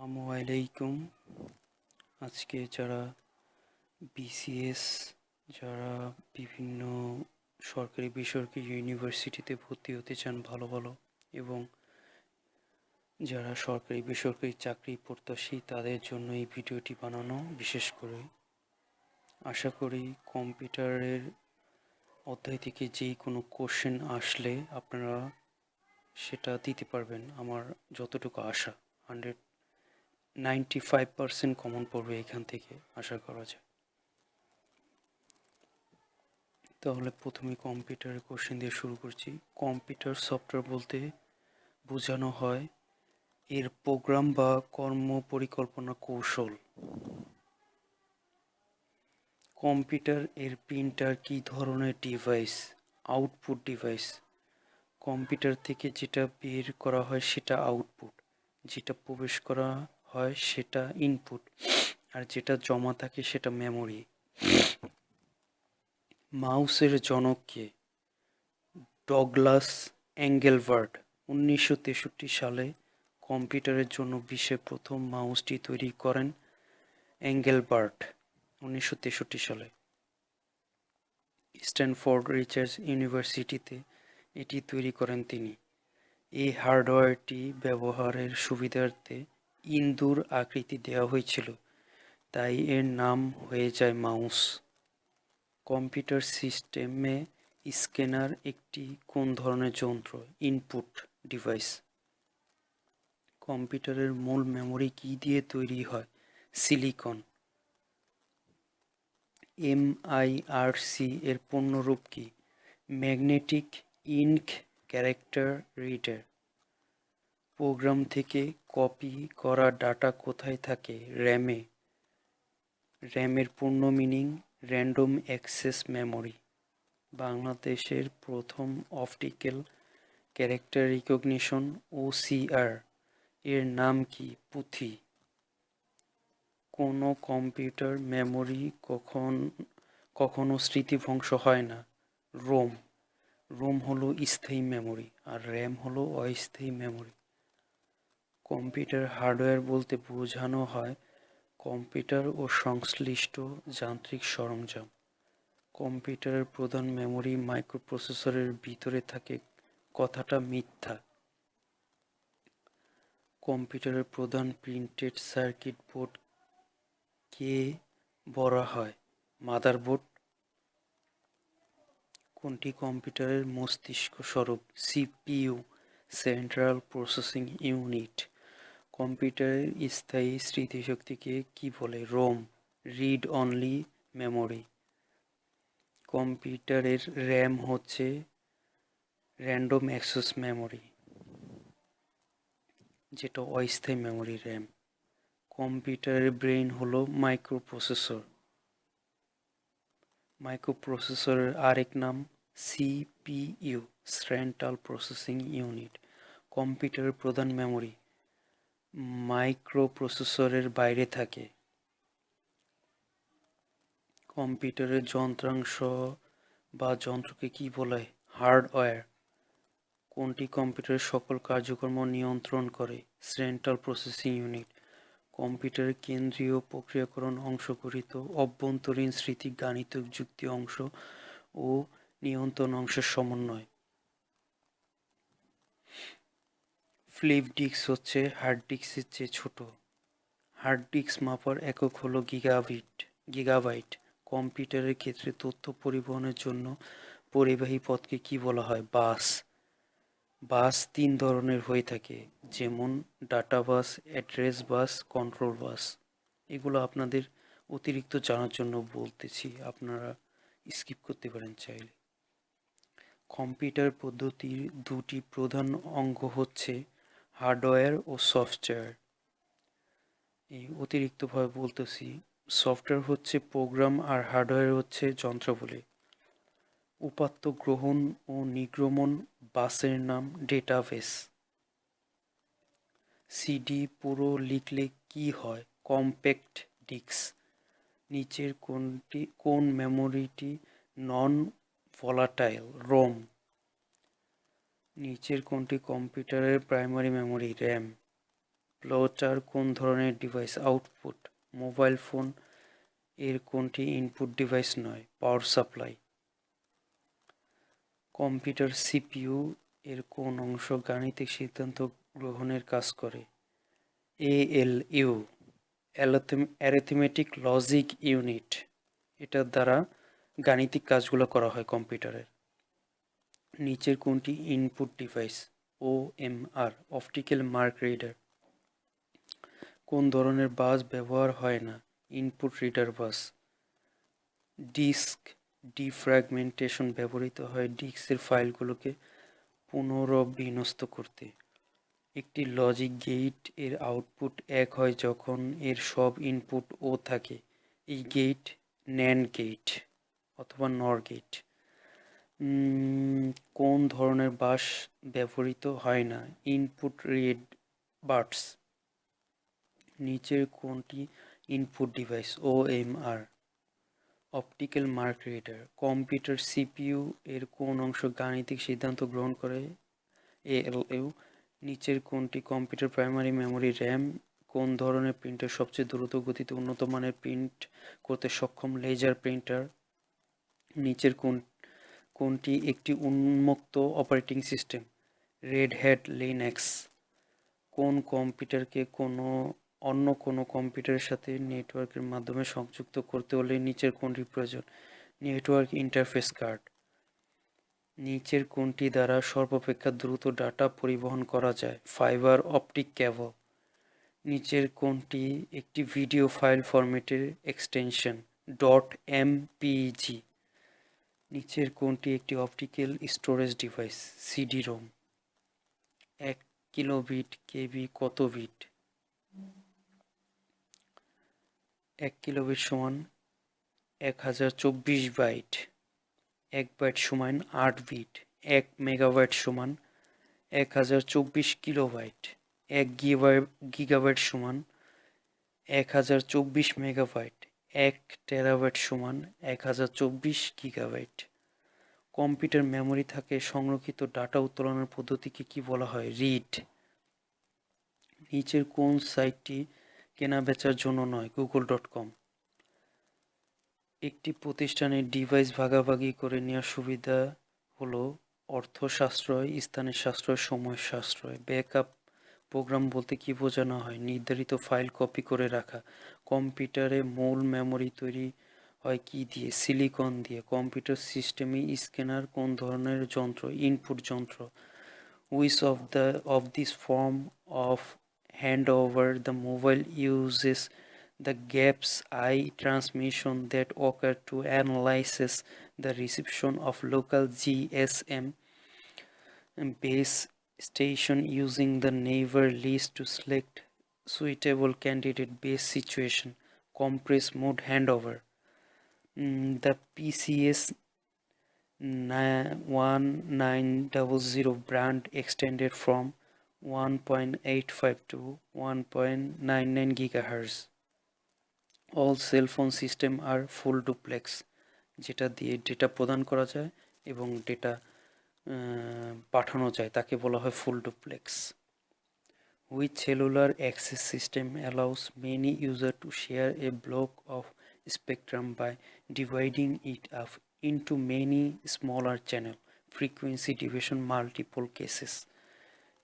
আসসালামাইকুম। আজকে যারা বিসিএস, যারা বিভিন্ন সরকারি বেসরকারি ইউনিভার্সিটিতে ভর্তি হতে চান ভালো ভালো, এবং যারা সরকারি বেসরকারি চাকরি প্রত্যাশী তাদের জন্য এই ভিডিওটি বানানো। বিশেষ করে আশা করি কম্পিউটারের অধ্যায় থেকে যেই কোনো কোশ্চেন আসলে আপনারা সেটা দিতে পারবেন। আমার যতটুকু আশা 95% কমন পড়বে এখান থেকে আশা করা যায়। তাহলে প্রথমে কম্পিউটারের কোশ্চেন দিয়ে শুরু করছি। কম্পিউটার সফটওয়্যার বলতে বোঝানো হয় এর প্রোগ্রাম বা কর্ম পরিকল্পনা কৌশল। কম্পিউটার এর প্রিন্টার কী ধরনের ডিভাইস? Output device. কম্পিউটার থেকে যেটা বের করা হয় সেটা আউটপুট, যেটা প্রবেশ করা হয় সেটা ইনপুট, আর যেটা জমা থাকে সেটা মেমোরি। মাউসের জনক কে? ডগলাস এঙ্গেলবার্ট 1963 সালে কম্পিউটারের জন্য বিশ্বের প্রথম মাউসটি তৈরি করেন এঙ্গেলবার্ট 1963 সালে। স্ট্যানফোর্ড রিসার্চ ইউনিভার্সিটিতে এটি তৈরি করেন তিনি। এই হার্ডওয়্যারটি ব্যবহারের সুবিধার্থে ইন্দুর আকৃতি দেওয়া হয়েছিল, তাই এর নাম হয়ে যায় মাউস। কম্পিউটার সিস্টেমে স্ক্যানার একটি কোন ধরনের যন্ত্র? Input device. কম্পিউটারের মূল মেমোরি কি দিয়ে তৈরি হয়? সিলিকন। এমআইআরসি এর পূর্ণরূপ কি? Magnetic ink character reader. Program থেকে কপি করা ডাটা কোথায় থাকে? র্যামে। র্যামের পূর্ণ মিনিং র্যান্ডম অ্যাক্সেস মেমোরি। বাংলাদেশের প্রথম অপটিক্যাল ক্যারেক্টার রিকগনিশন ওসিআর এর নাম কি? পুঁথি। কোনো কম্পিউটার মেমোরি কখনো স্মৃতিভ্রংশ হয় না? রোম। রোম হলো স্থায়ী মেমোরি আর র্যাম হলো অস্থায়ী মেমোরি। কম্পিউটার হার্ডওয়্যার বলতে বোঝানো হয় কম্পিউটার ও সংশ্লিষ্ট যান্ত্রিক সরঞ্জাম। কম্পিউটারের প্রধান মেমোরি মাইক্রোপ্রসেসরের ভিতরে থাকে, কথাটা মিথ্যা। কম্পিউটারের প্রধান প্রিন্টেড সার্কিট বোর্ড কে বলা হয়? মাদারবোর্ড। কোনটি কম্পিউটারের মস্তিষ্ক স্বরূপ? CPU, central processing unit. কম্পিউটারের স্থায়ী স্মৃতিশক্তিকে কি বলে? ROM, read only memory. কম্পিউটারের র্যাম হচ্ছে র্যান্ডম অ্যাক্সেস মেমোরি, যেটা অস্থায়ী মেমোরি র্যাম। কম্পিউটারের ব্রেইন হলো মাইক্রোপ্রসেসর। মাইক্রোপ্রসেসরের আরেক নাম সিপিইউ, সেন্ট্রাল প্রসেসিং ইউনিট। কম্পিউটারের প্রধান মেমোরি মাইক্রোপ্রসেসরের বাইরে থাকে। কম্পিউটারের যন্ত্রাংশ বা যন্ত্রকে কি বলে? হার্ডওয়্যার। কোনটি কম্পিউটারের সকল কার্যক্রম নিয়ন্ত্রণ করে? Central processing unit. কম্পিউটারের কেন্দ্রীয় প্রক্রিয়াকরণ অংশ গঠিত অভ্যন্তরীণ স্মৃতি, গাণিতিক যুক্তি অংশ ও নিয়ন্ত্রণ অংশের সমন্বয়। ফ্লিপ ডিস্ক হচ্ছে হার্ড ডিস্কের চেয়ে ছোট। হার্ড ডিস্ক মাপার একক হলো গিগাবাইট। কম্পিউটারের ক্ষেত্রে তথ্য পরিবহনের জন্য পরিবাহী পথকে কি বলা হয়? বাস। বাস 3 ধরনের হয়ে থাকে, যেমন ডাটা বাস, অ্যাড্রেস বাস, কন্ট্রোল বাস। এগুলো আপনাদের অতিরিক্ত জানার জন্য বলতেছি, আপনারা স্কিপ করতে পারেন চাইলে। কম্পিউটার পদ্ধতির দুটি প্রধান অঙ্গ হচ্ছে হার্ডওয়্যার ও সফটওয়্যার। এই অতিরিক্তভাবে বলতেছি, সফটওয়্যার হচ্ছে প্রোগ্রাম আর হার্ডওয়্যার হচ্ছে যন্ত্রাবলী। উপাত্ত গ্রহণ ও নির্গমন বাসের নাম ডেটাবেস। সিডি পুরো লিখলে কি হয়? Compact disk. নিচের কোন মেমোরিটি নন ভলাটাইল? রোম। নিচের কোনটি কম্পিউটারের প্রাইমারি মেমোরি? র্যাম। প্লটার কোন ধরনের ডিভাইস? আউটপুট। মোবাইল ফোন এর কোনটি ইনপুট ডিভাইস নয়? Power supply. কম্পিউটার সিপিইউ এর কোন অংশ গাণিতিক সিদ্ধান্ত গ্রহণের কাজ করে? ALU, arithmetic logic unit. এটার দ্বারা গাণিতিক কাজগুলো করা হয় কম্পিউটারের। নিচের কোনটি input device? OMR, optical mark reader. কোন ধরনের বাস ব্যবহার হয় না? ইনপুট রিডার বাস। ডিস্ক ডিফ্র্যাগমেন্টেশন ব্যবহৃত হয় ডিস্কের ফাইলগুলোকে পুনর্বিন্যস্ত করতে। একটি লজিক গেট এর আউটপুট 1 হয় যখন এর সব ইনপুট ও থাকে। এই গেট ন্যান্ড গেট অথবা নর গেট। কোন ধরনের বাস ব্যবহৃত হয় না? Input read বাটস। নিচের কোনটি input device? OMR, optical mark reader. Computer CPU এর কোন অংশ গাণিতিক সিদ্ধান্ত গ্রহণ করে? এএলইউ। নিচের কোনটি কম্পিউটার প্রাইমারি মেমোরি? র্যাম। কোন ধরনের প্রিন্টার সবচেয়ে দ্রুত গতিতে উন্নত মানের প্রিন্ট করতে সক্ষম? Laser printer. নিচের কোনটি একটি উন্মুক্ত operating system? Red hat Linux. কোন কম্পিউটারকে অন্য কোনো কম্পিউটারের সাথে নেটওয়ার্কের মাধ্যমে সংযুক্ত করতে হলে নিচের কোনটি প্রয়োজন? Network interface card. নিচের কোনটি দ্বারা সর্বাপেক্ষা দ্রুত ডাটা পরিবহন করা যায়? Fibre optic cable. নিচের কোনটি একটি ভিডিও ফাইল ফরম্যাটের এক্সটেনশন? .mpg। নিচের কোনটি একটি optical storage device? CD ROM. 1 kilobit KB কত বিট? 1 কিলোবিট সমান 1024 বাইট। 1 বাইট সমান 8 বিট। 1 মেগাবাইট সমান 1024 কিলোবাইট। 1 গিগাবাইট সমান 1024 মেগাবাইট। 1 টেরাবাইট সমান 1024 গিগাবাইট। কম্পিউটার মেমোরি থাকে সংরক্ষিত ডাটা উত্তোলনের পদ্ধতিকে কি বলা হয়? রিড। নিচের কোন সাইটটি কেনাবেচার জন্য নয়? google.com। একটি প্রতিষ্ঠানের ডিভাইস ভাগাভাগি করে নেওয়ার সুবিধা হলো অর্থ সাশ্রয়, স্থানের সাশ্রয়, সময় সাশ্রয়। ব্যাকআপ প্রোগ্রাম বলতে কি বোঝানো হয়? নির্ধারিত ফাইল কপি করে রাখা। কম্পিউটারে মূল মেমোরি তৈরি হয় কি দিয়ে? সিলিকন দিয়ে। কম্পিউটার সিস্টেমে স্ক্যানার কোন ধরনের যন্ত্র? ইনপুট যন্ত্র। Which of this form of handover the mobile uses the gaps eye transmission that occur to analyze the reception of local GSM base station using the neighbor list to select suitable candidate base situation? Compress mode handover. The PCS 1900 brand extended from 1.85 to 1.99 GHz. All cell phone system are full duplex, যেটা দিয়ে data প্রদান করা যায় এবং data পাঠানো যায় তাকে বলা হয় full duplex. Which cellular access system allows many users to share a block of spectrum by dividing it up into many smaller channels? Frequency division multiple cases.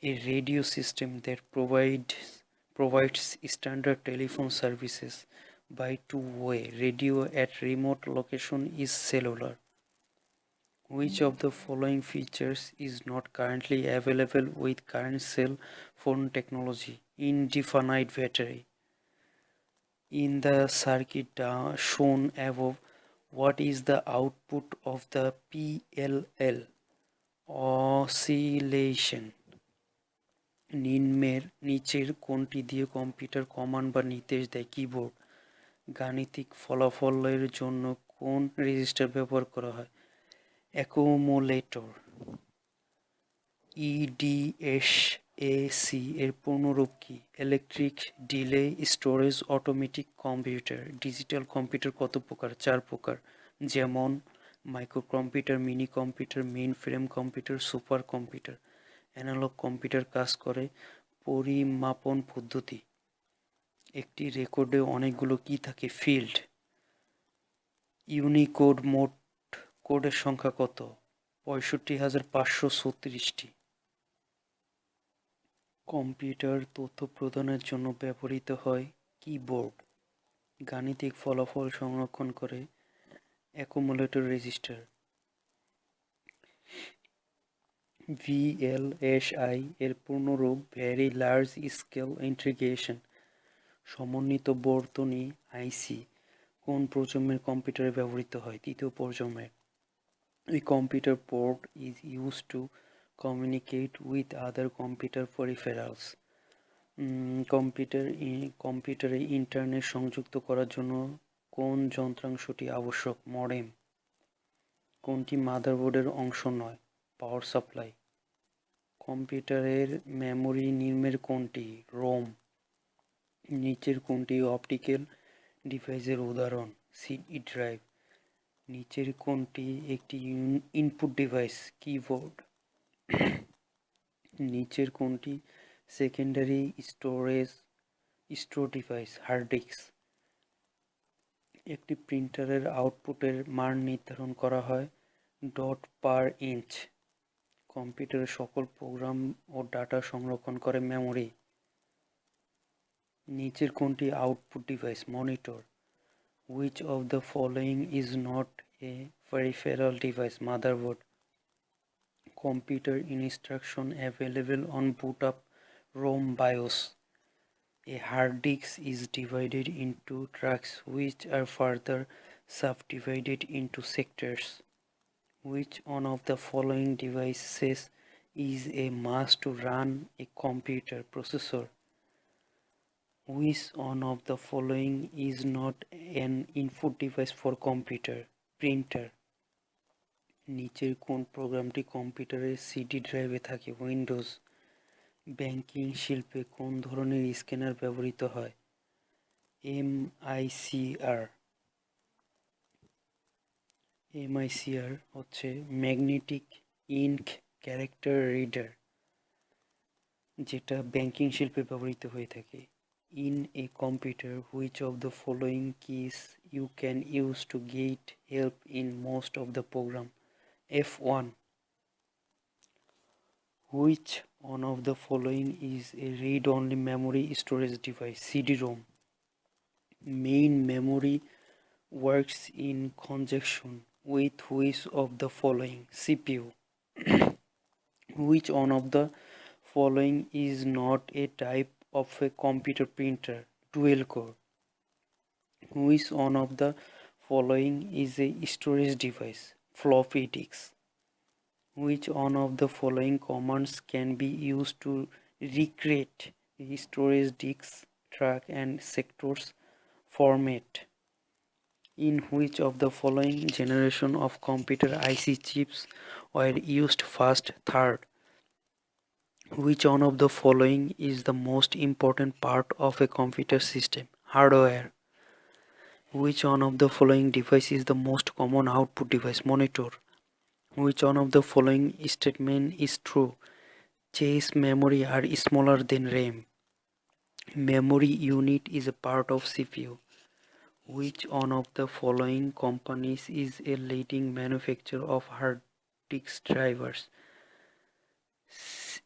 A radio system that provides standard telephone services by two-way radio at remote location is cellular. Which of the following features is not currently available with current cell phone technology? Indefinite battery. In the circuit shown above, what is the output of the PLL? Oscillation. নিচের কোনটি দিয়ে computer command বা নির্দেশ দেয়? Keyboard. গাণিতিক ফলাফলের জন্য কোন রেজিস্টার ব্যবহার করা হয়? অ্যাকুমুলেটর। ইডিএসএসি এর পূর্ণরূপ কি? Electric delay storage automatic computer. Digital computer কত প্রকার? 4 প্রকার, যেমন microcomputer, minicomputer, mainframe computer, supercomputer. Analogue computer কাজ করে পরিমাপন পদ্ধতি। একটি রেকর্ডে অনেকগুলো কী থাকে? ফিল্ড। ইউনিকোড মোট কোডের সংখ্যা কত? 65,536টি। কম্পিউটার তথ্য প্রদানের জন্য ব্যবহৃত হয় কিবোর্ড। গাণিতিক ফলাফল সংরক্ষণ করে অ্যাকুমুলেটর রেজিস্টার। ভিএলএসআই এর পূর্ণরূপ ভেরি লার্জ স্কেল ইন্টিগ্রেশন সমন্বিত বর্তনী আইসি কোন প্রজন্মের কম্পিউটারে ব্যবহৃত হয়? তৃতীয় প্রজন্মের। A computer port is used to communicate with other computer peripherals. কম্পিউটারে ইন্টারনেট সংযুক্ত করার জন্য কোন যন্ত্রাংশটি আবশ্যক? মডেম। কোনটি মাদারবোর্ডের অংশ নয়? Power supply. কম্পিউটারের মেমোরি নিম্নের কোনটি? রোম। নিচের কোনটি অপটিক্যাল ডিভাইসের উদাহরণ? CD drive. নিচের কোনটি একটি ইনপুট ডিভাইস? কিবোর্ড। নিচের কোনটি secondary store device? Hard disk. একটি প্রিন্টারের আউটপুটের মান নির্ধারণ করা হয় ডট পার ইঞ্চ। কম্পিউটারের সকল প্রোগ্রাম ও ডাটা সংরক্ষণ করে মেমোরি। নিচের কোনটি output device? Monitor. Which of the following is not a peripheral device? Motherboard. Computer instruction available on boot up ROM BIOS. A hard disk is divided into tracks which are further subdivided into sectors. Which one of the following devices is a must to run a computer? Processor. Which one of the following is not an input device for computer? Printer. নিচের কোন প্রোগ্রামটি কম্পিউটারের CD ড্রাইভে থাকে? Windows. Banking শিল্পে কোন ধরনের scanner ব্যবহৃত হয়? এমআইসিআর। এমআইসিআর হচ্ছে ম্যাগনেটিক ইঙ্ক ক্যারেক্টার রিডার, যেটা ব্যাংকিং শিল্পে ব্যবহৃত হয়ে থাকে। In a computer, which of the following keys you can use to get help in most of the program? F1. Which one of the following is a read-only memory storage device? CD-ROM. Main memory works in conjunction with which of the following? CPU. Which one of the following is not a type of a computer printer? Dual core. Which one of the following is a storage device? Floppy disk. Which one of the following commands can be used to recreate storage disks, track and sectors format? In which of the following generation of computer IC chips were used first? Third. Which one of the following is the most important part of a computer system? Hardware. Which one of the following device is the most common output device? Monitor. Which one of the following statement is true? Chase memory are smaller than RAM. Memory unit is a part of CPU. Which one of the following companies is a leading manufacturer of hard disk drivers?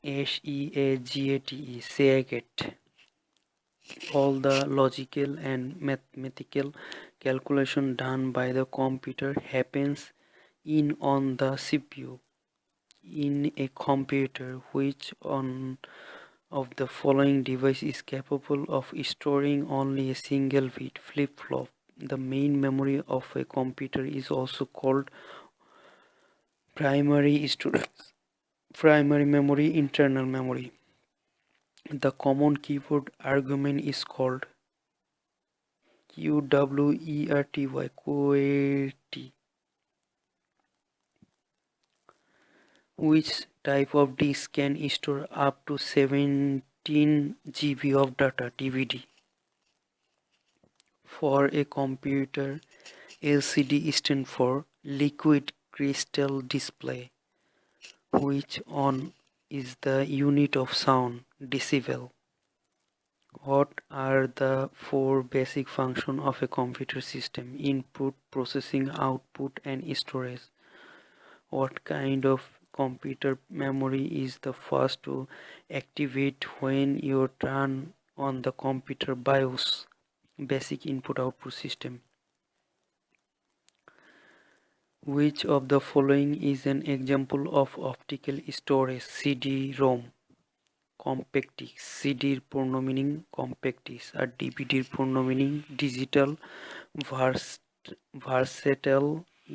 SEAGATE. Seagate. All the logical and mathematical calculation done by the computer happens on the CPU. In a computer, which one of the following device is capable of storing only a single bit? Flip-flop. The main memory of a computer is also called primary storage, primary memory, internal memory. The common keyboard argument is called QWERTY, QWERTY. Which type of disk can store up to 17 GB of data? DVD. For a computer, LCD stands for liquid crystal display. Which one is the unit of sound, decibel. What are the four basic functions of a computer system? Input, processing, output, and storage. What kind of computer memory is the first to activate when you turn on the computer BIOS, basic input output system? Which of the following is an example of optical storage? CD-ROM, compact disc, CD-র পূর্ণ meaning compact disc আর DVD-র পূর্ণ meaning digital versatile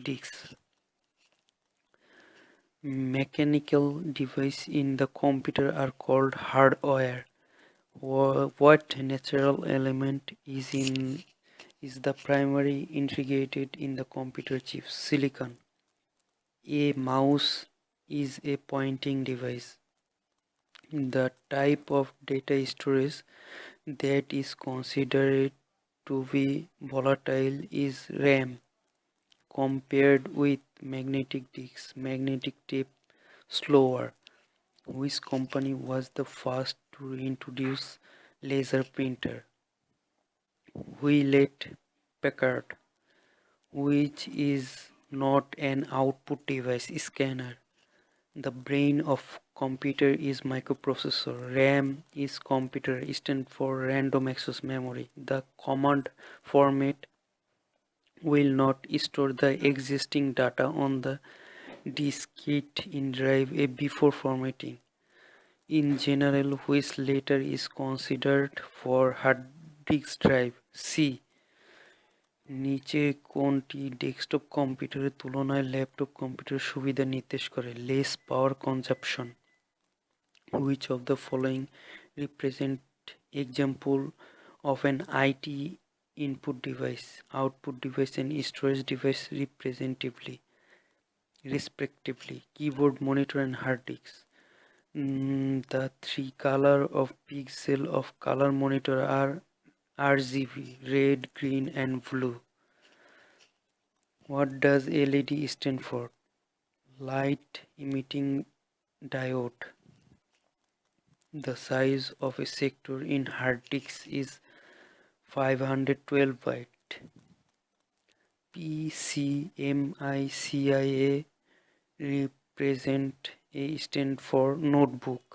disc. Mechanical devices in the computer are called hardware. What natural element is the primary integrated in the computer chip? Silicon. A mouse is a pointing device. The type of data storage that is considered to be volatile is RAM. Compared with magnetic disks, magnetic tape slower. Which company was the first to introduce laser printer? Hewlett Packard. Which is not an output device? Scanner. The brain of computer is microprocessor. RAM is computer stand for random access memory. The command format will not store the existing data on the diskette in drive A before formatting. In general, which letter is considered for hard disk drive? C. নিচে কোনটি desktop কম্পিউটারের তুলনায় laptop কম্পিউটারের সুবিধা নির্দেশ করে? Less power consumption. Which of the following represent example of an IT input device, output device, and storage device respectively? Keyboard, monitor, and hard disk. The three color of pixel of color monitor are RGB, red, green, and blue. What does LED stand for? Light emitting diode. The size of a sector in hard disk is 512 byte. PCMICIA represent a stand for notebook.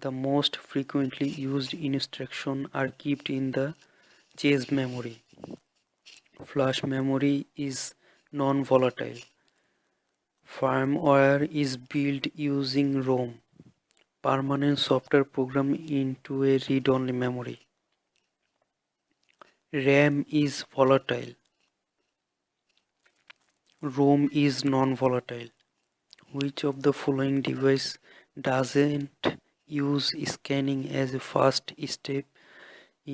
The most frequently used instructions are kept in the chase memory. Flash memory is non-volatile. Firmware is built using ROM, permanent software program into a read-only memory. RAM is volatile. ROM is non-volatile. Which of the following device doesn't use scanning as a first step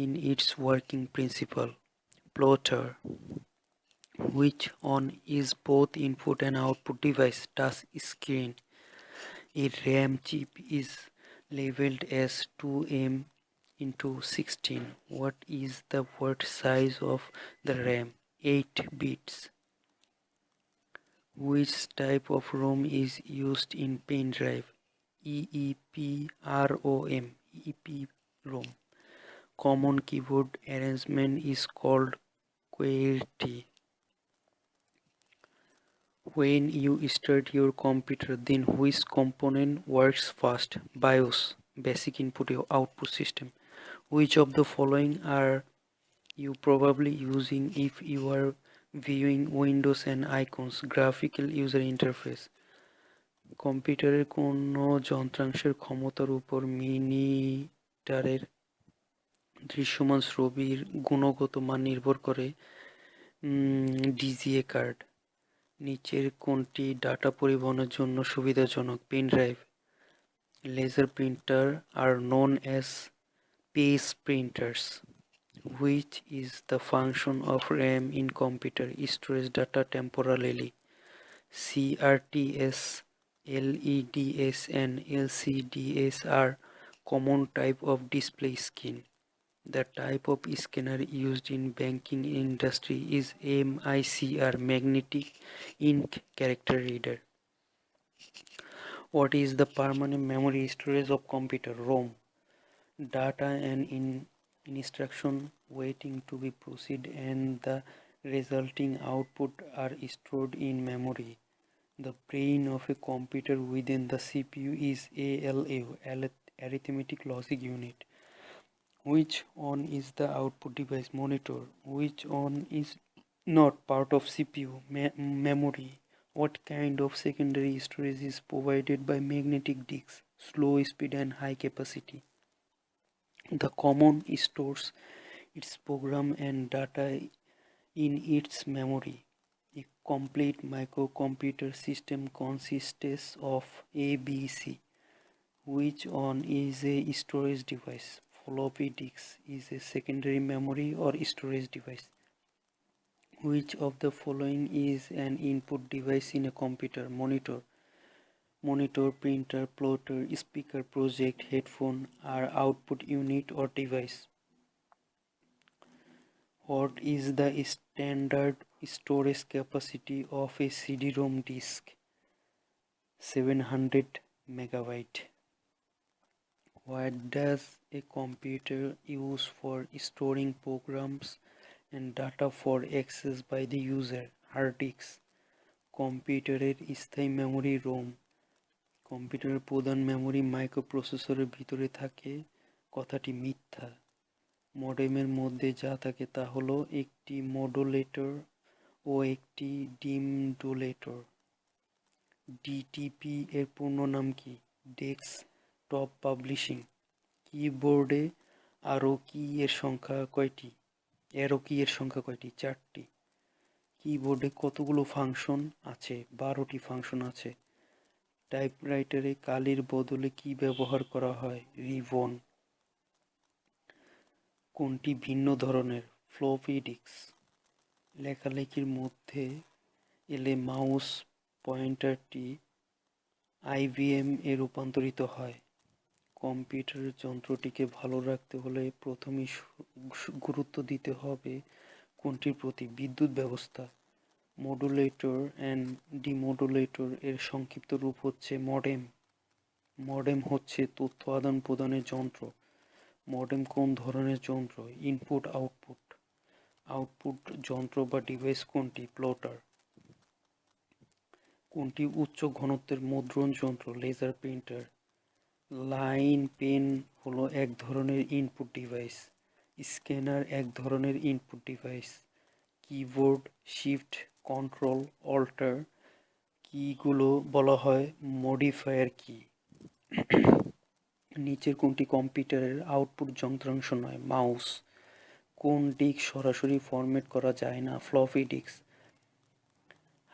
in its working principle? Plotter. Which one is both input and output device? Touch screen. A RAM chip is labeled as 2M into 16. What is the word size of the RAM? 8 bits. Which type of ROM is used in pen drive? EEPROM. EEPROM. Common keyboard arrangement is called QWERTY. When you start your computer, then which component works first? BIOS, basic input output system. Which of the following are you probably using if you are viewing windows and icons? Graphical user interface. কম্পিউটারের কোনো যন্ত্রাংশের ক্ষমতার উপর মিনিটারের দৃশ্যমান ছবির গুণগত মান নির্ভর করে। DGA card. নিচের কোনটি ডাটা পরিবহনের জন্য সুবিধাজনক? Pen drive. Laser printer are known as page printers. Which is the function of RAM in computer? Storage data temporarily. CRTs, LEDs, and LCDs are common type of display skin. The type of scanner used in banking industry is MICR, magnetic ink character reader. What is the permanent memory storage of computer? ROM. Data and instruction waiting to be processed and the resulting output are stored in memory. The brain of a computer within the CPU is ALU, arithmetic logic unit. Which one is the output device? Monitor. Which one is not part of CPU? Memory. What kind of secondary storage is provided by magnetic disks? Slow speed and high capacity. The common stores its program and data in its memory. A complete microcomputer system consists of A, B, C. Which one is a storage device? Floppy disk is a secondary memory or storage device. Which of the following is an input device in a computer? Monitor. Monitor, printer, plotter, speaker, project, headphone are output unit or device. What is the standard storage capacity of a CD-ROM disk? 700 megabyte. What does a computer use for storing programs and data for access by the user? Hard disk. কম্পিউটারের স্থায়ী memory Rome. কম্পিউটারের প্রধান memory মাইক্রোপ্রসেসরের ভিতরে থাকে, কথাটি মিথ্যা। মডেমের মধ্যে যা থাকে তা হলো একটি মডুলেটর ও একটি ডিমডুলেটর। ডিটিপি এর পূর্ণ নাম কি? Desktop publishing. কিবোর্ডে অ্যারো কি এর সংখ্যা কয়টি? 4টি। কিবোর্ডে কতগুলো ফাংশন আছে? 12টি ফাংশন আছে। টাইপরাইটারে কালির বদলে কি ব্যবহার করা হয়? রিবন। কোনটি ভিন্ন ধরনের? Floppy disk. লেখালেখির মধ্যে এলে মাউস পয়েন্টারটি আইবিএম এ রূপান্তরিত হয়। কম্পিউটার যন্ত্রটিকে ভালো রাখতে হলে প্রথমেই গুরুত্ব দিতে হবে কোনটির প্রতি? বিদ্যুৎ ব্যবস্থা। মডুলেটর অ্যান্ড ডিমডুলেটর এর সংক্ষিপ্ত রূপ হচ্ছে মডেম। মডেম হচ্ছে তথ্য আদান প্রদানের যন্ত্র। মডেম কোন ধরনের যন্ত্র? Input output. আউটপুট যন্ত্র বা ডিভাইস কোনটি? প্লটার। কোনটি উচ্চ ঘনত্বের মুদ্রণ যন্ত্র? Laser printer. লাইন পেন হলো এক ধরনের ইনপুট ডিভাইস। স্ক্যানার এক ধরনের input device. Keyboard, shift, control, alter কিগুলো বলা হয় মডিফায়ার কি। নিচের কোনটি কম্পিউটারের আউটপুট যন্ত্রাংশ নয়? মাউস। কোন ডিস্ক সরাসরি ফরম্যাট করা যায় না? Floppy disk.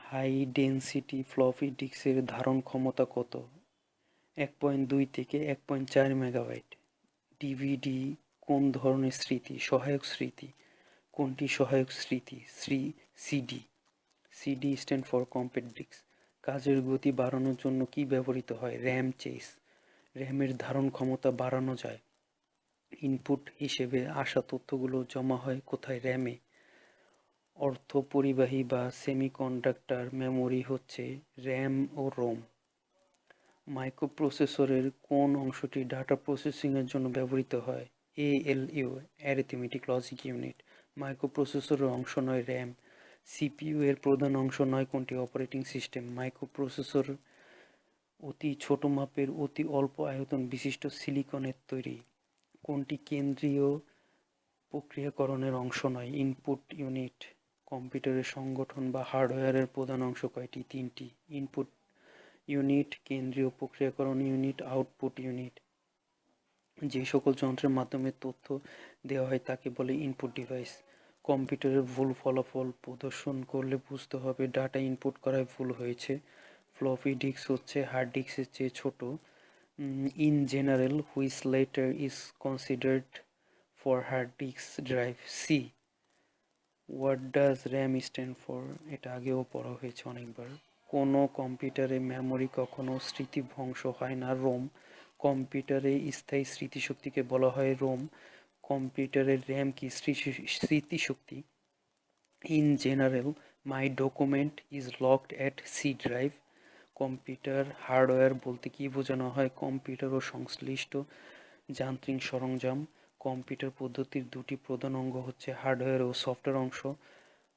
High density floppy ডিস্কের ধারণ ক্ষমতা কত? 1.2 থেকে 1.4 মেগাবাইট। ডিভিডি কোন ধরনের স্মৃতি? সহায়ক স্মৃতি। কোনটি সহায়ক স্মৃতি? CD. CD stand for compact disc. কাজের গতি বাড়ানোর জন্য কি ব্যবহৃত হয়? RAM cache. র্যামের ধারণ ক্ষমতা বাড়ানো যায়। ইনপুট হিসেবে আসা তথ্যগুলো জমা হয় কোথায়? র্যামে। অর্থ পরিবাহী বা সেমিকন্ডাক্টর মেমোরি হচ্ছে র্যাম ও রোম। মাইক্রোপ্রসেসরের কোন অংশটি ডাটা প্রসেসিংয়ের জন্য ব্যবহৃত হয়? ALU, arithmetic logic unit. মাইক্রোপ্রসেসরের অংশ নয় র্যাম। সিপিইউ এর প্রধান অংশ নয় কোনটি? Operating system. মাইক্রোপ্রসেসর অতি ছোট মাপের অতি অল্প আয়তন বিশিষ্ট সিলিকনের তৈরি। কোনটি কেন্দ্রীয় প্রক্রিয়াকরণের অংশ নয়? Input unit. কম্পিউটারের সংগঠন বা হার্ডওয়্যারের প্রধান অংশ কয়টি? 3টি। ইনপুট ইউনিট, কেন্দ্রীয় প্রক্রিয়াকরণ ইউনিট, আউটপুট ইউনিট। যে সকল যন্ত্রের মাধ্যমে তথ্য দেওয়া হয় তাকে বলে ইনপুট ডিভাইস। কম্পিউটারের ভুল ফলাফল প্রদর্শন করলে বুঝতে হবে ডাটা ইনপুট করায় ভুল হয়েছে। ফ্লপি ডিস্ক হচ্ছে হার্ড ডিস্কের চেয়ে ছোট। In general which letter is considered for hard disk drive? C. What does RAM stand for? এটা আগেও পড়া হয়েছে অনেকবার। কোনো কম্পিউটারে মেমোরি কখনো স্মৃতিভ্রংশ হয় না? রোম। কম্পিউটারে স্থায়ী স্মৃতিশক্তিকে বলা হয় রোম। কম্পিউটারের র্যাম কি স্মৃতিশক্তি? In general my document is locked at C drive. Computer hardware বলতে কি বোঝানো হয়? কম্পিউটার ও সংশ্লিষ্ট যান্ত্রিক সরঞ্জাম। কম্পিউটার পদ্ধতির দুটি প্রধান অঙ্গ হচ্ছে হার্ডওয়্যার ও সফটওয়্যার অংশ।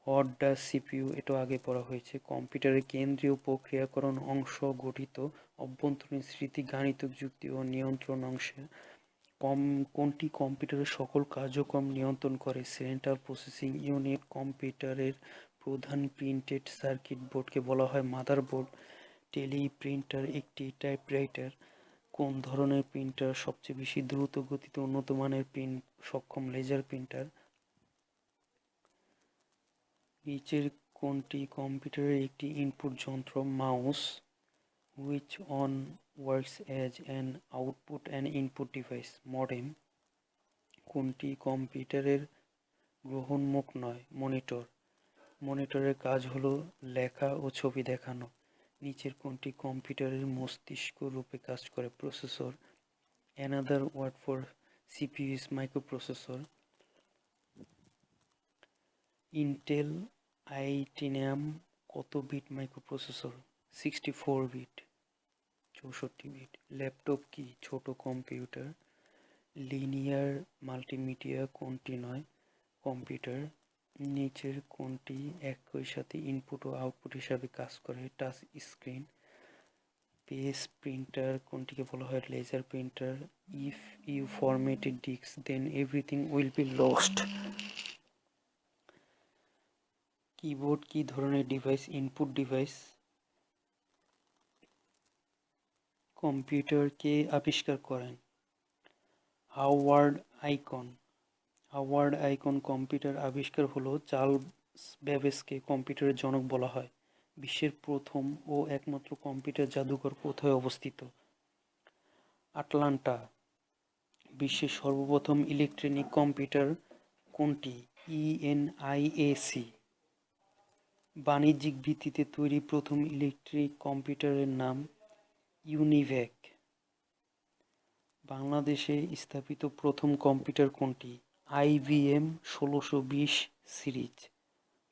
হোয়াট ডাজ সিপিইউ, এটা আগে পড়া হয়েছে। কম্পিউটারের কেন্দ্রীয় প্রক্রিয়াকরণ অংশ গঠিত অভ্যন্তরীণ স্মৃতি, গাণিতিক যুক্তি ও নিয়ন্ত্রণ অংশে। কোনটি কম্পিউটারের সকল কার্যক্রম নিয়ন্ত্রণ করে? Central processing unit. কম্পিউটারের প্রধান প্রিন্টেড সার্কিট বোর্ডকে বলা হয় মাদারবোর্ড। টেলিপ্রিন্টার একটি টাইপরাইটার। কোন ধরনের প্রিন্টার সবচেয়ে বেশি দ্রুত গতিতে উন্নত মানের প্রিন্ট সক্ষম? Laser printer. নিচের কোনটি কম্পিউটারের একটি ইনপুট যন্ত্র? Mouse. Which one works as an output and input device? Modem. কোনটি কম্পিউটারের গ্রহণমুখ নয়? মনিটর। মনিটরের কাজ হলো লেখা ও ছবি দেখানো। নিচের কোনটি কম্পিউটারের মস্তিষ্ক রূপে কাজ করে? Processor. Another word for CPU is microprocessor. Intel Itanium কত bit microprocessor? 64 bit, 64 bit. Laptop কি? ছোট কম্পিউটার। লিনিয়ার মাল্টিমিডিয়া কোনটি নয়? কম্পিউটার। নিচের কোনটি একই সাথে ইনপুট ও আউটপুট হিসাবে কাজ করে? Touch screen. পেজ প্রিন্টার কোনটিকে বলা হয়? Laser printer. If you format a disk then everything will be lost. Keyboard কি ধরনের ডিভাইস? Input device. কম্পিউটার কে আবিষ্কার করেন? Howard Aiken. Howard Aiken computer আবিষ্কার হলো। চার্লস ব্যাবেজকে কম্পিউটারের জনক বলা হয়। বিশ্বের প্রথম ও একমাত্র কম্পিউটার জাদুঘর কোথায় অবস্থিত? আটলান্টা। বিশ্বের সর্বপ্রথম ইলেকট্রনিক কম্পিউটার কোনটি? ইএনআইএসি। বাণিজ্যিক ভিত্তিতে তৈরি প্রথম ইলেকট্রিক কম্পিউটারের নাম? ইউনিভ্যাক। বাংলাদেশে স্থাপিত প্রথম কম্পিউটার কোনটি? IBM 1620 series.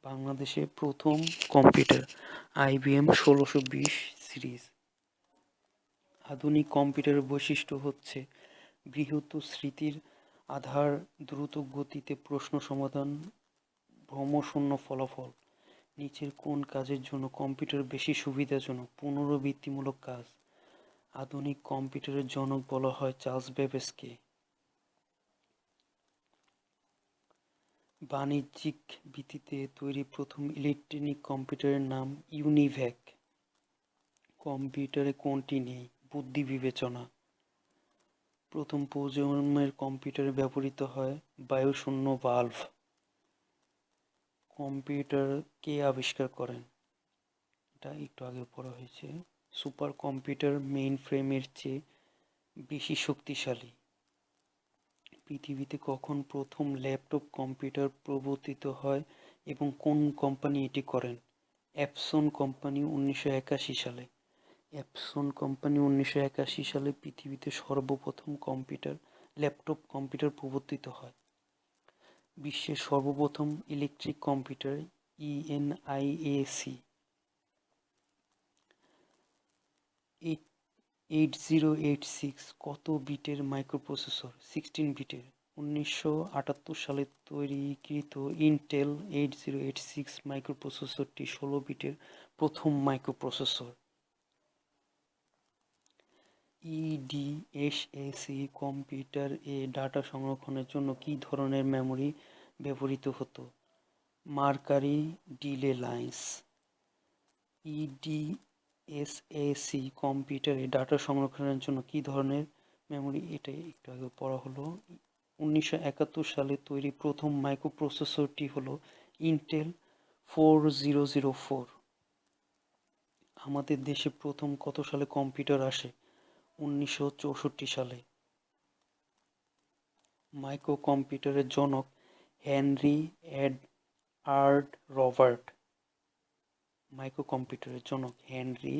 বাংলাদেশে প্রথম কম্পিউটার আইবিএম 1620 সিরিজ। আধুনিক কম্পিউটারের বৈশিষ্ট্য হচ্ছে বৃহৎ স্মৃতির আধার, দ্রুত গতিতে প্রশ্ন সমাধান, ভ্রমশূন্য ফলাফল। নিচের কোন কাজের জন্য কম্পিউটার বেশি সুবিধাজনক? পুনরাবৃত্তিমূলক কাজ। আধুনিক কম্পিউটারের জনক বলা হয় চার্লস ব্যাবেজকে। বাণিজ্যিক ভিত্তিতে তৈরি প্রথম ইলেকট্রনিক কম্পিউটারের নাম ইউনিভ্যাক। কম্পিউটারে কোনটি নেই? বুদ্ধি বিবেচনা। প্রথম প্রজন্মের কম্পিউটারে ব্যবহৃত হয় বায়ুশূন্য ভালভ। কম্পিউটার কে আবিষ্কার করেন? এটা একটু আগে পড়া হয়েছে। সুপার কম্পিউটার মেইন ফ্রেমের চেয়ে বেশি শক্তিশালী। পৃথিবীতে কখন প্রথম ল্যাপটপ কম্পিউটার প্রবর্তিত হয় এবং কোন কোম্পানি এটি করেন? এপসন কোম্পানি 1981 সালে। এপসন কোম্পানি 1981 সালে পৃথিবীতে সর্বপ্রথম ল্যাপটপ কম্পিউটার প্রবর্তিত হয়। বিশ্বের সর্বপ্রথম ইলেকট্রিক কম্পিউটার ইএনআইএসি। 8086 কত বিটের মাইক্রোপ্রসেসর? 16 বিটের। 1978 সালে তৈরিকৃত ইন্টেল 8086 মাইক্রোপ্রসেসরটি 16 বিটের প্রথম মাইক্রোপ্রসেসর। ইডিএসএসি কম্পিউটার এ ডাটা সংরক্ষণের জন্য কী ধরনের মেমরি ব্যবহৃত হতো? Mercury delay lines. ইডিএসএসি কম্পিউটারে ডাটা সংরক্ষণের জন্য কী ধরনের মেমরি? এটা একটু আগে পড়া হলো। 1971 সালে তৈরি প্রথম মাইক্রোপ্রসেসরটি হলো ইন্টেল 4004। আমাদের দেশে প্রথম কত সালে কম্পিউটার আসে? 1964 সালে। মাইক্রো কম্পিউটারের জনক হেনরি এডওয়ার্ড রবার্ট। মাইক্রো কম্পিউটারের জনক হেনরি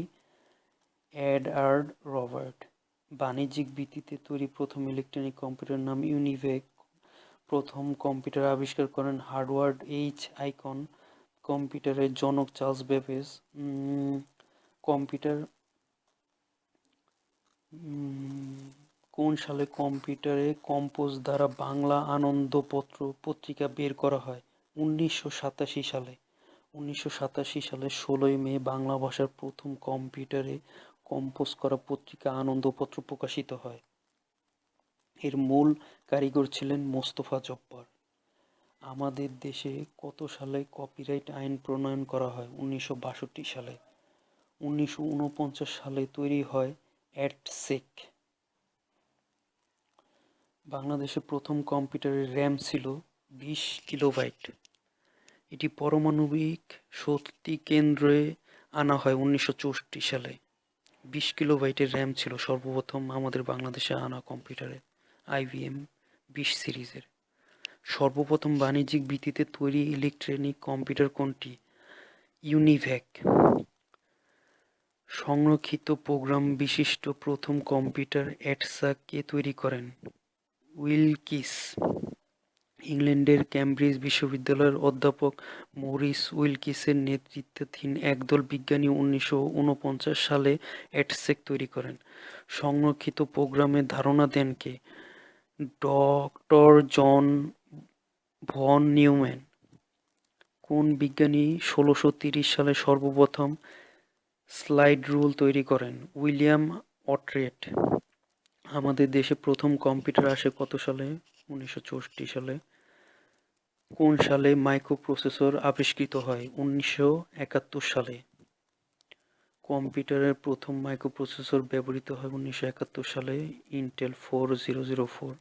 এডওয়ার্ড রবার্ট। বাণিজ্যিক ভিত্তিতে তৈরি প্রথম ইলেকট্রনিক কম্পিউটারের নাম ইউনিভ্যাক। প্রথম কম্পিউটার আবিষ্কার করেন হাওয়ার্ড এইচ আইকন। কম্পিউটারের জনক চার্লস বেবেজ। কম্পিউটার কোন সালে কম্পিউটারে কম্পোজ দ্বারা বাংলা আনন্দপত্র পত্রিকা বের করা হয়? 1987 সালে। 1987 সালের 16ই মে বাংলা ভাষার প্রথম কম্পিউটারে কম্পোজ করা পত্রিকা আনন্দপত্র প্রকাশিত হয়। এর মূল কারিগর ছিলেন মোস্তফা জব্বার। আমাদের দেশে কত সালে কপিরাইট আইন প্রণয়ন করা হয়? 1962 সালে। 1949 সালে তৈরি হয় অ্যাডসেক। বাংলাদেশে প্রথম কম্পিউটারের র্যাম ছিল 20 কিলোবাইট। এটি পারমাণবিক শক্তি কেন্দ্রে আনা হয় 1964 সালে। 20 কিলোবাইটের র্যাম ছিল সর্বপ্রথম আমাদের বাংলাদেশে আনা কম্পিউটারে, IBM 20 সিরিজের। সর্বপ্রথম বাণিজ্যিক ভিত্তিতে তৈরি ইলেকট্রনিক কম্পিউটার কোনটি? ইউনিভ্যাক। সংরক্ষিত প্রোগ্রাম বিশিষ্ট প্রথম কম্পিউটার অ্যাটসা কে তৈরি করেন? উইলকিস। ইংল্যান্ডের ক্যামব্রিজ বিশ্ববিদ্যালয়ের অধ্যাপক মরিস উইলকিসের নেতৃত্বাধীন একদল বিজ্ঞানী 1949 সালে অ্যাটসেক তৈরি করেন। সংরক্ষিত প্রোগ্রামের ধারণা দেন কে? Doctor John von Neumann. কোন বিজ্ঞানী 1630 সালে সর্বপ্রথম স্লাইড রুল তৈরি করেন? William Oughtred. আমাদের দেশে প্রথম কম্পিউটার আসে কত সালে? 1964 সালে। কোন সালে মাইক্রোপ্রসেসর আবিষ্কৃত হয়? 1971 সালে। কম্পিউটারের প্রথম মাইক্রোপ্রসেসর ব্যবহৃত হয় 1971 সালে, ইন্টেল 4004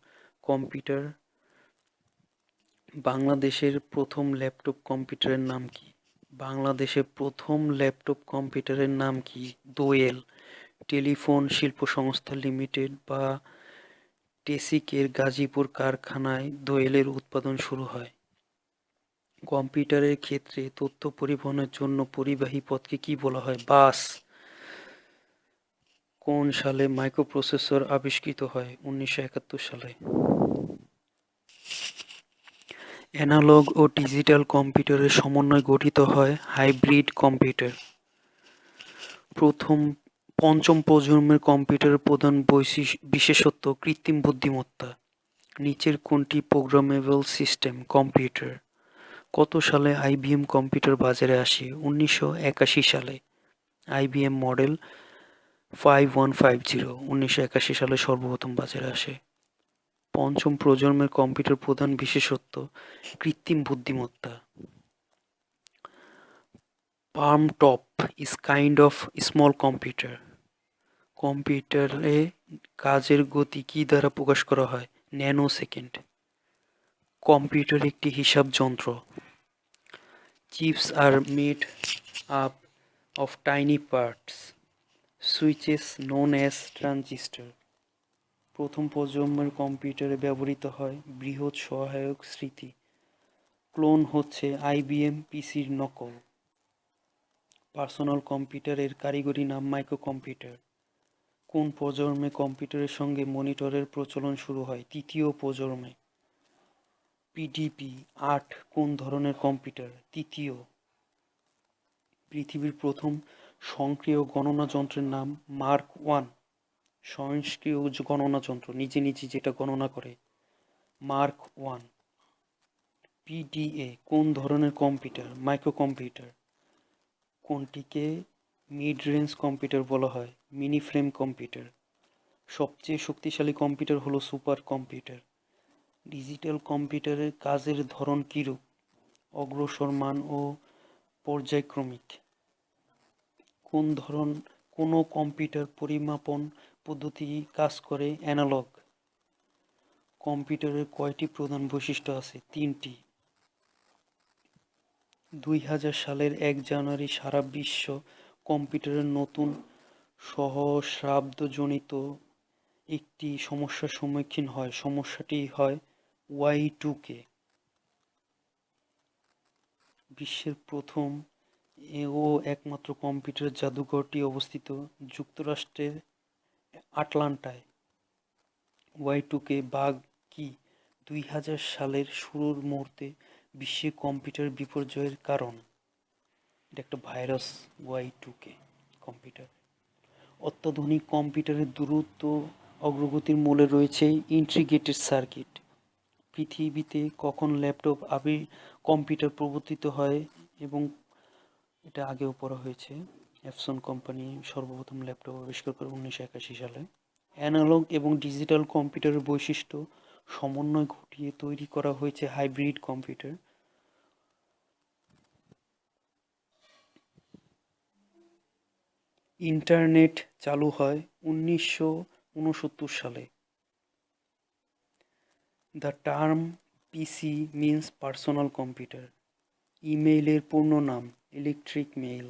কম্পিউটার। বাংলাদেশের প্রথম ল্যাপটপ কম্পিউটারের নাম কি? বাংলাদেশের প্রথম ল্যাপটপ কম্পিউটারের নাম কি? দোয়েল। টেলিফোন শিল্প সংস্থা লিমিটেড বা টেসিকের গাজীপুর কারখানায় দোয়েলের উৎপাদন শুরু হয়। কম্পিউটারের ক্ষেত্রে তথ্য পরিবহনের জন্য পরিবাহী পথকে কি বলা হয়? বাস। কোন সালে মাইক্রোপ্রসেসর আবিষ্কৃত হয়? 1971 সালে। অ্যানালগ ও ডিজিটাল কম্পিউটারের সমন্বয়ে গঠিত হয় হাইব্রিড কম্পিউটার। পঞ্চম প্রজন্মের কম্পিউটারের প্রধান বিশেষত্ব কৃত্রিম বুদ্ধিমত্তা। নিচের কোনটি প্রোগ্রামেবল সিস্টেম কম্পিউটার? কত সালে IBM কম্পিউটার বাজারে আসে? 1981 সালে। IBM মডেল 5150 1981 সালে সর্বপ্রথম বাজারে আসে। পঞ্চম প্রজন্মের কম্পিউটার প্রধান বিশেষত্ব কৃত্রিম বুদ্ধিমত্তা। Palmtop is kind of small computer. কম্পিউটারে কাজের গতি কি দ্বারা প্রকাশ করা হয়? Nano second. কম্পিউটার একটি হিসাব যন্ত্র। Chips are made up of tiny parts. Switches known as transistor. প্রথম প্রজন্মের কম্পিউটারে ব্যবহৃত হয় বৃহৎ সহায়ক স্মৃতি। ক্লোন হচ্ছে IBM PCর নকল। পার্সোনাল কম্পিউটারের কারিগরি নাম মাইক্রো কম্পিউটার। কোন প্রজন্মে কম্পিউটারের সঙ্গে মনিটরের প্রচলন শুরু হয়? তৃতীয় প্রজন্মে। PDP-8 কোন ধরনের কম্পিউটার? তৃতীয়। পৃথিবীর প্রথম স্বয়ংক্রিয় গণনা যন্ত্রের নাম? মার্ক 1। স্বয়ংক্রিয় গণনা যন্ত্র, নিজে নিজে যেটা গণনা করে, মার্ক 1। PDA কোন ধরনের কম্পিউটার? Micro computer. কোনটিকে মিড রেঞ্জ কম্পিউটার বলা হয়? Mini frame computer. সবচেয়ে শক্তিশালী কম্পিউটার হলো সুপার কম্পিউটার। ডিজিটাল কম্পিউটারের কাজের ধরন কিরূপ? অগ্রসরমান ও পর্যায়ক্রমিক। কোনো কম্পিউটার পরিমাপন পদ্ধতি কাজ করে? অ্যানালগ। কম্পিউটারের কয়টি প্রধান বৈশিষ্ট্য আছে? 3টি। 2000 সালের 1 জানুয়ারি সারা বিশ্ব কম্পিউটারের নতুন সহস্রাব্দজনিত একটি সমস্যার সম্মুখীন হয়। সমস্যাটি হয় Y2K। বিশ্বের প্রথম ও একমাত্র কম্পিউটার জাদুঘরটি অবস্থিত যুক্তরাষ্ট্রের আটলান্টায়। Y2K বাগ কি? 2000 সালের শুরুর মুহূর্তে বিশ্বে কম্পিউটার বিপর্যয়ের কারণ। এটা একটা ভাইরাস Y2K কম্পিউটার। অত্যাধুনিক কম্পিউটারের দ্রুত অগ্রগতির মূলে রয়েছে ইন্টিগ্রেটেড সার্কিট। পৃথিবীতে কখন ল্যাপটপ কম্পিউটার প্রবর্তিত হয় এবং এটা আগেও পড়া হয়েছে। এপসন কোম্পানি সর্বপ্রথম ল্যাপটপ আবিষ্কার করে 1981 সালে। অ্যানালগ এবং ডিজিটাল কম্পিউটারের বৈশিষ্ট্য সমন্বয় ঘটিয়ে তৈরি করা হয়েছে হাইব্রিড কম্পিউটার। ইন্টারনেট চালু হয় 1969 সালে। The term PC means personal computer. ইমেইলের পূর্ণ নাম ইলেকট্রিক মেইল।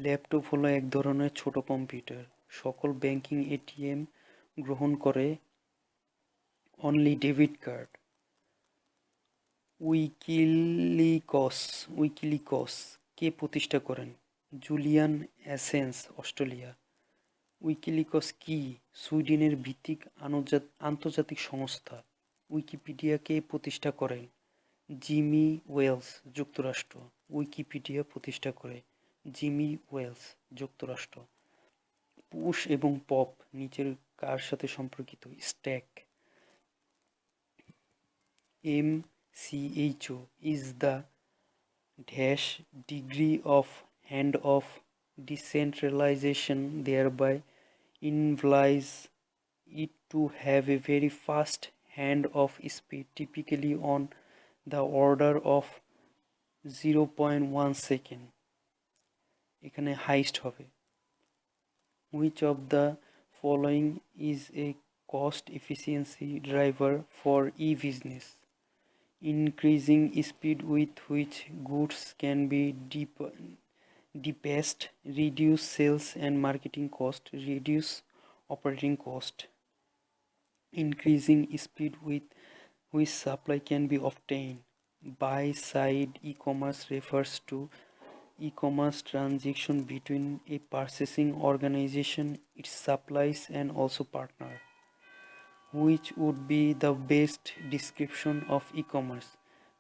ল্যাপটপ হলো এক ধরনের ছোট কম্পিউটার। সকল ব্যাংকিং এটিএম গ্রহণ করে অনলি ডেবিট কার্ড। উইকিলিকস কে প্রতিষ্ঠা করেন? Julian essence, Australia. উইকিলিকস কি? সুইডেনের ভিত্তিক আন্তর্জাতিক সংস্থা। উইকিপিডিয়া কে প্রতিষ্ঠা করেন? জিমি ওয়েলস, যুক্তরাষ্ট্র। উইকিপিডিয়া প্রতিষ্ঠা করে জিমি ওয়েলস, যুক্তরাষ্ট্র। পুশ এবং পপ নিচের কার সাথে সম্পর্কিত? Stack. MCHO is the dash degree of hand-off decentralization, thereby implies it to have a very fast hand-off speed, typically on the order of 0.1 second. এখানে হাইস্ট হবে। Which of the following is a cost efficiency driver for e-business? Increasing speed with which goods can be dispatched, reduce sales and marketing cost, reduce operating cost. Increasing speed with which supply can be obtained. Buy-side e-commerce refers to e-commerce transaction between a purchasing organization, its suppliers and also partner. Which would be the best description of e-commerce?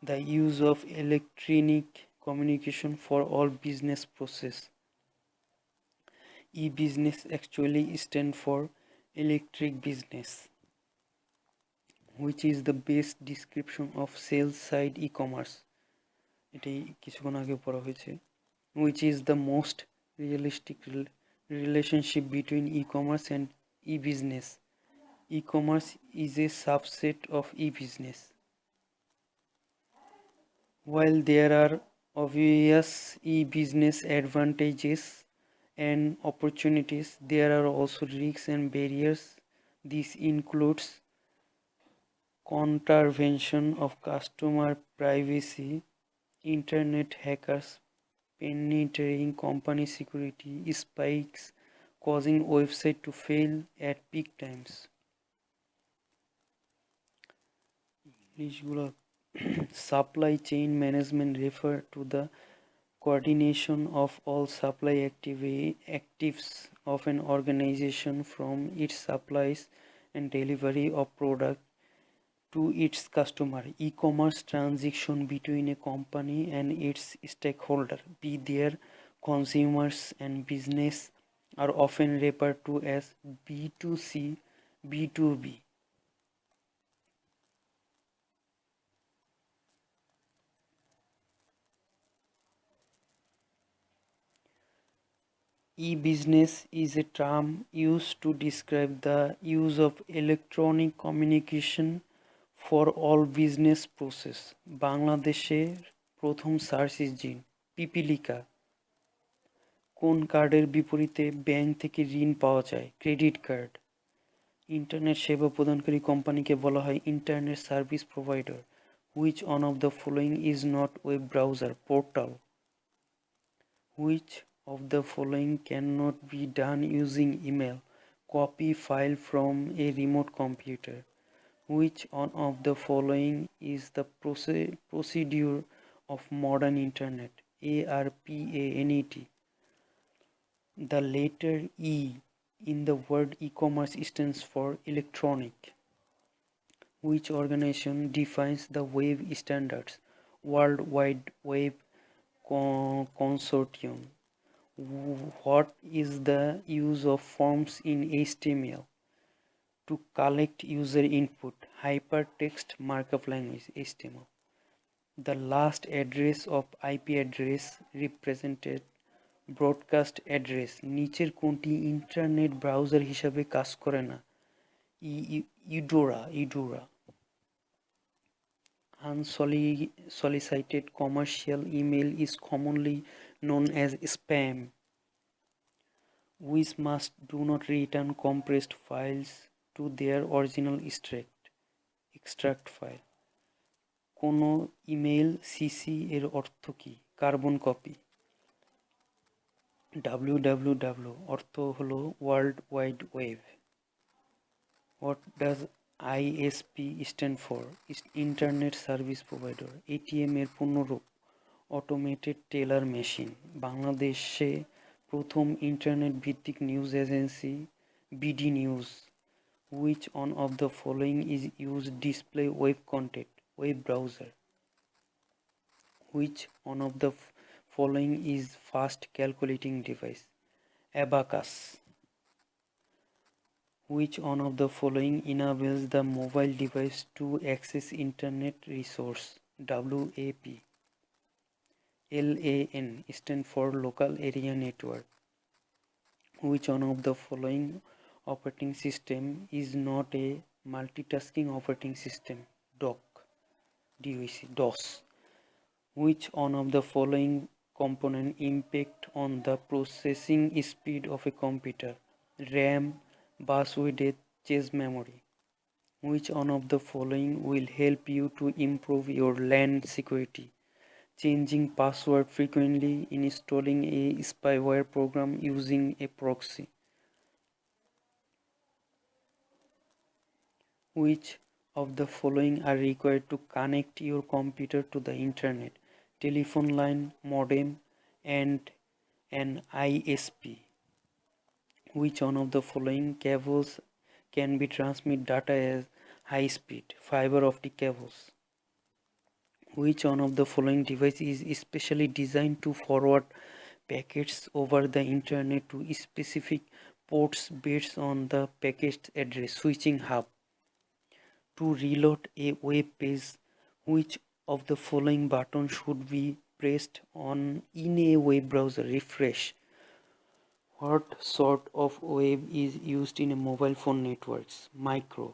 The use of electronic communication for all business process. E-business actually stands for electric business. Which is the best description of sales side e-commerce? এটাই কিছুক্ষণ আগে পড়া হয়েছে। Which is the most realistic relationship between e-commerce and e-business? E-commerce is a subset of e-business. While there are obvious e-business advantages and opportunities, there are also risks and barriers. This includes contravention of customer privacy, internet hackers penetrating company security, spikes causing website to fail at peak times. Supply chain management refer to the coordination of all supply actives of an organization, from its supplies and delivery of product to its customer. E-commerce transaction between a company and its stakeholder, be their consumers and business, are often referred to as B2C, B2B. E-business is a term used to describe the use of electronic communication for all business process. বাংলাদেশের প্রথম search engine পিপিলিকা। কোন কার্ডের বিপরীতে bank থেকে ঋণ পাওয়া যায়? Credit card. ইন্টারনেট সেবা প্রদানকারী কোম্পানিকে বলা হয় internet service provider. Which on of the following is not web browser? Portal. Which of the following cannot be done using email? Copy file from a remote computer. Which one of the following is the procedure of modern internet? ARPANET. The letter E in the word e-commerce stands for electronic. Which organization defines the web standards? World Wide Web Consortium. What is the use of forms in HTML? To collect user input, hypertext markup language HTML. The last address of IP address represented broadcast address নিচের কোনটি internet browser হিসাবে কাজ করে না? ইডোরা unsolicited commercial email is commonly known as spam, which must do not return compressed files to their original extract file. কোনো email CC এর অর্থ কি? Carbon copy. www অর্থ হলো world wide web. What does ISP stand for? Internet service provider. ATM এর পূর্ণরূপ automated teller machine. বাংলাদেশে প্রথম ইন্টারনেট ভিত্তিক news agency BD news. Which one of the following is used display web content? Web browser. Which one of the following is fast calculating device? Abacus. Which one of the following enables the mobile device to access internet resource? WAP. LAN stand for local area network. Which one of the following operating system is not a multitasking operating system? DOS. Which one of the following component impact on the processing speed of a computer? RAM, bus width, cache memory. Which one of the following will help you to improve your LAN security? Changing password frequently, installing a spyware program, using a proxy. Which of the following are required to connect your computer to the internet? Telephone line, modem, and an ISP. Which one of the following cables can be transmit data as high speed? Fiber optic cables. Which one of the following device is especially designed to forward packets over the internet to specific ports based on the packet address? Switching hub. To reload a web page, which of the following buttons should be pressed on in a web browser? Refresh. What sort of web is used in a mobile phone networks? Micro.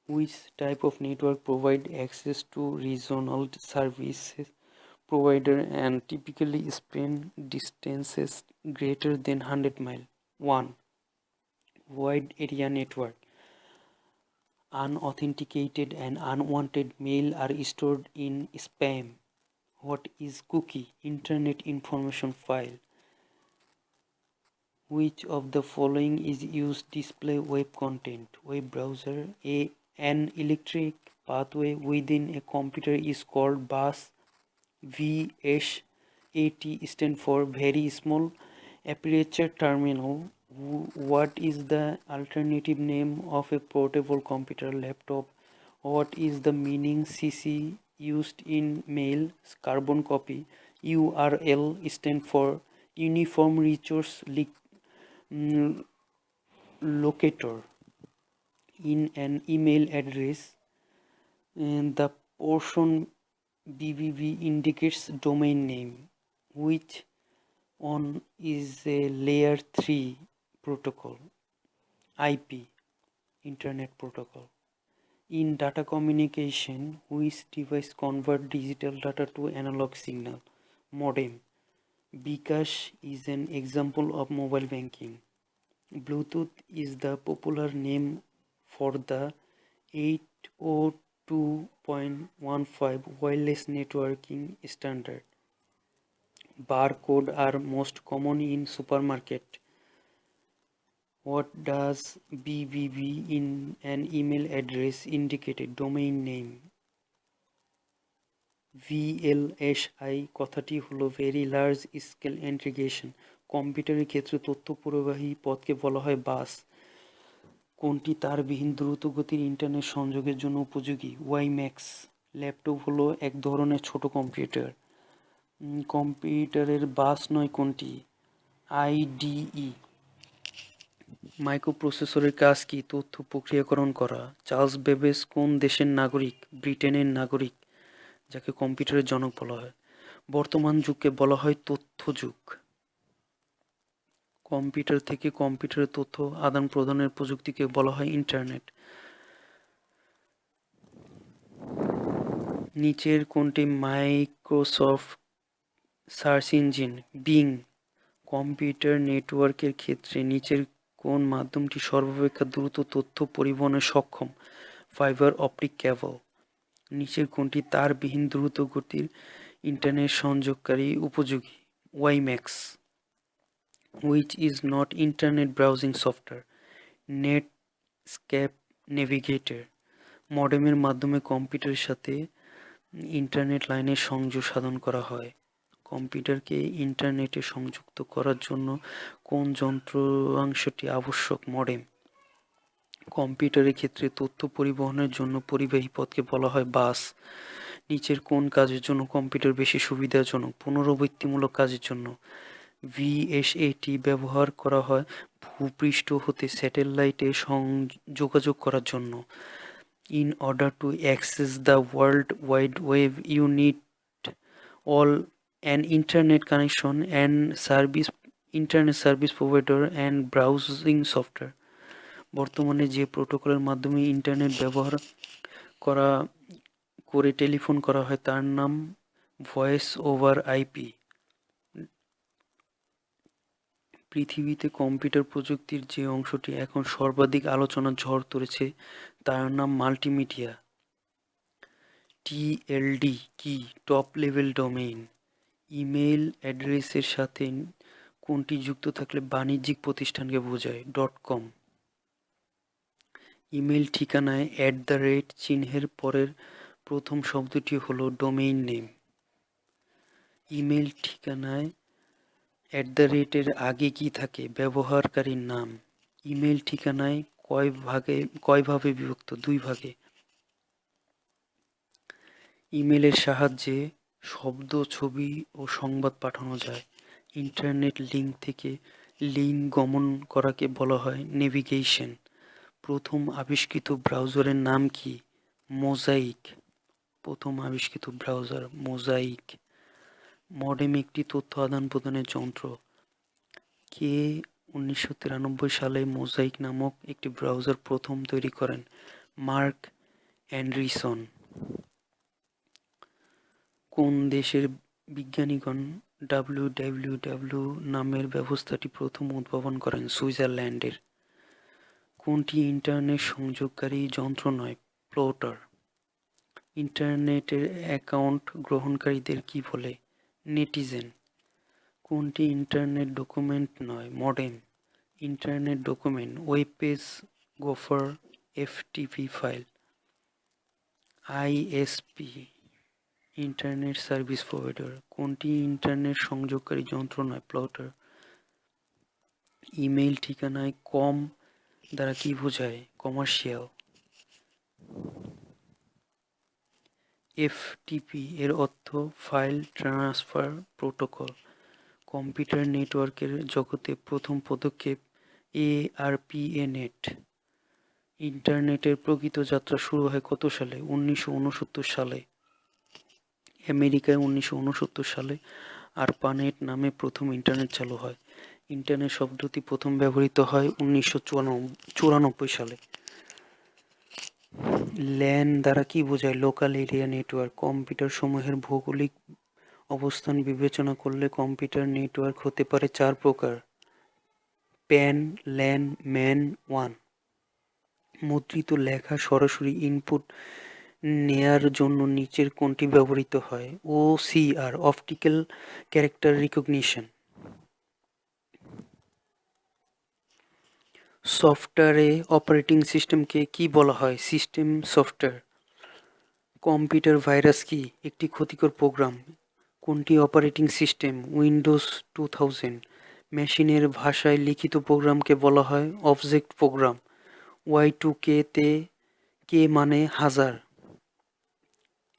Which type of network provide access to regional services provider and typically span distances greater than 100 miles? 1. Wide area network. Unauthenticated and unwanted mail are stored in spam. What is cookie? Internet information file. Which of the following is used display web content? Web browser. An electric pathway within a computer is called bus. VSAT stand for very small aperture terminal. What is the alternative name of a portable computer? Laptop. What is the meaning CC used in mail? Carbon copy. URL stand for uniform resource locator. In an email address, the portion BBB indicates domain name. Which one is a layer 3 protocol? IP, Internet Protocol. In data communication, which device convert digital data to analog signal? Modem. Bcash is an example of mobile banking. Bluetooth is the popular name for the 802.15 wireless networking standard. Barcode are most common in supermarket. What does BBB in an email address indicate? Domain name. VLSI কথাটি হলো very large scale integration. কম্পিউটারের ক্ষেত্রে তথ্য পরিবাহী পথকে বলা হয় বাস। কোনটি তারবিহীন দ্রুতগতির ইন্টারনেট সংযোগের জন্য উপযোগী? ওয়াইম্যাক্স। ল্যাপটপ হলো এক ধরনের ছোট কম্পিউটার। কম্পিউটারের বাস নয় কোনটি? আইডিই। মাইক্রোপ্রসেসরের কাজ কি? তথ্য প্রক্রিয়াকরণ করা। চার্লস বেবেজ কোন দেশের নাগরিক? ব্রিটেনের নাগরিক, যাকে কম্পিউটারের জনক বলা হয়। বর্তমান যুগকে বলা হয় তথ্য যুগ। কম্পিউটার থেকে কম্পিউটারে তথ্য আদান প্রদানের প্রযুক্তিকে বলা হয় ইন্টারনেট। নিচের কোনটি Microsoft search engine? Being. Computer নেটওয়ার্কের ক্ষেত্রে নিচের কোন মাধ্যমটি সর্বাপেক্ষা দ্রুত তথ্য পরিবহনে সক্ষম? Fibre optic cable. নিচের কোনটি তারবিহীন দ্রুত গতির ইন্টারনেট সংযোগকারী উপযোগী? WiMAX. Which is not internet browsing software? Netscape Navigator. মডেমের মাধ্যমে কম্পিউটারের সাথে ইন্টারনেট লাইনের সংযোগ সাধন করা হয়। কম্পিউটারকে ইন্টারনেটে সংযুক্ত করার জন্য কোন যন্ত্রাংশটি আবশ্যক? মডেম। কম্পিউটারের ক্ষেত্রে তথ্য পরিবহনের জন্য পরিবাহী পথকে বলা হয় বাস। নিচের কোন কাজের জন্য কম্পিউটার বেশি সুবিধাজনক? পুনরাবৃত্তিমূলক কাজের জন্য। ভিএসএটি ব্যবহার করা হয় ভূপৃষ্ঠ হতে স্যাটেলাইটে যোগাযোগ করার জন্য। In order to access the World Wide Web, you need all an internet connection and internet service provider and browsing software. বর্তমানে যে প্রোটোকলের মাধ্যমে ইন্টারনেট ব্যবহার করে টেলিফোন করা হয় তার নাম ভয়েস ওভার আইপি। পৃথিবীতে কম্পিউটার প্রযুক্তির যে অংশটি এখন সর্বাধিক আলোচনার ঝড় তুলেছে তার নাম মাল্টিমিডিয়া। টিএলডি কি? Top level domain. ইমেইল অ্যাড্রেসের সাথে কোনটি যুক্ত থাকলে বাণিজ্যিক প্রতিষ্ঠানকে বোঝায়? .com। ইমেইল ঠিকানায় চিহ্নের পরের প্রথম শব্দটি হলো ডোমেইন নেম। ইমেইল ঠিকানায় এর আগে কি থাকে? ব্যবহারকারীর নাম। ইমেইল ঠিকানায় কয়ভাবে বিভক্ত? 2 ভাগে। ইমেইলের সাহায্যে শব্দ, ছবি ও সংবাদ পাঠানো যায়। ইন্টারনেট লিঙ্ক থেকে লিঙ্ক গমন করাকে বলা হয় নেভিগেশন। প্রথম আবিষ্কৃত ব্রাউজারের নাম কি? মোজাইক। প্রথম আবিষ্কৃত ব্রাউজার মোজাইক। মডেম একটি তথ্য আদান প্রদানের যন্ত্র। কে 1993 সালে মোজাইক নামক একটি ব্রাউজার প্রথম তৈরি করেন? Mark Anderson. কোন দেশের বিজ্ঞানীগণ www নামের ব্যবস্থাটি প্রথম উদ্ভাবন করেন? সুইজারল্যান্ডের। কোনটি ইন্টারনেট সংযোগকারী যন্ত্র নয়? প্লোটার। ইন্টারনেটের অ্যাকাউন্ট গ্রহণকারীদের কি বলে? নেটিজেন। কোনটি ইন্টারনেট ডকুমেন্ট নয়? Modem. Internet document web page, gopher, FTP file. ISP internet service provider. কোনটি ইন্টারনেট সংযোগকারী যন্ত্র নয়? প্লোটার। ইমেইল ঠিকানায় কম দ্বারা কি বোঝায়? কমার্শিয়াল। এফটিপি এর অর্থ ফাইল ট্রান্সফার প্রোটোকল। কম্পিউটার নেটওয়ার্কের জগতে প্রথম পদক্ষেপ ARPANET। ইন্টারনেটের প্রকৃত যাত্রা শুরু হয় কত সালে? 1969 সালে। আমেরিকায় 1969 সালে আরপানেট নামে প্রথম ইন্টারনেট চালু হয়। ইন্টারনেট শব্দটি প্রথম ব্যবহৃত হয় 1994 সালে। ল্যান দ্বারা কি বোঝায়? Local area network. কম্পিউটার সমূহের ভৌগোলিক অবস্থান বিবেচনা করলে কম্পিউটার নেটওয়ার্ক হতে পারে 4 প্রকার: প্যান, ল্যান, ম্যান, ওয়ান। মুদ্রিত লেখা সরাসরি ইনপুট নেয়ার জন্য নিচের কোনটি ব্যবহৃত হয়? OCR optical character recognition. সফটওয়্যারে অপারেটিং সিস্টেমকে কি বলা হয়? System software. কম্পিউটার ভাইরাস কি? একটি ক্ষতিকর প্রোগ্রাম। কোনটি অপারেটিং সিস্টেম? উইন্ডোজ 2000। মেশিনের ভাষায় লিখিত প্রোগ্রামকে বলা হয় অবজেক্ট প্রোগ্রাম। Y2K তে কে মানে হাজার।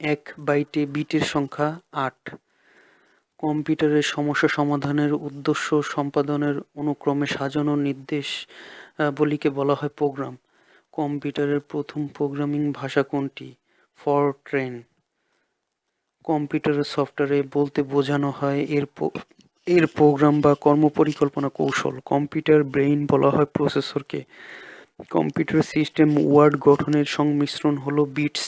1 বাইটে বিটের সংখ্যা 8। কম্পিউটারের সমস্যা সমাধানের উদ্দেশ্য সম্পাদনের অনুক্রমে সাজানো নির্দেশ বলিকে বলা হয় প্রোগ্রাম। কম্পিউটারের প্রথম প্রোগ্রামিং ভাষা কোনটি? ফরট্রেন। কম্পিউটারের সফটওয়্যারে বলতে বোঝানো হয় এর প্রোগ্রাম বা কর্মপরিকল্পনা কৌশল। কম্পিউটার ব্রেইন বলা হয় প্রসেসরকে। কম্পিউটার সিস্টেম ওয়ার্ড গঠনের সংমিশ্রণ হলো বিটস।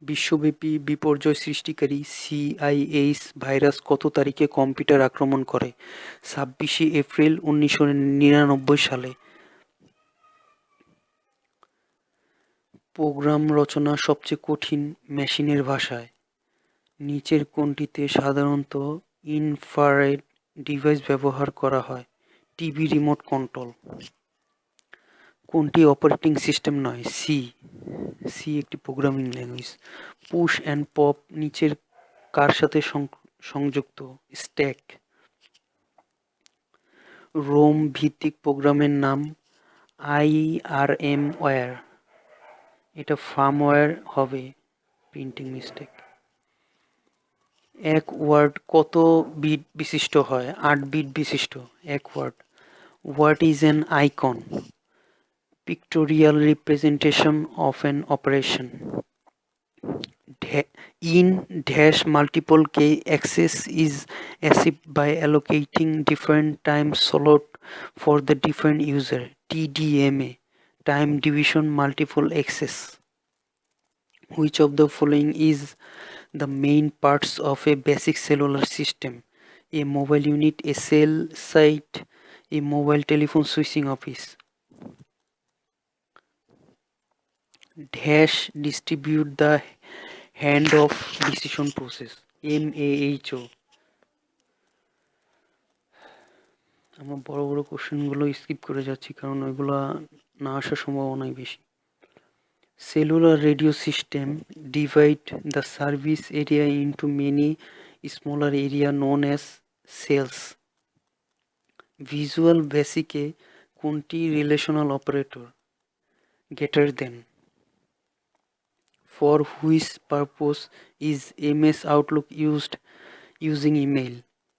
বিশ্বব্যাপী বিপর্যয় সৃষ্টিকারী সিআইএইচ ভাইরাস কত তারিখে কম্পিউটার আক্রমণ করে? 26শে এপ্রিল 1999 সালে। প্রোগ্রাম রচনা সবচেয়ে কঠিন মেশিনের ভাষায়। নিচের কোনটিতে সাধারণত ইনফ্রারেড ডিভাইস ব্যবহার করা হয়? TV remote control. কোনটি অপারেটিং সিস্টেম নয়? সি একটি programming language. Push and pop নিচের কার সাথে সংযুক্ত? স্ট্যাক। রোম ভিত্তিক প্রোগ্রামের নাম? IRM ware. এটা ফার্মওয়্যার হবে, প্রিন্টিং মিস্টেক। এক ওয়ার্ড কত বিট বিশিষ্ট হয়? 8 বিট বিশিষ্ট এক word. What is an icon? Pictorial representation of an operation. In dash multiple k access is achieved by allocating different time slot for the different user. TDMA, time division multiple access. Which of the following is the main parts of a basic cellular system? A mobile unit, a cell site, a mobile telephone switching office. Dash distribute the hand of decision process. MAHO. আমরা বড় বড় কোশ্চেনগুলো skip করে যাচ্ছি কারণ ওইগুলা না আসার সম্ভাবনাই বেশি। Cellular radio system divide the service area into many smaller area known as cells. Visual বেসিকে কোনটি relational operator? Greater than. For which purpose is MS Outlook used using email?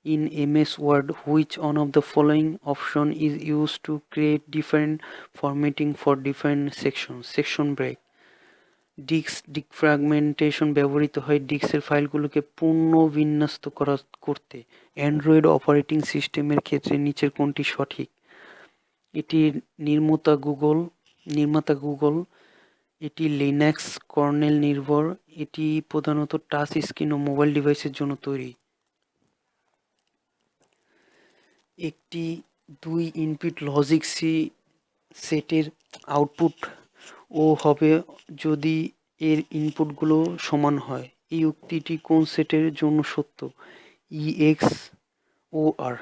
In MS Word, which one of the following option is used to create different formatting for different sections? Section break. Disk defragmentation ব্যবহৃত হয় ডিস্কের ফাইলগুলোকে পুনর্বিন্যস্ত করতে। Android operating সিস্টেমের ক্ষেত্রে নিচের কোনটি সঠিক? এটির নির্মাতা গুগল। এটি লিনাক্স কার্নেল নির্ভর। এটি প্রধানত টাচ স্ক্রিন ও মোবাইল ডিভাইসের জন্য তৈরি। একটি 2 ইনপুট লজিক সেটের আউটপুট ও হবে যদি এর ইনপুটগুলো সমান হয়। এই উক্তিটি কোন সেটের জন্য সত্য? EXOR।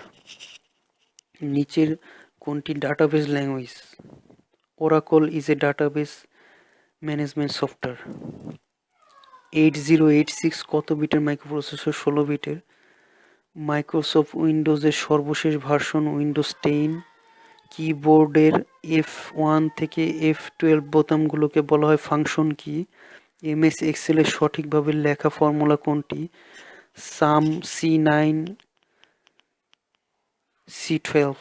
নিচের কোনটি database language? Oracle is a database management software. 8086 কত বিটের মাইক্রোপ্রসেসর? 16 বিটের। মাইক্রোসফট উইন্ডোজের সর্বশেষ ভার্সন উইন্ডোজ 10। কিবোর্ডের F1 থেকে F12 বোতামগুলোকে বলা হয় ফাংশন কি? MS এক্সেলের সঠিকভাবে লেখা ফর্মুলা কোনটি? সাম C9 C12।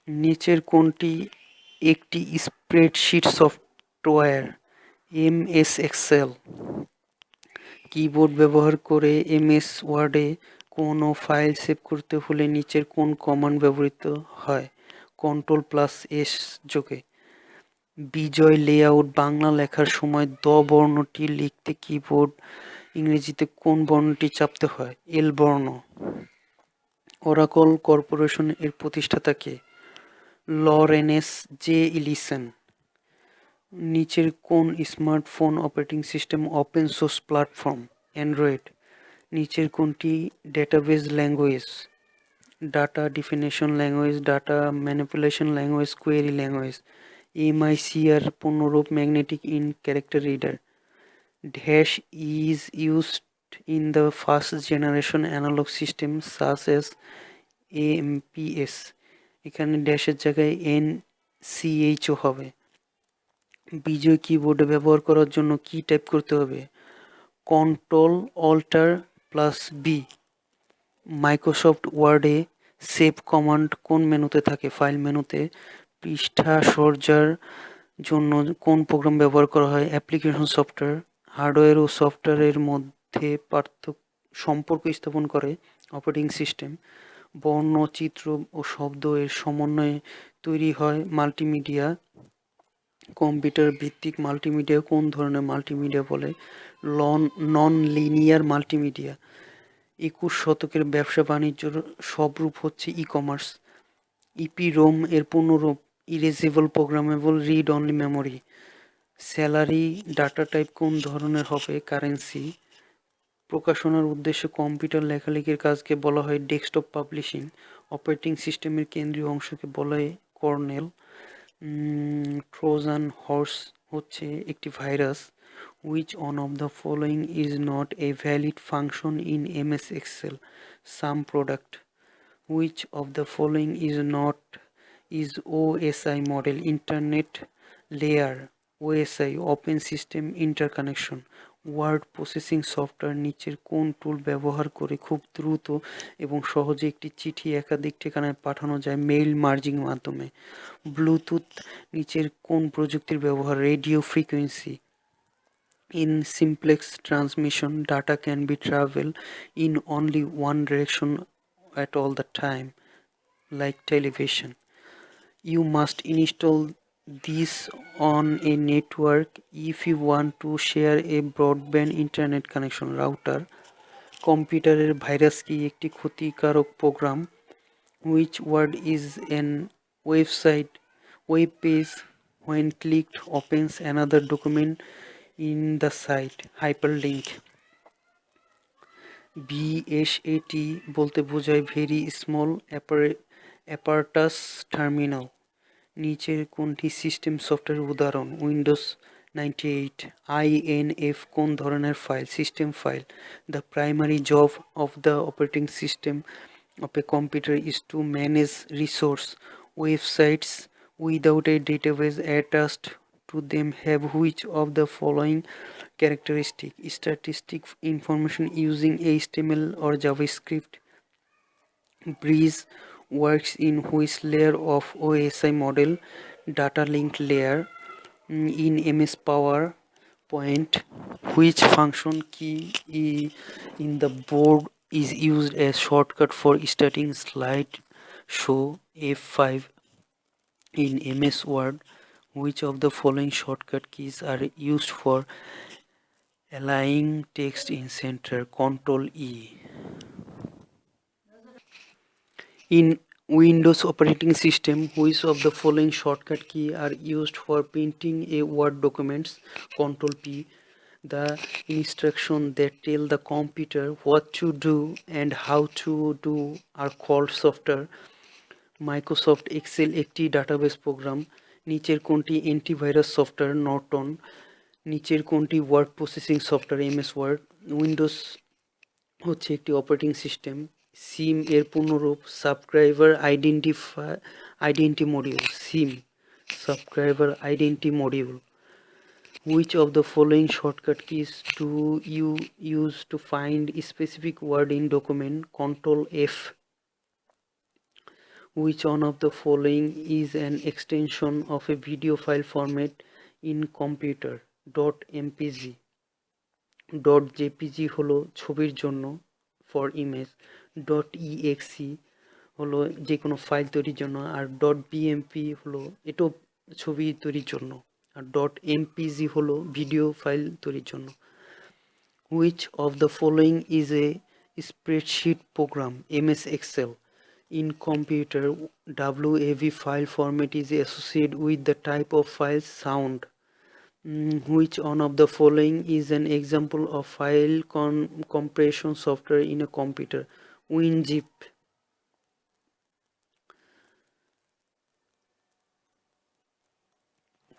নিচের কোনটি একটি spreadsheet software? MS Excel. Keyboard ব্যবহার করে MS ওয়ার্ডে কোনো ফাইল সেভ করতে হলে নিচের কোন কমান্ড ব্যবহৃত হয়? Ctrl+S যোগে। বিজয় লেআউট বাংলা লেখার সময় দ বর্ণটি লিখতে কিবোর্ড ইংরেজিতে কোন বর্ণটি চাপতে হয়? এল বর্ণ। ওরাকল কর্পোরেশন এর প্রতিষ্ঠাতা কে? Lawrence J Ellison. নিচের কোন smartphone operating system open source platform? Android. নিচের কোনটি database language? Data definition language, data manipulation language, query language. MICR পূর্ণরূপ magnetic ink character reader. Dash is used in the first generation analogue system such as AMPS। এখানে ড্যাশের জায়গায় NCHO হবে। বিজয় কিবোর্ডে ব্যবহার করার জন্য কি টাইপ করতে হবে? Ctrl+Alt+B। মাইক্রোসফট ওয়ার্ডে সেভ কমান্ড কোন মেনুতে থাকে? ফাইল মেনুতে। পৃষ্ঠা সজ্জার জন্য কোন প্রোগ্রাম ব্যবহার করা হয়? Application software. হার্ডওয়্যার ও সফটওয়্যারের মধ্যে সম্পর্ক স্থাপন করে অপারেটিং সিস্টেম। বর্ণ, চিত্র ও শব্দ এর সমন্বয়ে তৈরি হয় মাল্টিমিডিয়া। কম্পিউটার ভিত্তিক মাল্টিমিডিয়া কোন ধরনের মাল্টিমিডিয়া বলে? Non linear multimedia. 21 শতকের ব্যবসা বাণিজ্যর সব রূপ হচ্ছে ই-কমার্স। ইপি-রোম এর পূর্ণরূপ erasable programmable read only memory. Salary data type কোন ধরনের হবে? কারেন্সি। প্রকাশনার উদ্দেশ্যে কম্পিউটার লেখালেখির কাজকে বলা হয় ডেস্কটপ পাবলিশিং। অপারেটিং সিস্টেমের কেন্দ্রীয় অংশকে বলা হয় কর্নেল। ট্রোজান হর্স হচ্ছে একটি virus. Which one of the following is not a valid function in MS Excel? Sum product. Which of the following is OSI model? Internet layer. OSI Open System Interconnection. Word processing software নিচের কোন টুল ব্যবহার করে খুব দ্রুত এবং সহজে একটি চিঠি একাধিক ঠিকানায় পাঠানো যায়? মেইল মার্জিং মাধ্যমে। ব্লুটুথ নিচের কোন প্রযুক্তির ব্যবহার? Radio frequency. In simplex transmission, data can be traveled in only one direction at all the time, like television. You must install this on a network if you want to share a broadband internet connection. Router. কম্পিউটারের virus কি একটি ক্ষতিকারক programme? Which word is an website web page when clicked opens another document in the site? Hyperlink. VSAT বলতে বোঝায় very small apparatus terminal. নিচের কোনটি system সফটওয়্যারের উদাহরণ? উইন্ডোজ 98। INF কোন ধরনের file? System file. The primary job of the operating system of a computer is to manage resource. Websites without a database attached to them have which of the following characteristic? Statistic information using HTML or JavaScript. Bridge works in which layer of OSI model? Data link layer. In MS PowerPoint, which function key in the board is used as shortcut for starting slide show? F5. In MS Word, which of the following shortcut keys are used for aligning text in center? Control E. In Windows operating system, which of the following shortcut key are used for printing a Word documents? Control P. The instructions that tell the computer what to do and how to do are called software. Microsoft Excel একটি database program. নিচের কোনটি antivirus software? Norton. নিচের কোনটি word processing software? MS Word. Windows হচ্ছে একটি operating system. SIM এর পূর্ণরূপ subscriber identity module. SIM subscriber identity module. Which of the following shortcut keys do you use to find a specific word in document? Control F. Which one of the following is an extension of a video file format in computer? .mpg. .jpg হলো ছবির জন্য for image. .exe হলো যে কোনো file তৈরির জন্য, আর .bmp হলো এটাও ছবি তৈরির জন্য, আর .mpg হলো ভিডিও ফাইল তৈরির জন্য। Which of the following is a spreadsheet program? MS Excel. In computer, WAV file format is associated with the type of file sound. Which one of the following is an example of file compression software in a computer? WinZip.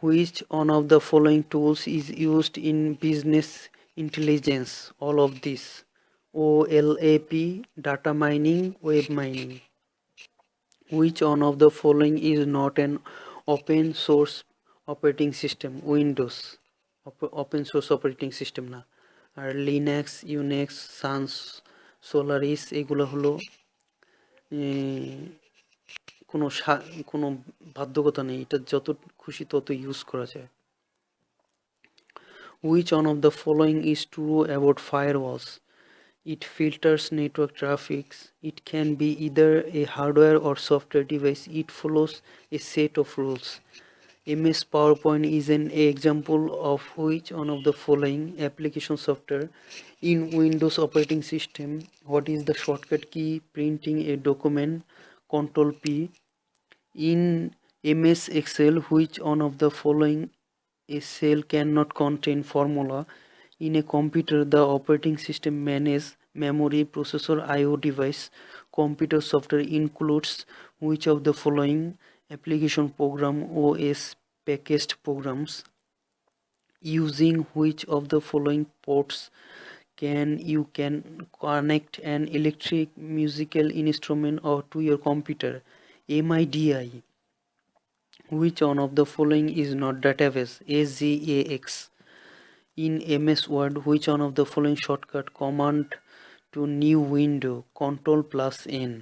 Which one of the following tools is used in business intelligence? All of this. OLAP, data mining, web mining. Which one of the following is not an open source operating system? Windows open source operating system না, আর Linux, Unix, Sans Solaris, এগুলো হলো কোনো কোনো বাধ্যকতা নেই, এটা যত খুশি তত ইউজ করা যায়। Which one of the following is true about firewalls? It filters network traffic. It can be either a hardware or software device. It follows a set of rules. MS PowerPoint is an example of which one of the following application software in Windows operating system? What is the shortcut key? Printing a document, Control P. In MS Excel, which one of the following a cell cannot contain formula? In a computer, the operating system manages memory, processor, I/O device. Computer software includes which of the following? Application program, OS packaged programs. Using which of the following ports can connect an electric musical instrument or to your computer? MIDI. Which one of the following is not database? SGAX. In MS Word, which one of the following shortcut command to new window? Control plus N.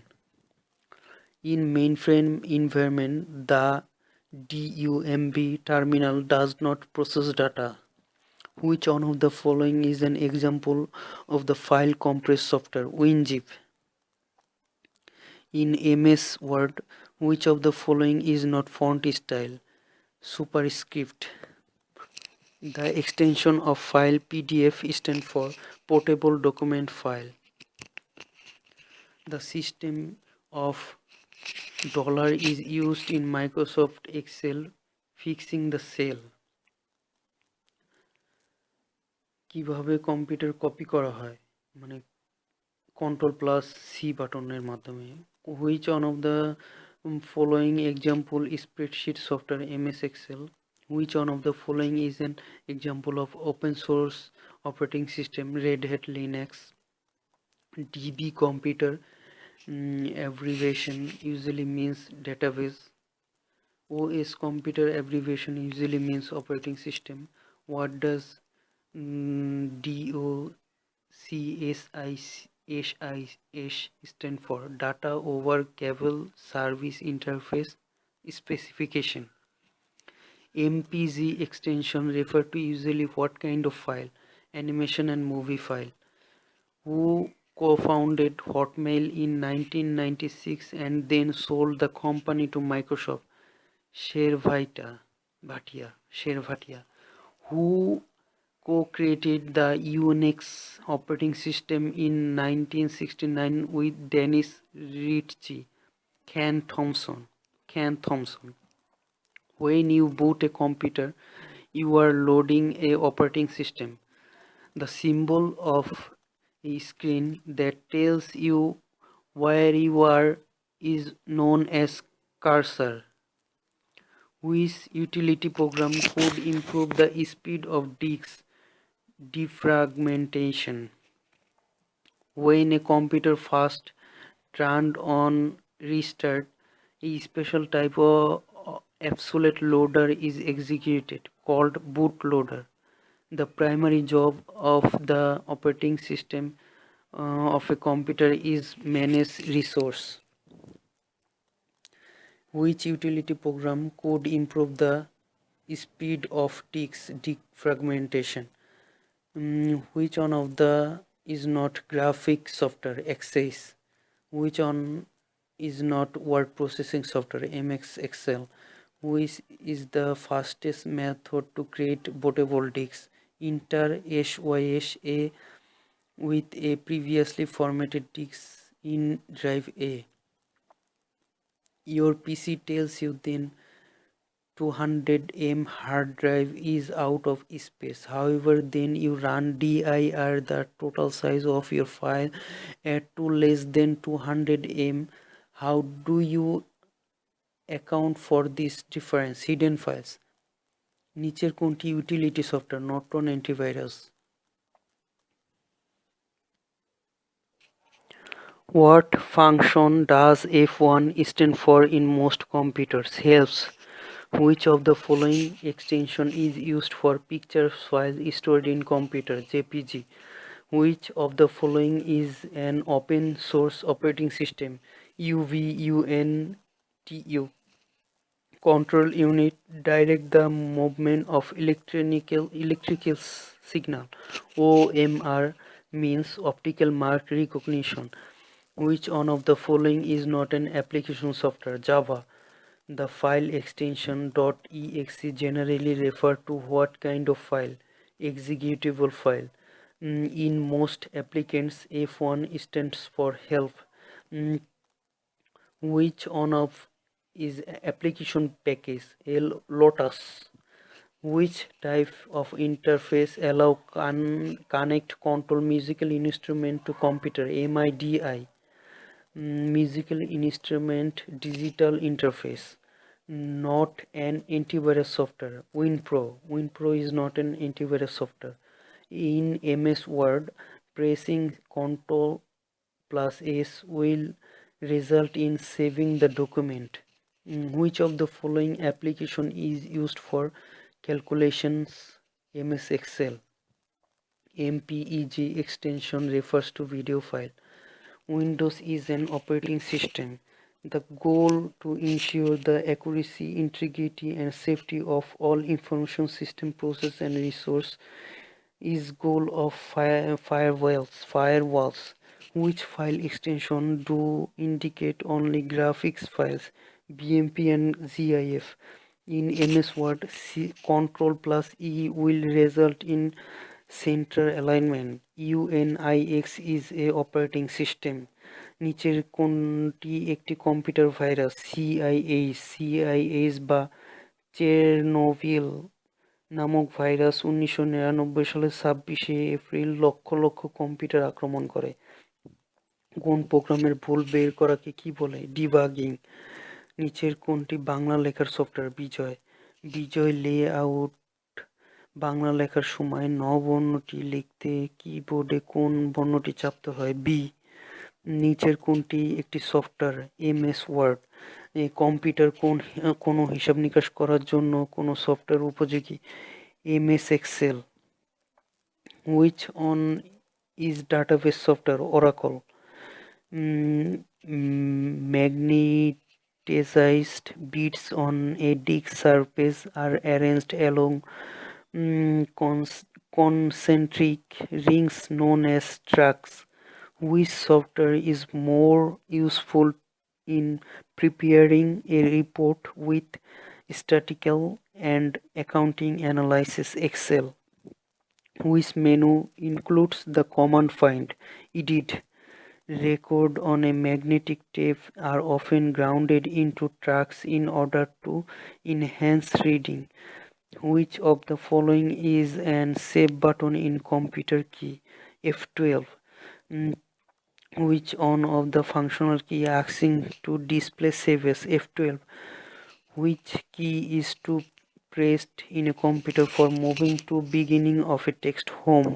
In mainframe environment, the DUMB terminal does not process data. Which one of the following is an example of the file compress software? WinZip. In MS Word, which of the following is not font style? Superscript. The extension of file PDF stands for portable document file. The system of dollar is used in Microsoft Excel fixing the cell. কিভাবে computer copy করা হয়, মানে control plus C বাটনের মাধ্যমে। Which one of the following example spreadsheet software MS Excel? Which one of the following is an example of open source operating system? Red Hat Linux. DB computer abbreviation usually means database. OS computer abbreviation usually means operating system. What does DOCSIS stand for? Data over cable service interface specification. MPG extension refer to usually what kind of file? Animation and movie file. Who co-founded Hotmail in 1996 and then sold the company to Microsoft? Shervatia. Who co-created the Unix operating system in 1969 with Dennis Ritchie? Ken Thompson. When you boot a computer, you are loading a operating system. The symbol of a screen that tells you where you are is known as cursor. Which utility program could improve the speed of disk defragmentation? When a computer first turned on restart, a special type of absolute loader is executed called bootloader. The primary job of the operating system of a computer is manage resource. Which utility program could improve the speed of disk defragmentation? Which one of the is not graphic software? Access. Which one is not word processing software? MS Excel. Which is the fastest method to create bootable disks? Enter SYSA with a previously formatted disk in drive A. Your PC tells you then 200 M hard drive is out of space. However, then you run dir the total size of your file at to less than 200 M. How do you account for this difference? Hidden files. নিচের কোনটি utility software? Norton antivirus. What function does F1 stand for in most computers? Helps. Which of the following extension is used for picture files stored in computer? JPG. Which of the following is an open source operating system? UVUNTU. Control unit direct the movement of electrical signal. OMR means optical mark recognition. Which one of the following is not an application software? Java. The file extension .exe generally refer to what kind of file? Executable file. In most applicants, F1 stands for help. Mm, which one of is application package? Lotus. Which type of interface allow connect control musical instrument to computer? MIDI. Musical instrument digital interface. Not an antivirus software. WinPro is not an antivirus software. In MS Word, pressing Ctrl plus S will result in saving the document. Which of the following application is used for calculations? MS Excel. MPEG extension refers to video file. Windows is an operating system. The goal to ensure the accuracy, integrity and safety of all information system process and resource is goal of firewalls. Which file extension do indicate only graphics files? BMP and GIF. In MS Word, Ctrl plus E will result in center alignment. UNIX is a operating system. নিচের কোনটি একটি computer virus? সিআইএইচ বা Chernobyl নামক virus 1999 সালের 26শে April lakh lakh computer আক্রমণ করে। কোন প্রোগ্রামের ভুল বের করাকে কি বলে? ডিবাগিং। নিচের কোনটি বাংলা লেখার সফটওয়্যার? বিজয় লেআউট। বাংলা লেখার সময় ন বর্ণটি লিখতে কিবোর্ডে কোন বর্ণটি চাপতে হয়? বি। নিচের কোনটি একটি সফটওয়্যার? MS word. কম্পিউটার কোনো হিসাব নিকাশ করার জন্য কোনো সফটওয়্যার উপযোগী? MS Excel. Which one is database software? Oracle. Magnetized bits on a disk surface are arranged along concentric rings known as tracks. Which software is more useful in preparing a report with statistical and accounting analysis? Excel. Which menu includes the command find, edit? Record on a magnetic tape are often grounded into tracks in order to enhance reading. Which of the following is an save button in computer key? F12. Which one of the functional key asking to display save as? F12. Which key is to pressed in a computer for moving to beginning of a text? Home.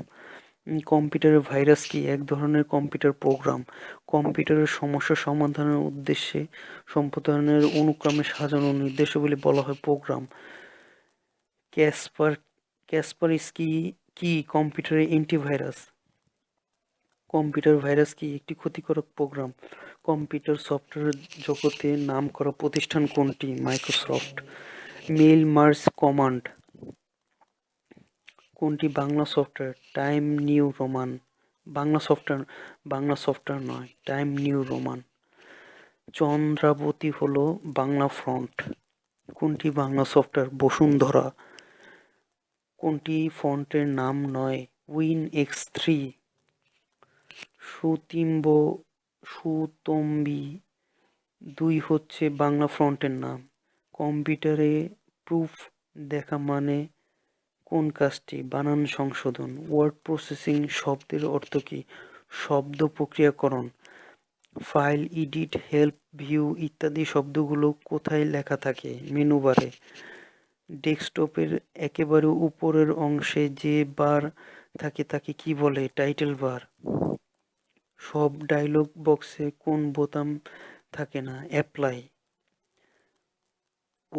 কম্পিউটারের virus কি? এক ধরনের computer programme. কম্পিউটারের সমস্যা সমাধানের উদ্দেশ্যে সম্পাদনের অনুক্রমে সাজানো নির্দেশাবলী বলা হয় প্রোগ্রাম। ক্যাসপারস্কি কি কম্পিউটারের অ্যান্টিভাইরাস? কম্পিউটার ভাইরাস কি? একটি ক্ষতিকারক প্রোগ্রাম। কম্পিউটার সফটওয়্যার জগতে নামকরা প্রতিষ্ঠান কোনটি? মাইক্রোসফট। মেইল মার্জ কমান্ড কোনটি Bangla software? Time new Roman. Bangla software নয়, টাইম নিউ রোমান। চন্দ্রাবতী হলো বাংলা ফন্ট। কোনটি বাংলা সফটওয়্যার? বসুন্ধরা। কোনটি ফন্টের নাম নয়? WinX3। সুতম্বী 2 হচ্ছে বাংলা ফন্টের নাম। কম্পিউটারে প্রুফ দেখা মানে কোন কাজটি? বানান সংশোধন। ওয়ার্ড প্রসেসিং শব্দের অর্থ কি? শব্দ প্রক্রিয়াকরণ। ফাইল, এডিট, হেল্প, ভিউ ইত্যাদি শব্দগুলো কোথায় লেখা থাকে? মেনু বারে। ডেস্কটপের একেবারে উপরের অংশে যে বার থাকে তাকে কি বলে? Title bar. সব ডায়লগ বক্সে কোন বোতাম থাকে না? অ্যাপ্লাই।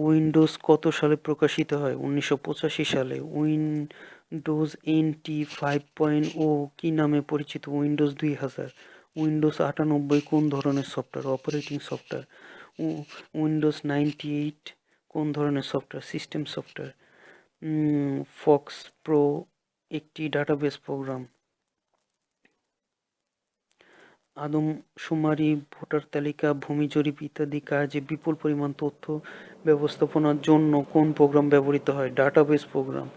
উইন্ডোজ কত সালে প্রকাশিত হয়? 1985 সালে। ডোজ NT 5.0 কি নামে পরিচিত? উইন্ডোজ 2000। উইন্ডোজ 98 কোন ধরনের সফটওয়্যার? Operating software. উইন্ডোজ 98 কোন ধরনের software? System software. Fox pro একটি ডাটাবেস প্রোগ্রাম। আদমশুমারি, ভোটার তালিকা, ভূমি জরিপ ইত্যাদি কাজে বিপুল পরিমাণ তথ্য ব্যবস্থাপনার জন্য কোন প্রোগ্রাম ব্যবহৃত হয়? Database program.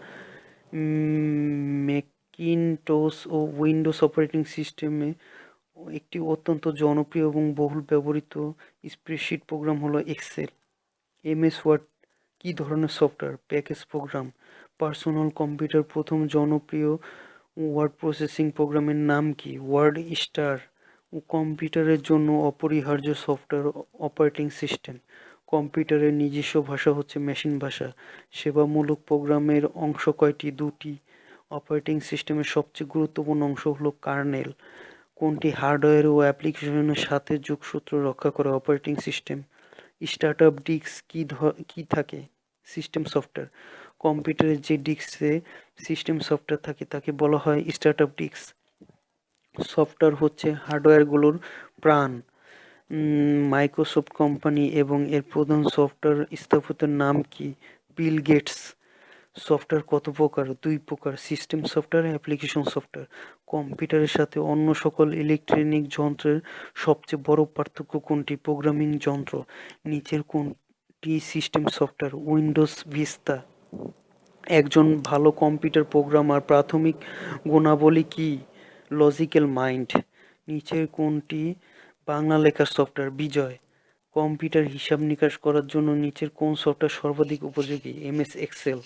ম্যাকিনটশ ও উইন্ডোজ অপারেটিং সিস্টেমে একটি অত্যন্ত জনপ্রিয় এবং বহুল ব্যবহৃত স্প্রেডশিট প্রোগ্রাম হলো এক্সেল। MS ওয়ার্ড কী ধরনের software? Package program. Personal computer প্রথম জনপ্রিয় ওয়ার্ড প্রসেসিং প্রোগ্রামের নাম কি? WordStar. কম্পিউটারের জন্য অপরিহার্য সফটওয়্যার অপারেটিং সিস্টেম। কম্পিউটারের নিজস্ব ভাষা হচ্ছে মেশিন ভাষা। সেবামূলক প্রোগ্রামের অংশ কয়টি? দুটি। অপারেটিং সিস্টেমের সবচেয়ে গুরুত্বপূর্ণ অংশ হলো কার্নেল। কোনটি হার্ডওয়্যার ও অ্যাপ্লিকেশনের সাথে যোগসূত্র রক্ষা করে? Operating system. স্টার্টআপ ডিস্ক কি থাকে? System software. কম্পিউটারের যে ডিস্কে সিস্টেম সফটওয়্যার থাকে তাকে বলা হয় স্টার্টআপ ডিস্ক। সফটওয়্যার হচ্ছে হার্ডওয়্যারগুলোর প্রাণ। মাইক্রোসফট কোম্পানি এবং এর প্রধান সফটওয়্যার স্থপতির নাম কি? Bill Gates. সফটওয়্যার কত প্রকার? দুই প্রকার, সিস্টেম সফটওয়্যার, অ্যাপ্লিকেশন সফটওয়্যার। কম্পিউটারের সাথে অন্য সকল ইলেকট্রনিক যন্ত্রের সবচেয়ে বড় পার্থক্য কোনটি? প্রোগ্রামিং যন্ত্র। নিচের কোনটি সিস্টেম সফটওয়্যার? Windows vista. একজন ভালো কম্পিউটার প্রোগ্রামার প্রাথমিক গুণাবলী কি? Logical mind. নিচের কোনটি বাংলা লেখার সফটওয়্যার? বিজয়। কম্পিউটার হিসাব নিকাশ করার জন্য নিচের কোন সফটওয়্যার সর্বাধিক উপযোগী? MS Excel.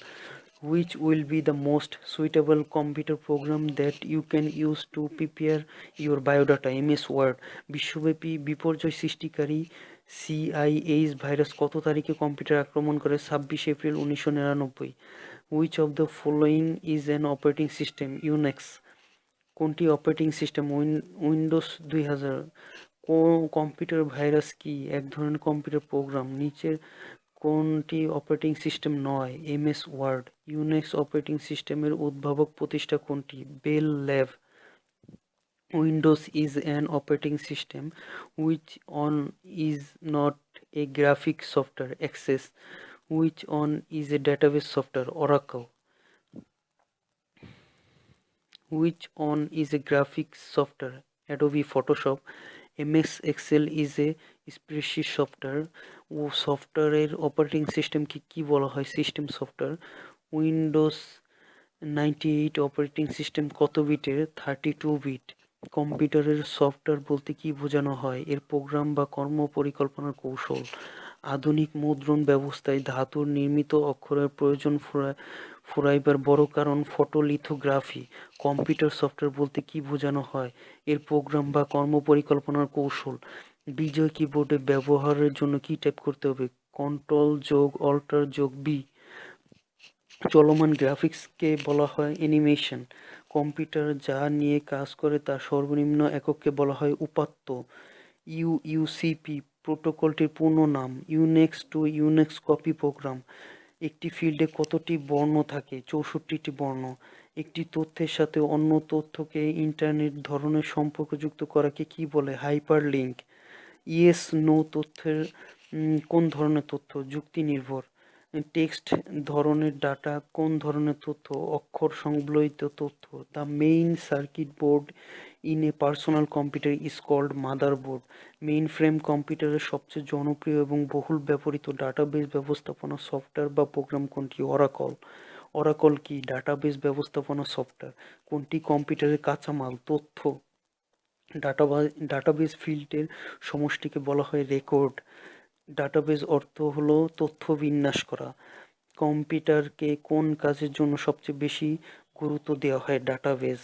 Which will be the most suitable computer program that you can use to prepare your biodata? MS Word. বিশ্বব্যাপী বিপর্যয় সৃষ্টিকারী CIH ভাইরাস কত তারিখে কম্পিউটার আক্রমণ করে? 26 April 1999। Which of the following is an operating system? Unix. কোনটি operating system? Windows 2000। Computer virus কি? এক ধরনের কম্পিউটার প্রোগ্রাম। নিচের কোনটি অপারেটিং সিস্টেম নয়? MS Word. ইউনিক্স অপারেটিং সিস্টেমের উদ্ভাবক প্রতিষ্ঠা কোনটি? Bell Lab. Windows is an operating system which one is not a graphic software? Access. Which one is a database software? Oracle. Which on is a graphics software? Adobe Photoshop. MS Excel is a spreadsheet software. ও সফটওয়্যারের operating সিস্টেমকে কি বলা হয়? System software. Windows 98 operating system কত বিটের? 32 bit. কম্পিউটারের software বলতে কি বোঝানো হয়? এর প্রোগ্রাম বা কর্ম পরিকল্পনার কৌশল। আধুনিক মুদ্রণ ব্যবস্থায় ধাতুর নির্মিত অক্ষরের প্রয়োজন ফুরাইবার বড় কারণ ফটোলিথোগ্রাফি। কম্পিউটার সফটওয়্যার বলতে কি বোঝানো হয়? এর প্রোগ্রাম বা কর্ম পরিকল্পনার কৌশল। বিজয় কিবোর্ডে ব্যবহারের জন্য কি টাইপ করতে হবে? কন্ট্রোল যোগ অল্টার যোগ বি। চলমান গ্রাফিক্সকে বলা হয় অ্যানিমেশন। কম্পিউটার যা নিয়ে কাজ করে তার সর্বনিম্ন একককে বলা হয় উপাত্ত। UUCP প্রোটোকলটির পূর্ণ নাম? Unix to Unix copy program. একটি ফিল্ডে কতটি বর্ণ থাকে? 64টি বর্ণ। একটি তথ্যের সাথে অন্য তথ্যকে ইন্টারনেট ধরনের সম্পর্কযুক্ত করাকে কি বলে? হাইপারলিঙ্ক। ইয়েস নো তথ্যের কোন ধরনের তথ্য? যুক্তি নির্ভর। টেক্সট ধরনের ডাটা কোন ধরনের তথ্য? অক্ষর সংবলিত তথ্য। The main circuit board in a personal computer is called motherboard. Mainframe কম্পিউটারের সবচেয়ে জনপ্রিয় এবং বহুল ব্যবহৃত ডাটাবেস ব্যবস্থাপনা সফটওয়্যার বা প্রোগ্রাম কোনটি? অরাকল। অরাকল কি? ডাটাবেস ব্যবস্থাপনা সফটওয়্যার। কোনটি কম্পিউটারের কাঁচামাল? তথ্য। ডাটাবেস ফিল্ডের সমষ্টিকে বলা হয় রেকর্ড। ডাটাবেস অর্থ হলো তথ্য বিন্যাস করা। কম্পিউটারকে কোন কাজের জন্য সবচেয়ে বেশি গুরুত্ব দেওয়া হয়? ডাটাবেস।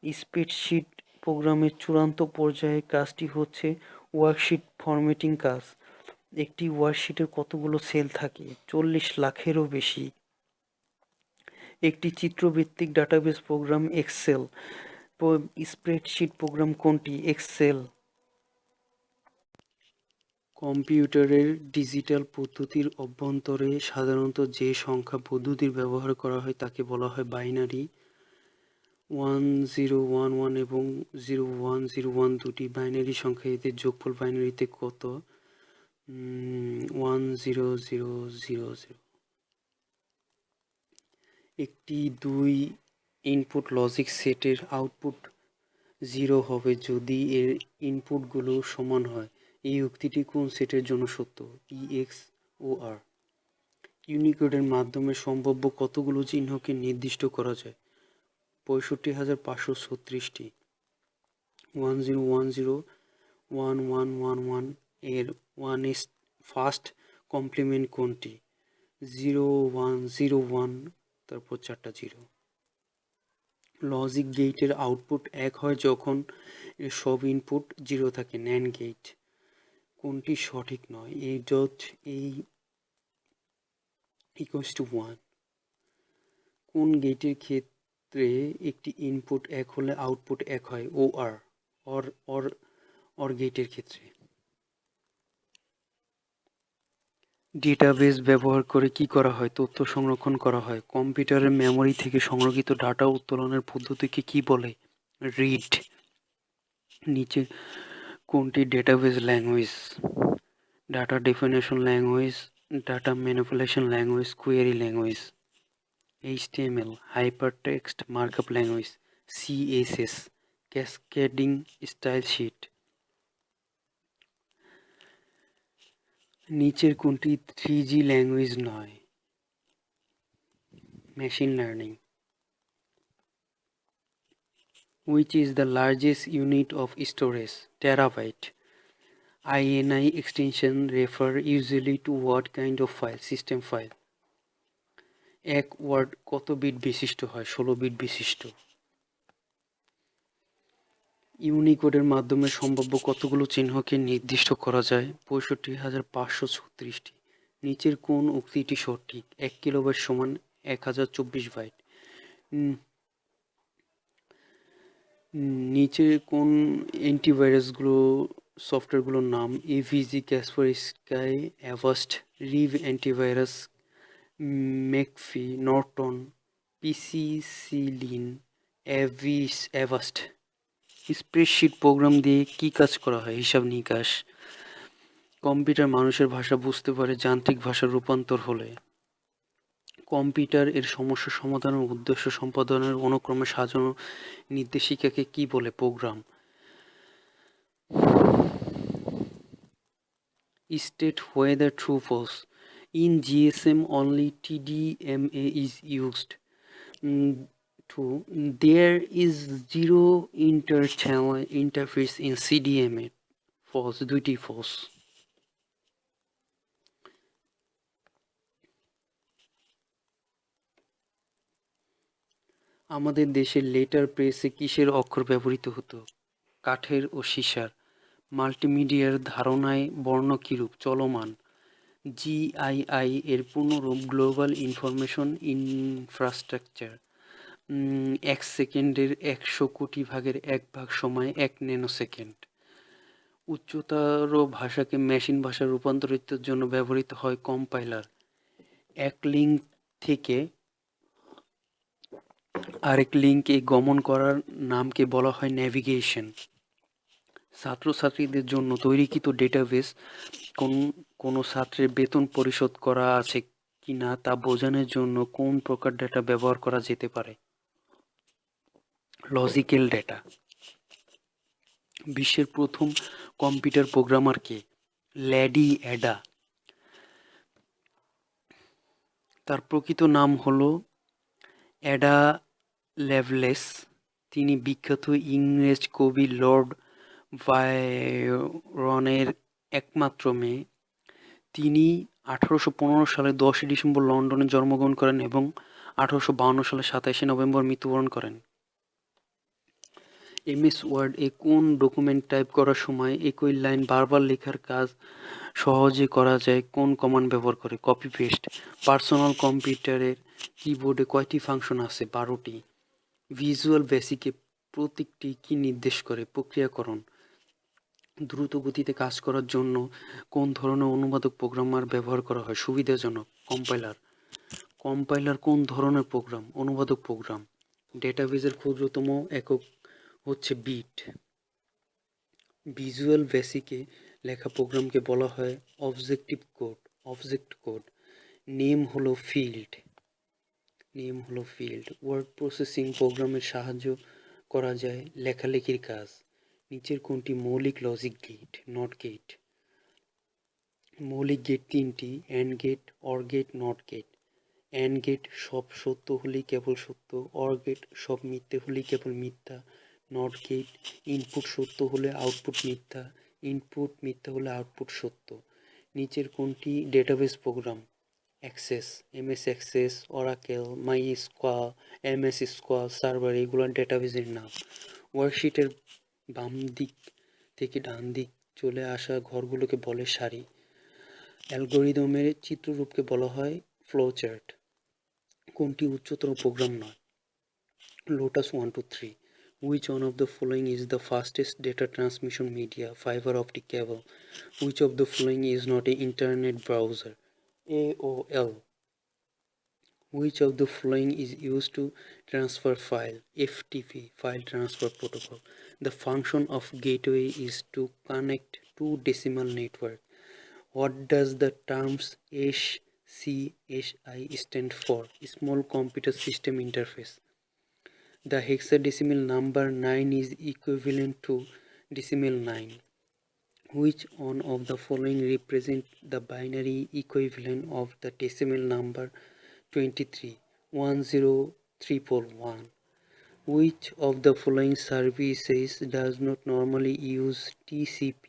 স্প্রেডশিট প্রোগ্রামের চূড়ান্ত পর্যায়ের কাজটি হচ্ছে ওয়ার্কশিট ফরম্যাটিং কাজ। একটি ওয়ার্কশিটের কতগুলো সেল থাকে? 40 লাখেরও বেশি। একটি চিত্রভিত্তিক database program Excel. Spreadsheet program কোনটি? এক্সেল। কম্পিউটারের ডিজিটাল পদ্ধতির অভ্যন্তরে সাধারণত যে সংখ্যা পদ্ধতির ব্যবহার করা হয় তাকে বলা হয় বাইনারি। 1011 এবং 0101 দুটি বাইনারি সংখ্যা, এদের যোগফল বাইনারিতে কত? 10000। একটি 2 ইনপুট লজিক সেটের আউটপুট 0 হবে যদি এর ইনপুটগুলো সমান হয়। এই উক্তিটি কোন সেটের জন্য সত্য? EX ও R। ইউনিকোডের মাধ্যমে সম্ভাব্য কতগুলো চিহ্নকে নির্দিষ্ট করা যায়? 65,536টি। 10101111 এর 1 is ফার্স্ট কমপ্লিমেন্ট কোনটি? 0101, তারপর 4টা 0। লজিক গেটের আউটপুট 1 হয় যখন এর সব ইনপুট 0 থাকে। ন্যান্ড গেট কোনটি সঠিক নয়? A.A equals to 1। কোন গেটের ক্ষেত্রে একটি ইনপুট 1 হলে আউটপুট 1 হয়? OR অর গেটের ক্ষেত্রে। ডেটাবেস ব্যবহার করে কি করা হয়? তথ্য সংরক্ষণ করা হয়। কম্পিউটারের মেমরি থেকে সংরক্ষিত ডাটা উত্তোলনের পদ্ধতিকে কি বলে? রিড। নিচে কোনটি database language? Data definition language, data manipulation language, query language. HTML, hypertext markup language, CSS, cascading style sheet. নিচের কোনটি 3G ল্যাঙ্গুয়েজ নয়? Machine learning. Which is the largest unit of storage? Terabyte. INI extension refer usually to what kind of file? System file. এক word কত bit বিশিষ্ট হয়? 16 bit বিশিষ্ট। ইউনিকোডের মাধ্যমে সম্ভাব্য কতগুলো চিহ্নকে নির্দিষ্ট করা যায়? 65,536টি। নিচের কোন উক্তিটি সঠিক? 1 কিলোবাইট সমান 1024 বাইট। নিচের কোন অ্যান্টিভাইরাসগুলো সফটওয়্যারগুলোর নাম? AVG, ক্যাসপারস্কাই, অ্যাভাস্ট, রিভ antivirus, McAfee, Norton, PC-cillin, Avast. Spreadsheet program দিয়ে কি কাজ করা হয়? হিসাব নিকাশ। কম্পিউটার মানুষের ভাষা বুঝতে পারে যান্ত্রিক ভাষার রূপান্তর হলে। কম্পিউটার এর সমস্যা সমাধানের উদ্দেশ্য সম্পাদনের অনুক্রমে সাজানো নির্দেশিকাকে কি বলে? Programme. State whether true false. In GSM only TDMA is used. 2. There is zero inter-channel interface in CDMA. False. দুইটি false. আমাদের দেশের লেটার প্রেসে কিসের অক্ষর ব্যবহৃত হতো? কাঠের ও সীসার। মাল্টিমিডিয়ার ধারণায় বর্ণ কিরূপ? চলমান। GII এর পূর্ণরূপ গ্লোবাল ইনফরমেশন ইনফ্রাস্ট্রাকচার। 1 সেকেন্ডের 100 কোটি ভাগের 1 ভাগ সময় 1 ন্যানোসেকেন্ড। উচ্চতর ভাষাকে মেশিন ভাষায় রূপান্তরিতের জন্য ব্যবহৃত হয় কম্পাইলার। এক লিঙ্ক থেকে আরেক লিঙ্কে গমন করার নামকে বলা হয় ন্যাভিগেশন। ছাত্রছাত্রীদের জন্য তৈরিকৃত ডেটাবেস কোনো ছাত্রের বেতন পরিশোধ করা আছে কিনা তা বোঝানোর জন্য কোন প্রকার ডেটা ব্যবহার করা যেতে পারে? Logical data. বিশ্বের প্রথম কম্পিউটার প্রোগ্রামার কে? Lady Ada. তার প্রকৃত নাম হলো অ্যাডা লেভলেস। তিনি বিখ্যাত ইংরেজ কবি লর্ড বায়রনের একমাত্র মেয়ে। তিনি 1815 সালে 10 ডিসেম্বর লন্ডনে জন্মগ্রহণ করেন এবং 1852 সালে 27 নভেম্বর মৃত্যুবরণ করেন। MS ওয়ার্ড এ কোন ডকুমেন্ট টাইপ করার সময় একই লাইন বারবার লেখার কাজ সহজে করা যায় কোন কমান্ড ব্যবহার করে? Copy paste. পার্সোনাল কম্পিউটারের কিবোর্ডে কয়টি ফাংশন আছে? 12টি। ভিজুয়াল বেসিকে প্রতীকটি কি নির্দেশ করে? প্রক্রিয়াকরণ। দ্রুত গতিতে কাজ করার জন্য কোন ধরনের অনুবাদক প্রোগ্রামার ব্যবহার করা হয়? সুবিধাজনক। কম্পাইলার। কম্পাইলার কোন ধরনের প্রোগ্রাম? অনুবাদক প্রোগ্রাম। ডেটাবেজের ক্ষুদ্রতম একক হচ্ছে বিট। ভিজুয়াল বেসিকে লেখা প্রোগ্রামকে বলা হয় অবজেক্ট কোড। নেম হলো ফিল্ড। ওয়ার্ড প্রসেসিং প্রোগ্রামের সাহায্য করা যায় লেখালেখির কাজ। নিচের কোনটি মৌলিক লজিক গেট, নট গেট? মৌলিক গেট তিনটি: and gate, or gate, not gate. And gate সব সত্য হলেই কেবল সত্য, অর গেট সব মিথ্যে হলেই কেবল মিথ্যা, নট গেট ইনপুট সত্য হলে আউটপুট মিথ্যা, ইনপুট মিথ্যা হলে আউটপুট সত্য। নিচের কোনটি database program? Access, MS Access, Oracle, MySQL, MS SQL Server, এগুলো ডেটাবেসের নাম। ওয়ার্কশিটের বাম দিক থেকে ডান দিক চলে আসা ঘরগুলোকে বলে সারি। অ্যালগরিদমের চিত্ররূপকে বলা হয় ফ্লোচার্ট। কোনটি উচ্চতর প্রোগ্রাম নয়? Lotus 1 2 3। Which one of the following is the fastest data transmission media? Fiber optic cable. Which of the following is not an internet browser? AOL. Which of the following is used to transfer file? FTP, file transfer protocol. The function of gateway is to connect two decimal network. What does the terms SCSI stand for? Small Computer System Interface. The hexadecimal number 9 is equivalent to decimal 9. Which one of the following represent the binary equivalent of the decimal number 23 10341? Which of the following services does not normally use TCP?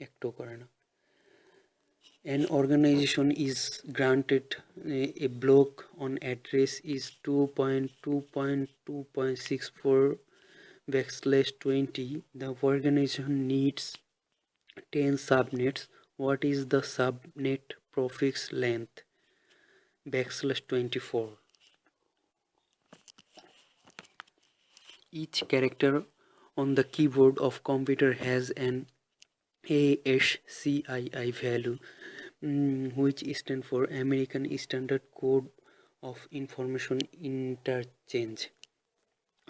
একটু করে না। An organization is granted a block on address is 2.2.2.64/20. The organization needs 10 subnets. What is the subnet prefix length? \24. Each character on the keyboard of computer has an ASCII value, which stands for American Standard Code of Information Interchange.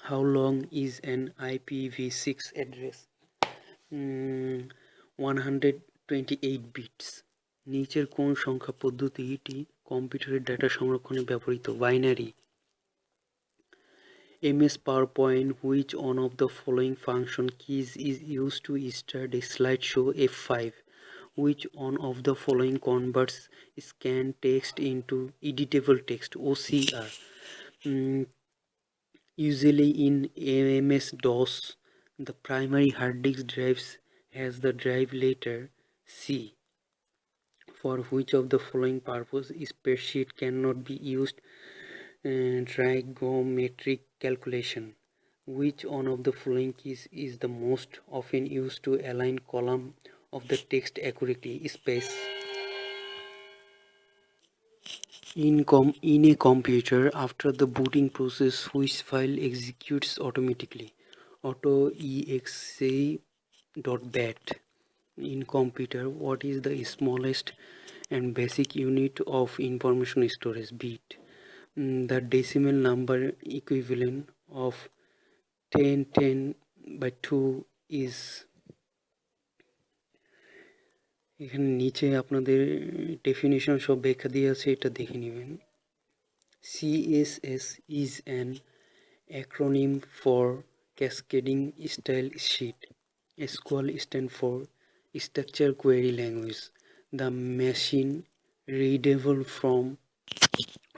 How long is an IPv6 address? 128 bits. নিচের কোন সংখ্যা পদ্ধতিটি কম্পিউটারের data সংরক্ষণে ব্যবহৃত? Binary. MS PowerPoint. Which one of the following function keys is used to start a slideshow? F5. Which one of the following converts scanned text into editable text? OCR. Usually in MS-DOS, the primary hard disk drive has the drive letter C. For which of the following purpose spreadsheet cannot be used? Trigonometric calculation. Which one of the following keys is the most often used to align column of the text accurately? Space. In a computer, after the booting process, which file executes automatically? AutoEXE.bat. In computer, what is the smallest and basic unit of information storage? Bit. The decimal number equivalent of 1010/2 is. এখানে নিচে আপনাদের definition সব ব্যাখ্যা দিয়ে আছে, এটা দেখে নেবেন। CSS is an acronym for Cascading Style Sheet. SQL stands for Structured Query Language. The machine readable form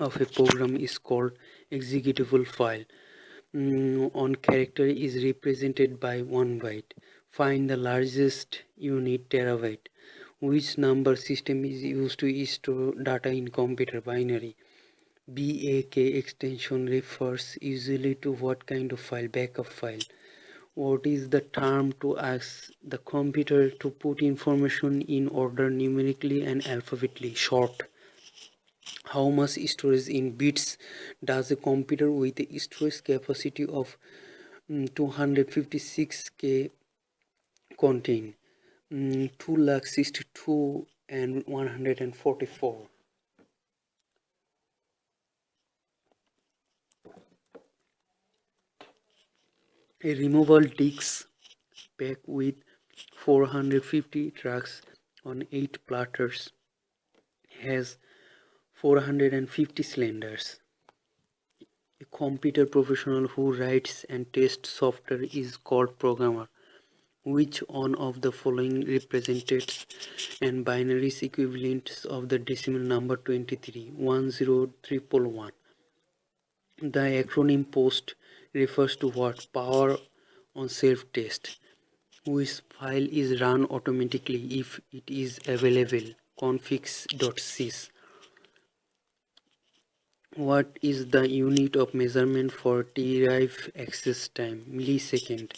of a program is called executable file. On character is represented by 1 byte. Find the largest unit, terabyte. Which number system is used to store data in computer? Binary. BAK extension refers usually to what kind of file? Backup file. What is the term to ask the computer to put information in order numerically and alphabetically? Short. How much storage in bits does a computer with a storage capacity of 256K contain? 262 and 144. A removable disc pack with 450 tracks on 8 platters has 450 cylinders. A computer professional who writes and tests software is called programmer. Which one of the following represents and binaries equivalents of the decimal number 23 10311? The acronym POST refers to what? Power on self-test. Which file is run automatically if it is available? Configs.sys. What is the unit of measurement for T-drive access time? Millisecond.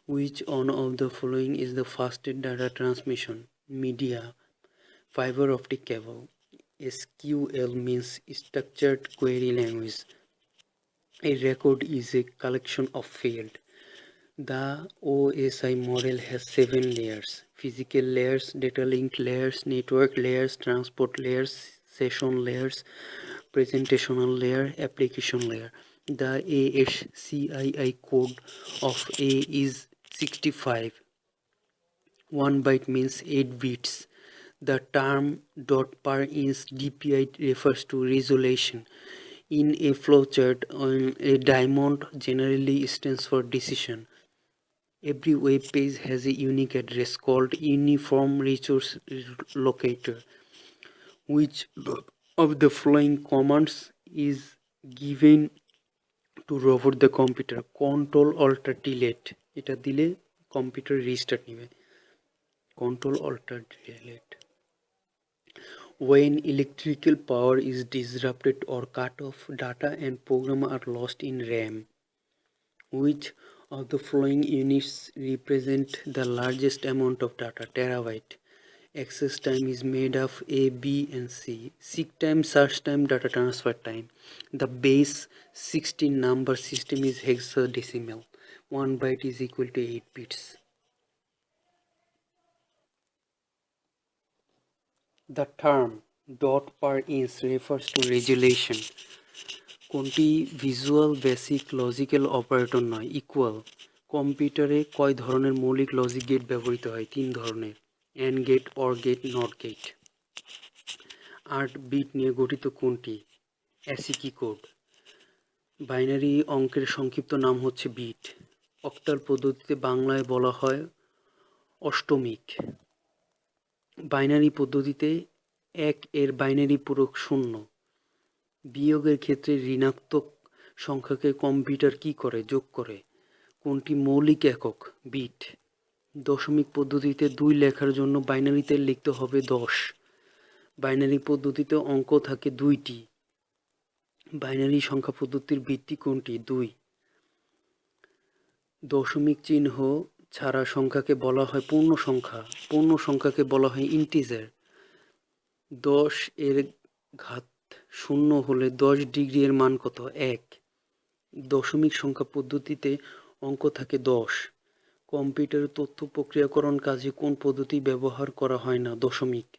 Which one of the following is the fastest data transmission? Media. Fiber optic cable. SQL means structured query language. A record is a collection of fields. The OSI model has 7 layers: physical layers, data link layers, network layers, transport layers, session layers, presentational layer, application layer. The ASCII code of A is 65. 1 byte means 8 bits. The term dot per inch DPI refers to resolution. In a flowchart, a diamond generally stands for decision. Every web page has a unique address called Uniform Resource Locator. Which of the following commands is given to reboot the computer? Control Alt Delete. এটা দিলে computer restart নেবে। Control Alt Delete. When electrical power is disrupted or cut off, data and program are lost in RAM. Which of the following units represent the largest amount of data? Terabyte. Access time is made of A, B and C. Seek time, search time, data transfer time. The base 16 number system is hexadecimal. 1 byte is equal to 8 bits. The term dot per inch refers to resolution. কোনটি visual basic logical operator নয়? Equal. কম্পিউটারে কয় ধরনের মৌলিক logic gate ব্যবহৃত হয়? 3 ধরনের: and gate, or gate, not gate. 8 bit নিয়ে গঠিত কোনটি? অ্যাসিকি কোড। বাইনারি অঙ্কের সংক্ষিপ্ত নাম হচ্ছে বিট। অক্টাল পদ্ধতিতে বাংলায় বলা হয় অষ্টমিক। বাইনারি পদ্ধতিতে 1 এর বাইনারি পূরক 0। বিয়োগের ক্ষেত্রে ঋণাত্মক সংখ্যাকে কম্পিউটার কি করে? যোগ করে। কোনটি মৌলিক একক? বিট। দশমিক পদ্ধতিতে 2 লেখার জন্য বাইনারিতে লিখতে হবে 10। বাইনারি পদ্ধতিতে অঙ্ক থাকে 2টি। বাইনারি সংখ্যা পদ্ধতির ভিত্তি কোনটি? 2। দশমিক চিহ্ন ছাড়া সংখ্যাকে বলা হয় পূর্ণ সংখ্যা। পূর্ণ সংখ্যাকে বলা হয় ইন্টিজার। 10 এর ঘাত 0 হলে 10 ডিগ্রি এর মান কত? 1। দশমিক সংখ্যা পদ্ধতিতে অঙ্ক থাকে 10। কম্পিউটারে তথ্য প্রক্রিয়াকরণ কাজে কোন পদ্ধতি ব্যবহার করা হয় না? দশমিক।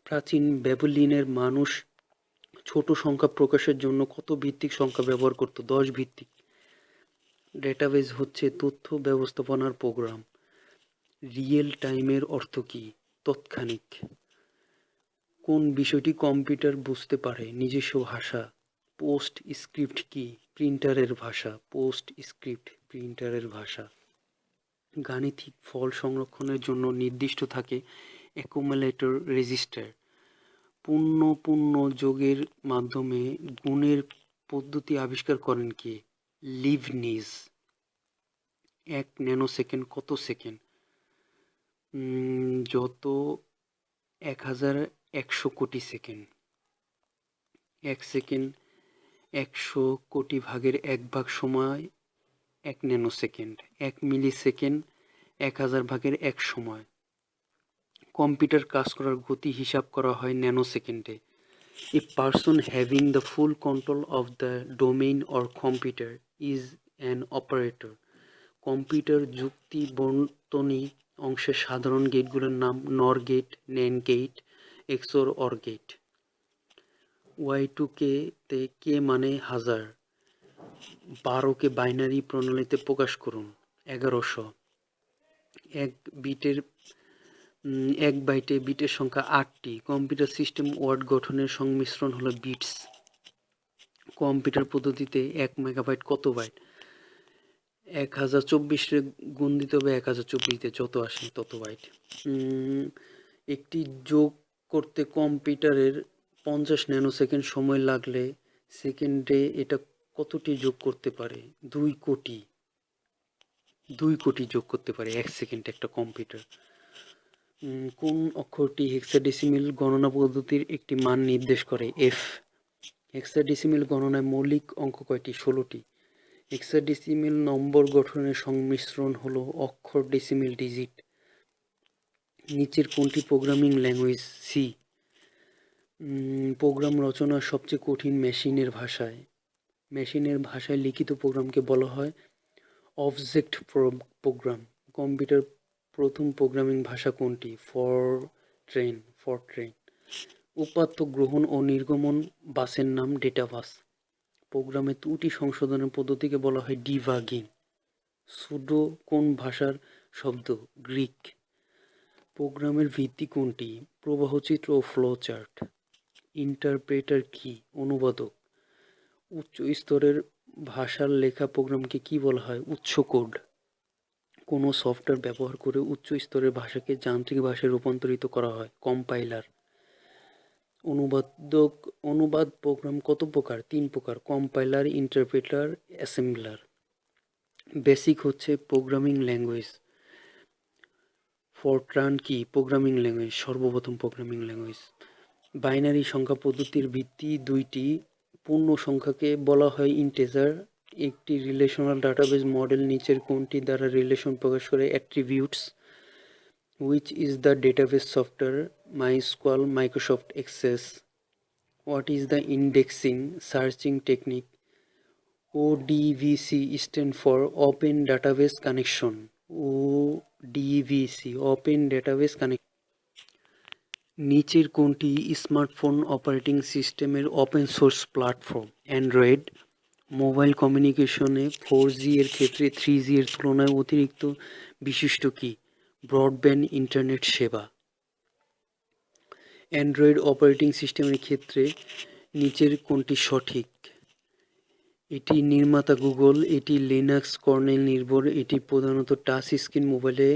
প্রাচীন ব্যাবিলনের মানুষ ছোট সংখ্যা প্রকাশের জন্য কত ভিত্তিক সংখ্যা ব্যবহার করত? 10 ভিত্তিক। ডেটাবেজ হচ্ছে তথ্য ব্যবস্থাপনার প্রোগ্রাম। রিয়েল টাইমের অর্থ কী? তৎক্ষণিক। কোন বিষয়টি কম্পিউটার বুঝতে পারে? নিজস্ব ভাষা। পোস্ট স্ক্রিপ্ট কি? প্রিন্টারের ভাষা। পোস্ট স্ক্রিপ্ট প্রিন্টারের ভাষা। গাণিতিক ফল সংরক্ষণের জন্য নির্দিষ্ট থাকে অ্যাকুমুলেটর রেজিস্টার। পূর্ণ যোগের মাধ্যমে গুণের পদ্ধতি আবিষ্কার করেন কে? লিবনিজ। 1 ন্যানোসেকেন্ড কত সেকেন্ড? যত 1100 কোটি সেকেন্ড। 1 সেকেন্ড 100 কোটি ভাগের 1 ভাগ সময় 1 ন্যানোসেকেন্ড। 1 মিলিসেকেন্ড 1000 ভাগের 1 সময়। কম্পিউটার কাজ করার গতি হিসাব করা হয় ন্যানোসেকেন্ডে। A person having the full control of the domain or computer is an operator. Computer যুক্তি বর্তনী অংশের সাধারণ গেটগুলোর নাম NOR gate, NAND gate, XOR OR gate. Y2K তে কে মানে হাজার। 12কে বাইনারি প্রণালীতে প্রকাশ করুন। 1100। এক বিটের 1 বাইটে বিটের সংখ্যা 8টি। কম্পিউটার সিস্টেম ওয়ার্ড গঠনের সংমিশ্রণ হলো বিটস। কম্পিউটার পদ্ধতিতে 1 মেগাবাইট কত বাইট? 1024 গুণ দিতে হবে 1024 দিয়ে, যত আসে তত বাইট। একটি যোগ করতে কম্পিউটারের 50 ন্যানোসেকেন্ড সময় লাগলে সেকেন্ডে এটা কতটি যোগ করতে পারে? 2 কোটি। 2 কোটি যোগ করতে পারে 1 সেকেন্ডে একটা কম্পিউটার। কোন অক্ষরটি হেক্সাডেসিমেল গণনা পদ্ধতির একটি মান নির্দেশ করে? এফ। হেক্সাডেসিমেল গণনায় মৌলিক অঙ্ক কয়টি? 16টি। হেক্সাডেসিমেল নম্বর গঠনের সংমিশ্রণ হলো অক্ষর ডেসিমেল ডিজিট। নিচের কোনটি প্রোগ্রামিং ল্যাঙ্গুয়েজ? সি। প্রোগ্রাম রচনার সবচেয়ে কঠিন মেশিনের ভাষায় লিখিত প্রোগ্রামকে বলা হয় অবজেক্ট প্রোগ্রাম। কম্পিউটার প্রথম প্রোগ্রামিং ভাষা কোনটি? ফরট্রেন। উপাত্ত গ্রহণ ও নির্গমন বাসের নাম ডেটা বাস। প্রোগ্রামে ত্রুটি সংশোধনের পদ্ধতিকে বলা হয় ডিবাগিং। সুডো কোন ভাষার শব্দ? গ্রিক। প্রোগ্রামের ভিত্তি কোনটি? প্রবাহচিত্র ও ফ্লো চার্ট। ইন্টারপ্রেটার কি? অনুবাদক। উচ্চ স্তরের ভাষার লেখা প্রোগ্রামকে কি বলা হয়? উচ্চ কোড। কোনো সফটওয়্যার ব্যবহার করে উচ্চ স্তরের ভাষাকে যান্ত্রিক ভাষায় রূপান্তরিত করা হয়? কম্পাইলার। অনুবাদ প্রোগ্রাম কত প্রকার? 3 প্রকার: কম্পাইলার, ইন্টারপ্রেটার, অ্যাসেম্বলার। বেসিক হচ্ছে প্রোগ্রামিং ল্যাঙ্গুয়েজ। ফরট্রান কি? প্রোগ্রামিং ল্যাঙ্গুয়েজ, সর্বপ্রথম প্রোগ্রামিং ল্যাঙ্গুয়েজ। বাইনারি সংখ্যা পদ্ধতির ভিত্তি 2টি। পূর্ণ সংখ্যাকে বলা হয় ইন্টিজার। একটি রিলেশনাল ডাটাবেস মডেল নিচের কোনটি দ্বারা রিলেশন প্রকাশ করে? Attributes. Which is the database software? MySQL, Microsoft Access. What is the indexing searching technique? ODBC stand for Open Database Connection. ODBC, Open Database Connection. নিচের কোনটি স্মার্টফোন অপারেটিং সিস্টেমের open source platform? Android. Mobile কমিউনিকেশনে 4G এর ক্ষেত্রে 3G এর তুলনায় অতিরিক্ত বিশিষ্ট কি? ব্রডব্যান্ড ইন্টারনেট সেবা। অ্যান্ড্রয়েড অপারেটিং সিস্টেমের ক্ষেত্রে নিচের কোনটি সঠিক? এটি নির্মাতা গুগল। এটি লিনাক্স কার্নেল নির্ভর। এটি প্রধানত টাচ স্ক্রিন মোবাইলে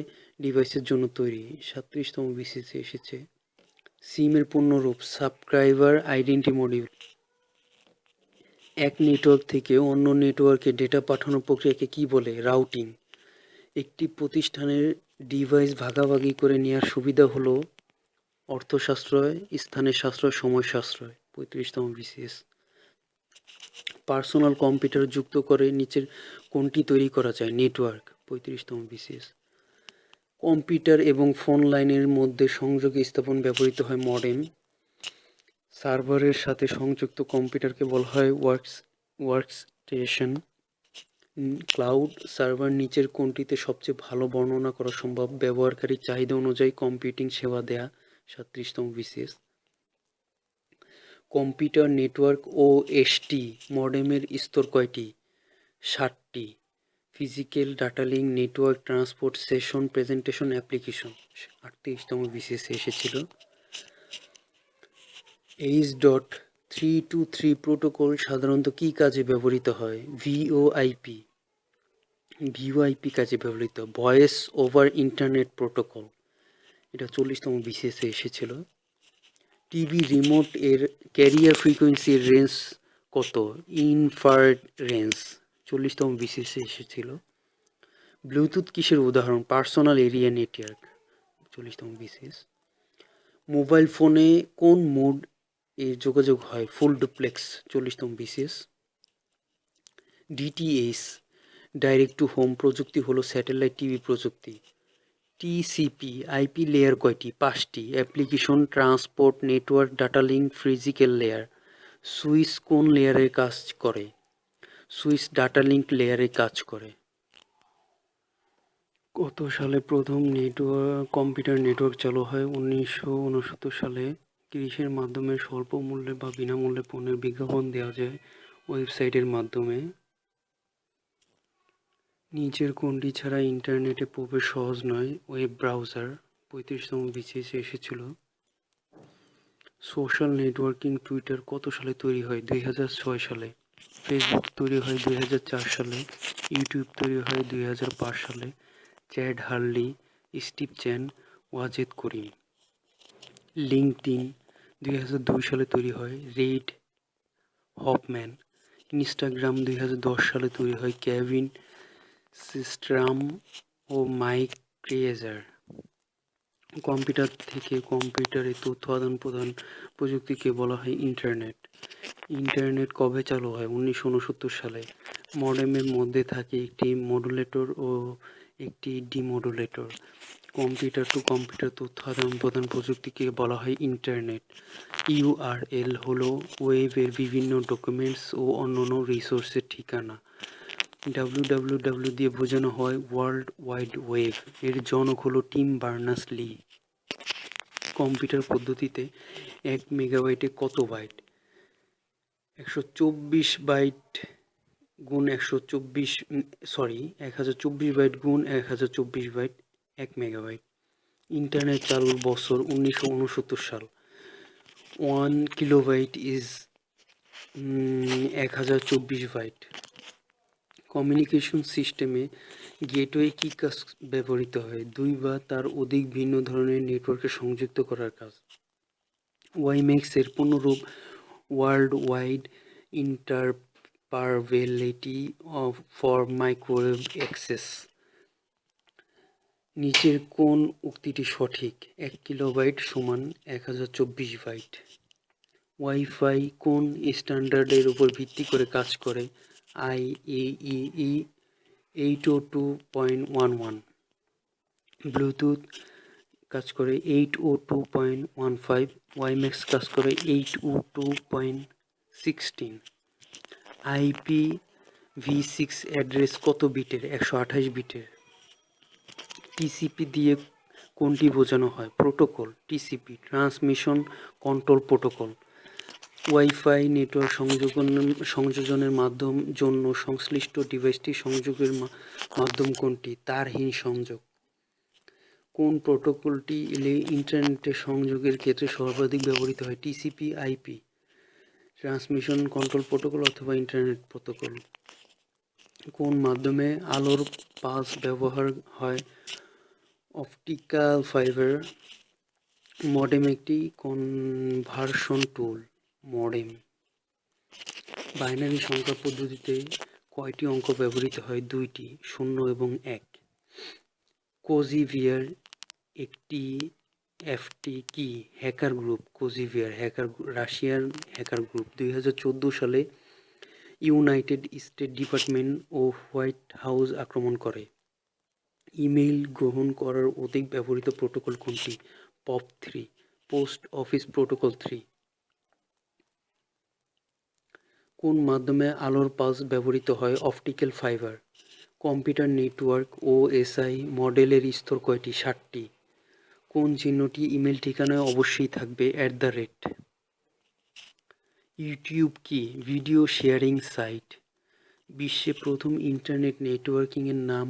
ডিভাইসের জন্য তৈরি। 37তম বিসিএসে এসেছে। সিমের পূর্ণরূপ? Subscriber identity module. এক নেটওয়ার্ক থেকে অন্য নেটওয়ার্কে ডেটা পাঠানোর প্রক্রিয়াকে কি বলে? রাউটিং। একটি প্রতিষ্ঠানের ডিভাইস ভাগাভাগি করে নেওয়ার সুবিধা হলো অর্থ সাশ্রয়, স্থানের সাশ্রয়, সময় সাশ্রয়। 35তম বিসিএস। পার্সোনাল কম্পিউটার যুক্ত করে নিচের কোনটি তৈরি করা যায়? নেটওয়ার্ক। 35তম বিসিএস। কম্পিউটার এবং ফোন লাইনের মধ্যে সংযোগ স্থাপন ব্যবহৃত হয় মডেম। সার্ভারের সাথে সংযুক্ত কম্পিউটারকে বলা হয় ওয়ার্কস্টেশন। ক্লাউড সার্ভার নিচের কোনটিতে সবচেয়ে ভালো বর্ণনা করা সম্ভব? ব্যবহারকারীর চাহিদা অনুযায়ী কম্পিউটিং সেবা দেয়া। 37তম বিসিএস। কম্পিউটার নেটওয়ার্ক ও এসটি মডেমের স্তর কয়টি? 60টি। Physical data link network transport session presentation application. 38তম বিসিএস এসেছিল। H.323 প্রোটোকল সাধারণত কি কাজে ব্যবহৃত হয়? ভিওআইপি কাজে ব্যবহৃত। ভয়েস ওভার ইন্টারনেট প্রোটোকল, এটা 40তম বিসিএসে এসেছিল। টিভি রিমোট এর ক্যারিয়ার ফ্রিকোয়েন্সির রেঞ্জ কত? Infrared range. 40তম বিসিএসে এসেছিল। ব্লুটুথ কিসের উদাহরণ? Personal area network. 40তম বিসিএস। মোবাইল ফোনে কোন মোড এ যোগাযোগ হয়? Full duplex. 40তম BCS. DTH direct to home প্রযুক্তি হলো স্যাটেলাইট টিভি প্রযুক্তি। টিসিপি আইপি লেয়ার কয়টি? 5টি। Application transport network data link physical layer. Switch কোন লেয়ারে কাজ করে? সুইচ ডাটা লিঙ্ক লেয়ারে কাজ করে। কত সালে প্রথম কম্পিউটার নেটওয়ার্ক চালু হয়? 1969 সালে। কিসের মাধ্যমে স্বল্প মূল্যে বা বিনামূল্যে পণ্যের বিজ্ঞাপন দেওয়া যায়? ওয়েবসাইটের মাধ্যমে। নিচের কোনটি ছাড়া ইন্টারনেটে প্রবেশ সহজ নয়? ওয়েব ব্রাউজার 35তম বিসিএসে এসেছিল। সোশ্যাল নেটওয়ার্কিং টুইটার কত সালে তৈরি হয়? 2006 সালে। ফেসবুক তৈরি হয় 2004 সালে। ইউটিউব তৈরি হয় 2005 সালে। চ্যাড হারলি, স্টিভ চ্যান, ওয়াজেদ করিম। লিঙ্কডইন 2002 সালে তৈরি হয় রেড হফম্যান। ইনস্টাগ্রাম 2010 সালে তৈরি হয় কেভিন সিস্ট্রাম ও মাইক ক্রিয়েজার। কম্পিউটার থেকে কম্পিউটারে তথ্য আদান প্রদান প্রযুক্তিকে বলা হয় ইন্টারনেট। ইন্টারনেট কবে চালু হয়? 1969 সালে। মডেমের মধ্যে থাকে একটি মডুলেটর ও একটি ডিমডুলেটর। কম্পিউটার টু কম্পিউটার তথ্য আদান প্রদান প্রযুক্তিকে বলা হয় ইন্টারনেট। ইউআরএল হলো ওয়েবের বিভিন্ন ডকুমেন্টস ও অন্যান্য রিসোর্সের ঠিকানা। www দিয়ে বোঝানো হয় ওয়ার্ল্ড ওয়াইড ওয়েব। এর জনক হলো টিম বার্নার্স-লি। কম্পিউটার পদ্ধতিতে 1 মেগাবাইটে কত বাইট? 124 বাইট গুণ 1024 বাইট গুণ 1024 বাইট 1 মেগাবাইট। ইন্টারনেট চালুর বছর 1969 সাল। 1 কিলোবাইট ইজ 1024 বাইট। কমিউনিকেশন সিস্টেমে গেটওয়ে কী কাজ ব্যবহৃত হয়? 2 বা তার অধিক ভিন্ন ধরনের নেটওয়ার্কে সংযুক্ত করার কাজ। ওয়াইম্যাক্স এর পূর্ণরূপ worldwide interoperability for microwave access. নিচের কোন উক্তিটি সঠিক? 1 কিলোবাইট সমান 1024 বাইট। ওয়াইফাই কোন স্ট্যান্ডার্ডের উপর ভিত্তি করে কাজ করে? IEEE 802.11। ব্লুটুথ কাজ করে 802.15। ওয়াইম্যাক্স কাজ করে 802.16। IPv6 অ্যাড্রেস কত বিটের? 128 বিটের। টিসিপি দিয়ে কোনটি বোঝানো হয়? Protocol. TCP transmission control protocol. WiFi network সংযোজনের জন্য সংশ্লিষ্ট ডিভাইসটি সংযোগের মাধ্যম কোনটি? তারহীন সংযোগ। কোন প্রোটোকলটি ইন্টারনেটের সংযোগের ক্ষেত্রে সর্বাধিক ব্যবহৃত হয়? TCP IP transmission control protocol অথবা ইন্টারনেট প্রোটোকল। কোন মাধ্যমে আলোর পালস ব্যবহার হয়? Optical fibre. মডেম একটি কনভার্সন টুল। মডেম। বাইনারি সংখ্যা পদ্ধতিতে কয়টি অঙ্ক ব্যবহৃত হয়? 2টি, 0 এবং 1। কোজিভিয়ার একটি এফটি কি? Hacker group. কোজিভিয়ার রাশিয়ার হ্যাকার গ্রুপ। 2014 সালে ইউনাইটেড স্টেট ডিপার্টমেন্ট ও হোয়াইট হাউস আক্রমণ করে। ইমেইল গ্রহণ করার অধিক ব্যবহৃত প্রোটোকল কোনটি? POP3 post office protocol 3। কোন মাধ্যমে আলোর পালস ব্যবহৃত হয়? Optical fibre. Computer network OSI মডেলের স্তর কয়টি? 7টি। কোন চিহ্নটি ইমেল ঠিকানায় অবশ্যই থাকবে? @। ইউটিউব কি? Video sharing site. বিশ্বে প্রথম ইন্টারনেট নেটওয়ার্কিংয়ের নাম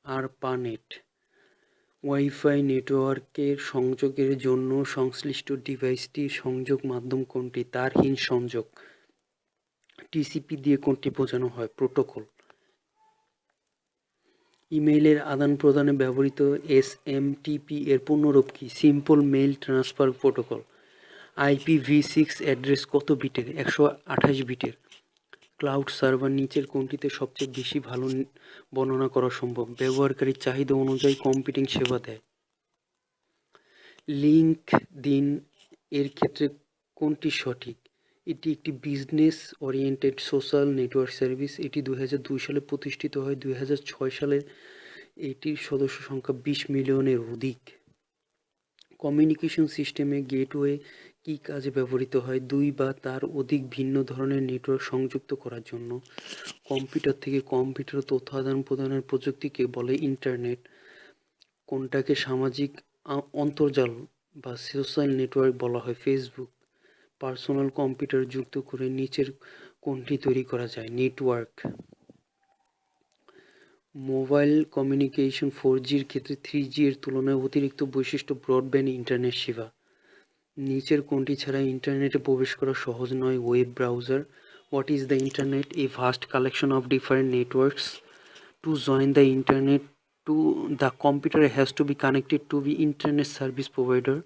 ARPANET। ওয়াইফাই নেটওয়ার্কের সংযোগের জন্য সংশ্লিষ্ট ডিভাইসটির সংযোগ মাধ্যম কোনটি? তারহীন সংযোগ। টিসিপি দিয়ে কোনটি বোঝানো হয়? প্রোটোকল। ইমেইলের আদান প্রদানে ব্যবহৃত SMTP এর পূর্ণরূপ কি? Simple mail transfer protocol. IPv6 address কত বিটের? 128 বিটের। ক্লাউড সার্ভার নিচের কোনটিতে সবচেয়ে বেশি ভালো বর্ণনা করা সম্ভব? ব্যবহারকারীর চাহিদা অনুযায়ী কম্পিউটিং সেবা দেয়। লিঙ্কডইন এর ক্ষেত্রে কোনটি সঠিক? এটি একটি business oriented social network service. এটি 2002 সালে প্রতিষ্ঠিত হয়। 2006 সালে এটির সদস্য সংখ্যা 20 মিলিয়নের অধিক। কমিউনিকেশন সিস্টেমে গেটওয়ে কী কাজে ব্যবহৃত হয়? 2 বা তার অধিক ভিন্ন ধরনের নেটওয়ার্ক সংযুক্ত করার জন্য। কম্পিউটার থেকে কম্পিউটার তথ্য আদান প্রদানের প্রযুক্তিকে বলে ইন্টারনেট। কোনটাকে সামাজিক অন্তর্জাল বা সোশ্যাল নেটওয়ার্ক বলা হয়? ফেসবুক। পার্সোনাল কম্পিউটার যুক্ত করে নিচের কোনটি তৈরি করা যায়? নেটওয়ার্ক। মোবাইল কমিউনিকেশন 4G-র ক্ষেত্রে 3G এর তুলনায় অতিরিক্ত বৈশিষ্ট্য ব্রডব্যান্ড ইন্টারনেট সেবা। নিচের কোনটি ছাড়া ইন্টারনেটে প্রবেশ করা সহজ নয়? Web browser. What is the internet? A vast collection of different networks. To join the internet, the computer has to be connected to the internet service provider.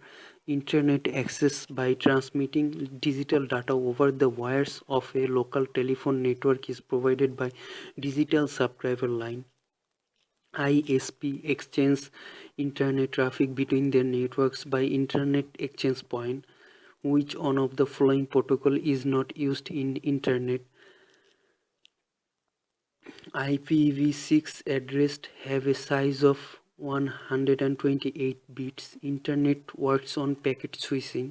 Internet access by transmitting digital data over the wires of a local telephone network is provided by digital subscriber line. ISP exchange internet traffic between their networks by internet exchange point. Which one of the following protocol is not used in internet? IPv6 address have a size of 128 bits. Internet works on packet switching.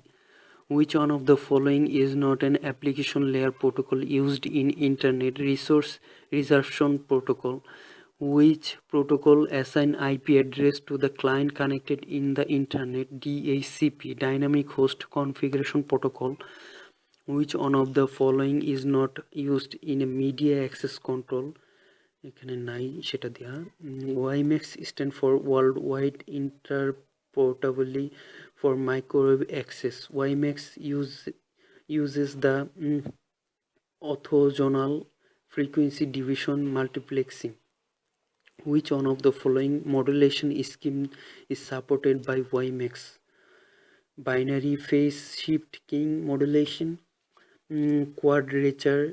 Which one of the following is not an application layer protocol used in Internet? Resource reservation protocol. Which protocol assign IP address to the client connected in the Internet? DHCP, Dynamic Host Configuration Protocol. Which one of the following is not used in a media access control? এখানে নাই, সেটা দেয়া। WiMAX stand for Worldwide Interportably for Microwave Access. WiMAX uses the orthogonal frequency division multiplexing. Which one of the following modulation scheme is supported by WiMAX? Binary phase shift keying modulation, quadrature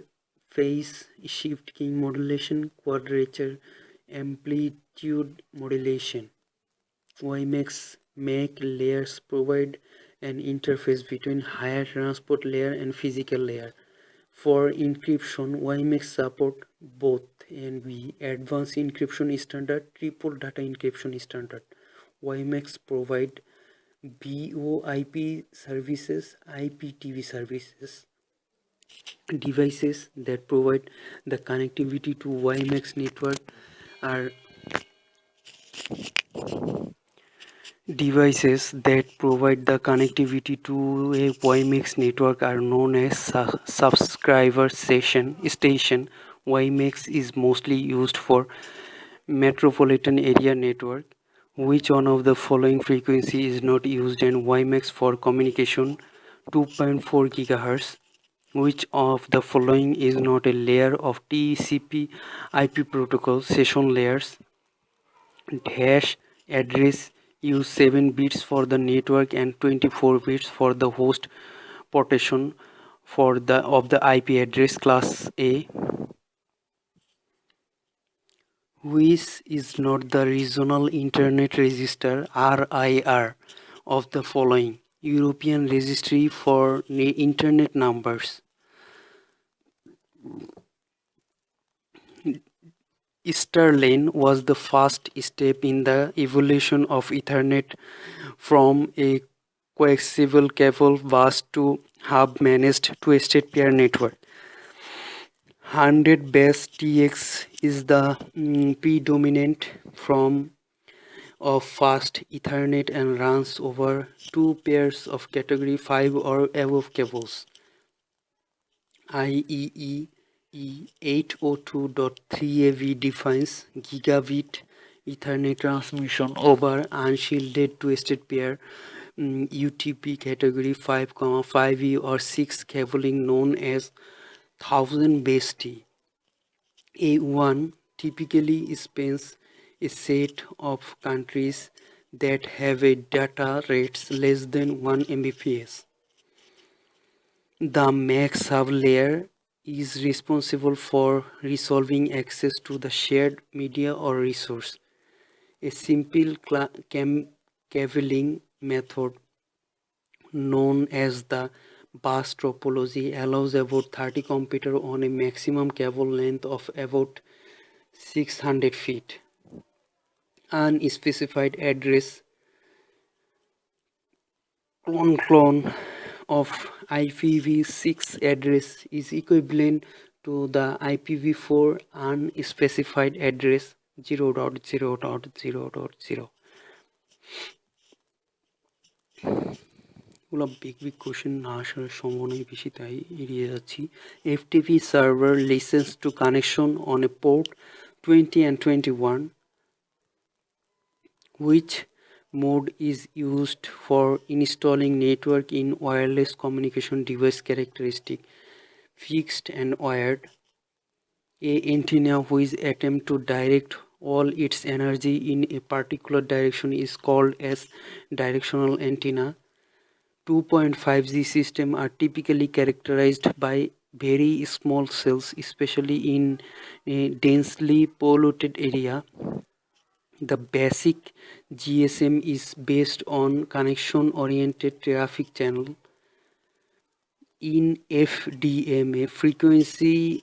phase shift keying modulation, quadrature amplitude modulation. WiMAX MAC layers provide an interface between higher transport layer and physical layer. For encryption, WiMAX support both NB advanced encryption standard, triple data encryption standard. WiMAX provide VoIP services, IPTV services. Devices that provide the connectivity to WiMAX network are known as subscriber station. WiMAX is mostly used for metropolitan area network. Which one of the following frequency is not used in WiMAX for communication? 2.4 GHz. Which of the following is not a layer of TCP IP protocol? Session layers. Hash address use 7 bits for the network and 24 bits for the host portion of the IP address class A. Which is not the Regional Internet Register RIR of the following? European Registry for Internet Numbers. Starlane was the first step in the evolution of Ethernet from a coaxial cable bus to hub-managed twisted pair network. 100 base TX is the predominant form of fast Ethernet and runs over 2 pairs of category 5 or above cables. IEEE 802.3AV defines gigabit Ethernet transmission over unshielded twisted pair UTP category 5,5E or 6 cabling known as 1000 base T. A1 typically spans a set of countries that have a data rates less than 1 Mbps. The MAC sublayer is responsible for resolving access to the shared media or resource. A simple cabling method known as the bus topology allows about 30 computers on a maximum cable length of about 600 feet. Unspecified address clone of IPv6 address is equivalent to the IPv4 unspecified address 0.0.0.0. এগুলো big question না আসার সম্ভাবনাই বেশি, তাই এড়িয়ে যাচ্ছি। FTP server listens to connection on a port 20 and 21. Which mode is used for installing network in wireless communication device characteristic? Fixed and wired. A antenna which attempt to direct all its energy in a particular direction is called as directional antenna. 2.5G systems are typically characterized by very small cells, especially in a densely polluted area. The basic GSM is based on connection-oriented traffic channel. In FDM, a frequency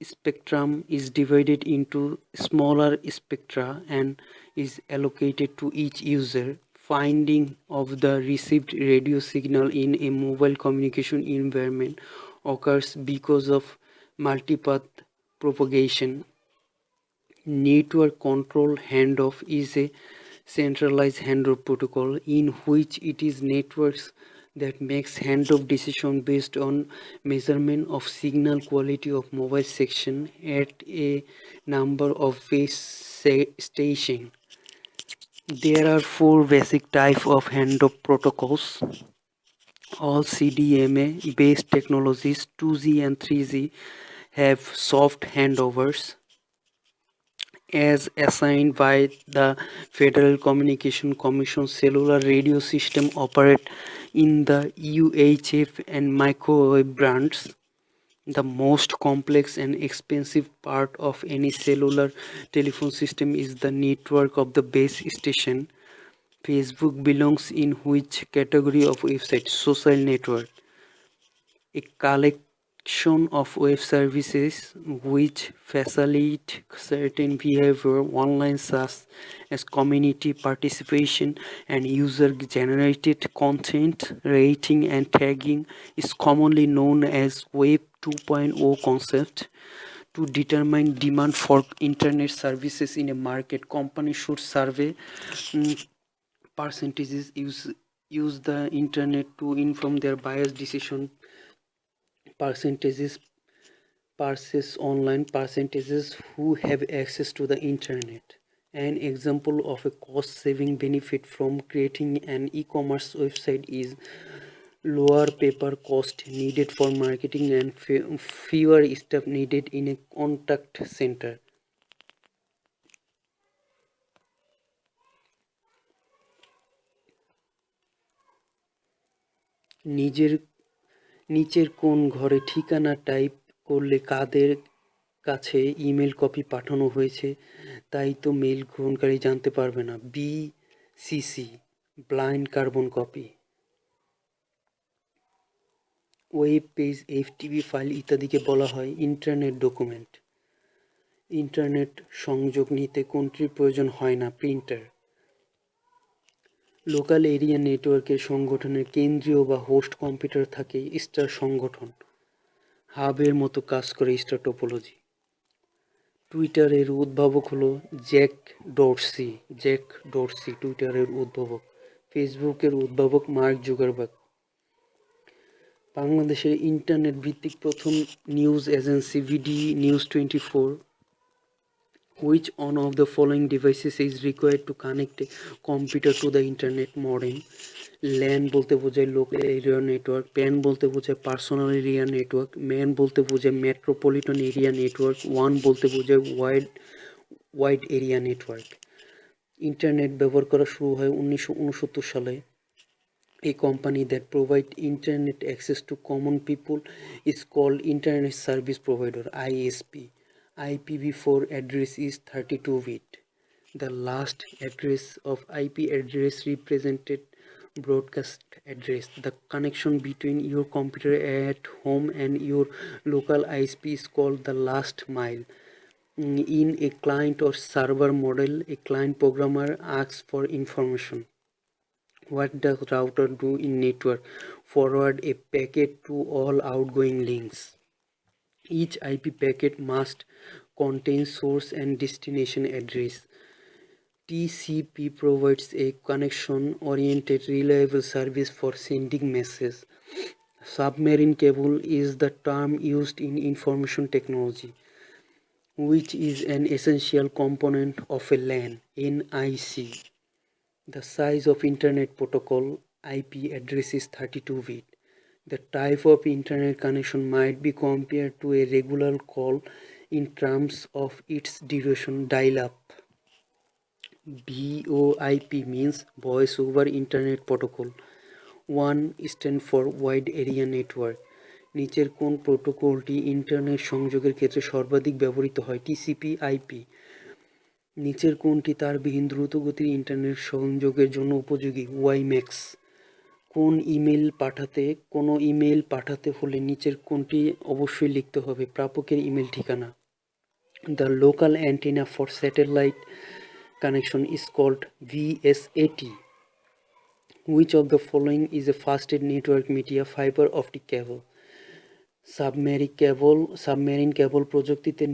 spectrum is divided into smaller spectra and is allocated to each user. Finding of the received radio signal in a mobile communication environment occurs because of multipath propagation. Network control handoff is a centralized handoff protocol in which it is networks that makes handoff decision based on measurement of signal quality of mobile section at a number of base station. There are four basic types of handoff protocols. All CDMA based technologies 2G and 3G have soft handovers as assigned by the Federal Communication Commission. Cellular radio system operate in the UHF and microwave bands. The most complex and expensive part of any cellular telephone system is the network of the base station. Facebook belongs in which category of website? Social network. A collection of web services which facilitate certain behavior online, such as community participation and user-generated content, rating and tagging, is commonly known as Web 2.0 concept. To determine demand for internet services in a market, companies should survey percentages use the internet to inform their buyers decision, percentages purchase online, percentages who have access to the internet. An example of a cost saving benefit from creating an e-commerce website is lower paper cost needed for marketing and fewer staff needed in a contact center. নিচের কোন ঘরে ঠিকানা type করলে কাদের কাছে email copy পাঠানো হয়েছে তাই তো মেইল গ্রহণকারী জানতে পারবে না? BCC blind carbon copy. Web page, FTP file ইত্যাদিকে বলা হয় ইন্টারনেট ডকুমেন্ট। ইন্টারনেট সংযোগ নিতে কোনটির প্রয়োজন হয় না? প্রিন্টার। লোকাল এরিয়া নেটওয়ার্কের সংগঠনের কেন্দ্রীয় বা হোস্ট কম্পিউটার থাকে স্টার সংগঠন। হাবের মতো কাজ করে স্টার টোপোলজি। টুইটারের উদ্ভাবক হলো জ্যাক ডরসি টুইটারের উদ্ভাবক। ফেসবুকের উদ্ভাবক মার্ক জুকারবার্গ। বাংলাদেশের ইন্টারনেট ভিত্তিক প্রথম news agency BD news 24। Which one of the following devices is required to connect a computer to the internet? modem। LAN বলতে বোঝায় লোকাল এরিয়া নেটওয়ার্ক। PAN বলতে বোঝায় পার্সোনাল এরিয়া নেটওয়ার্ক। MAN বলতে বোঝায় metropolitan area network. WAN বলতে বোঝায় wide area network. Internet ব্যবহার করা শুরু হয় 1969 সালে। A company that provides internet access to common people is called Internet Service Provider, ISP. IPv4 address is 32-bit. The last address of IP address represented broadcast address. The connection between your computer at home and your local ISP is called the last mile. In a client or server model, a client programmer asks for information. What does router do in network? Forward a packet to all outgoing links. Each IP packet must contain source and destination address. TCP provides a connection-oriented reliable service for sending messages. Submarine cable is the term used in information technology. which is an essential component of a LAN, NIC. The size of Internet Protocol IP address is 32-bit. The type of Internet connection might be compared to a regular call in terms of its duration. Dial-up. VoIP means Voice over Internet Protocol. 1 stands for Wide Area Network. নিচের কোন প্রোটোকলটি internet সংযোগের ক্ষেত্রে সর্বাধিক ব্যবহৃত হয়? TCP IP. নিচের কোনটি তারবিহীন দ্রুতগতির ইন্টারনেট সংযোগের জন্য উপযোগী? ওয়াইম্যাক্স। কোনো ইমেল পাঠাতে হলে নিচের কোনটি অবশ্যই লিখতে হবে? প্রাপকের ইমেল ঠিকানা। The local antenna for satellite connection is called VSAT. Which of the following is a fastest network media fiber optic cable? Submarine cable প্রযুক্তিতে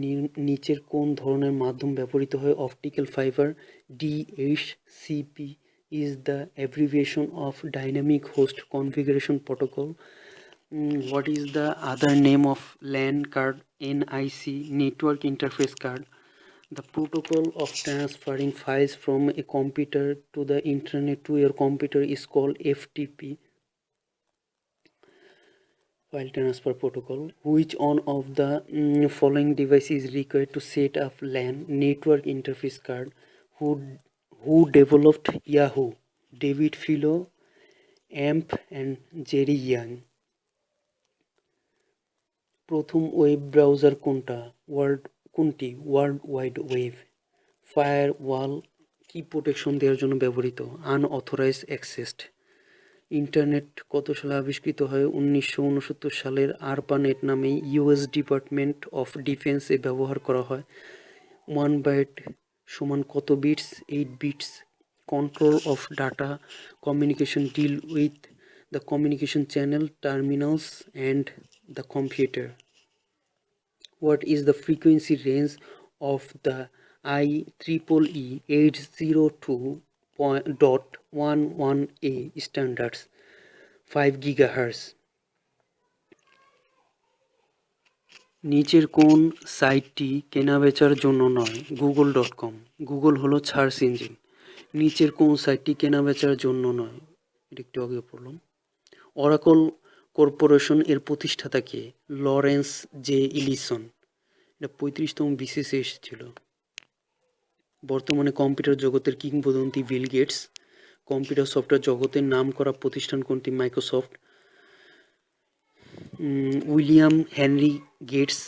নিচের কোন ধরনের মাধ্যম ব্যবহৃত হয়? Optical fibre. DHCP is the abbreviation of Dynamic Host Configuration Protocol. What is the other name of LAN card? NIC, Network Interface Card. The protocol of transferring files from a computer to the internet to your computer is called FTP, File Transfer Protocol. Which one of the following devices is required to set up LAN? Network Interface Card. Who developed Yahoo? David Filo, AMP and Jerry Yang. প্রথম web browser কোনটি? World wide web. Firewall কি protection দেওয়ার জন্য ব্যবহৃত? Unauthorised access. Internet কত সালে আবিষ্কৃত হয়? 1969 সালের। আরপানেট নামে ইউএস ডিপার্টমেন্ট অফ ডিফেন্সে ব্যবহার করা হয়। 1 বাইট সমান কত bits? 8 bits. Control of data communication deal with the communication channel, terminals and the computer. What is the frequency range of the IEEE 802.11a standards? 5 GHz. নিচের কোন সাইটটি কেনাবেচার জন্য নয়? google.com. গুগল হলো সার্চ ইঞ্জিন। নিচের কোন সাইটটি কেনাবেচার জন্য নয়? এটা একটু আগে পড়লাম। অরাকল কর্পোরেশন এর প্রতিষ্ঠাতা কে? Lawrence J ইলিসন। এটা 35তম বিসিএসে এসেছিল। বর্তমানে কম্পিউটার জগতের কিংবদন্তি বিল গেটস। কম্পিউটার সফটওয়্যার জগতের নাম করা প্রতিষ্ঠান কোনটি? মাইক্রোসফট। উইলিয়াম হেনরি গেটস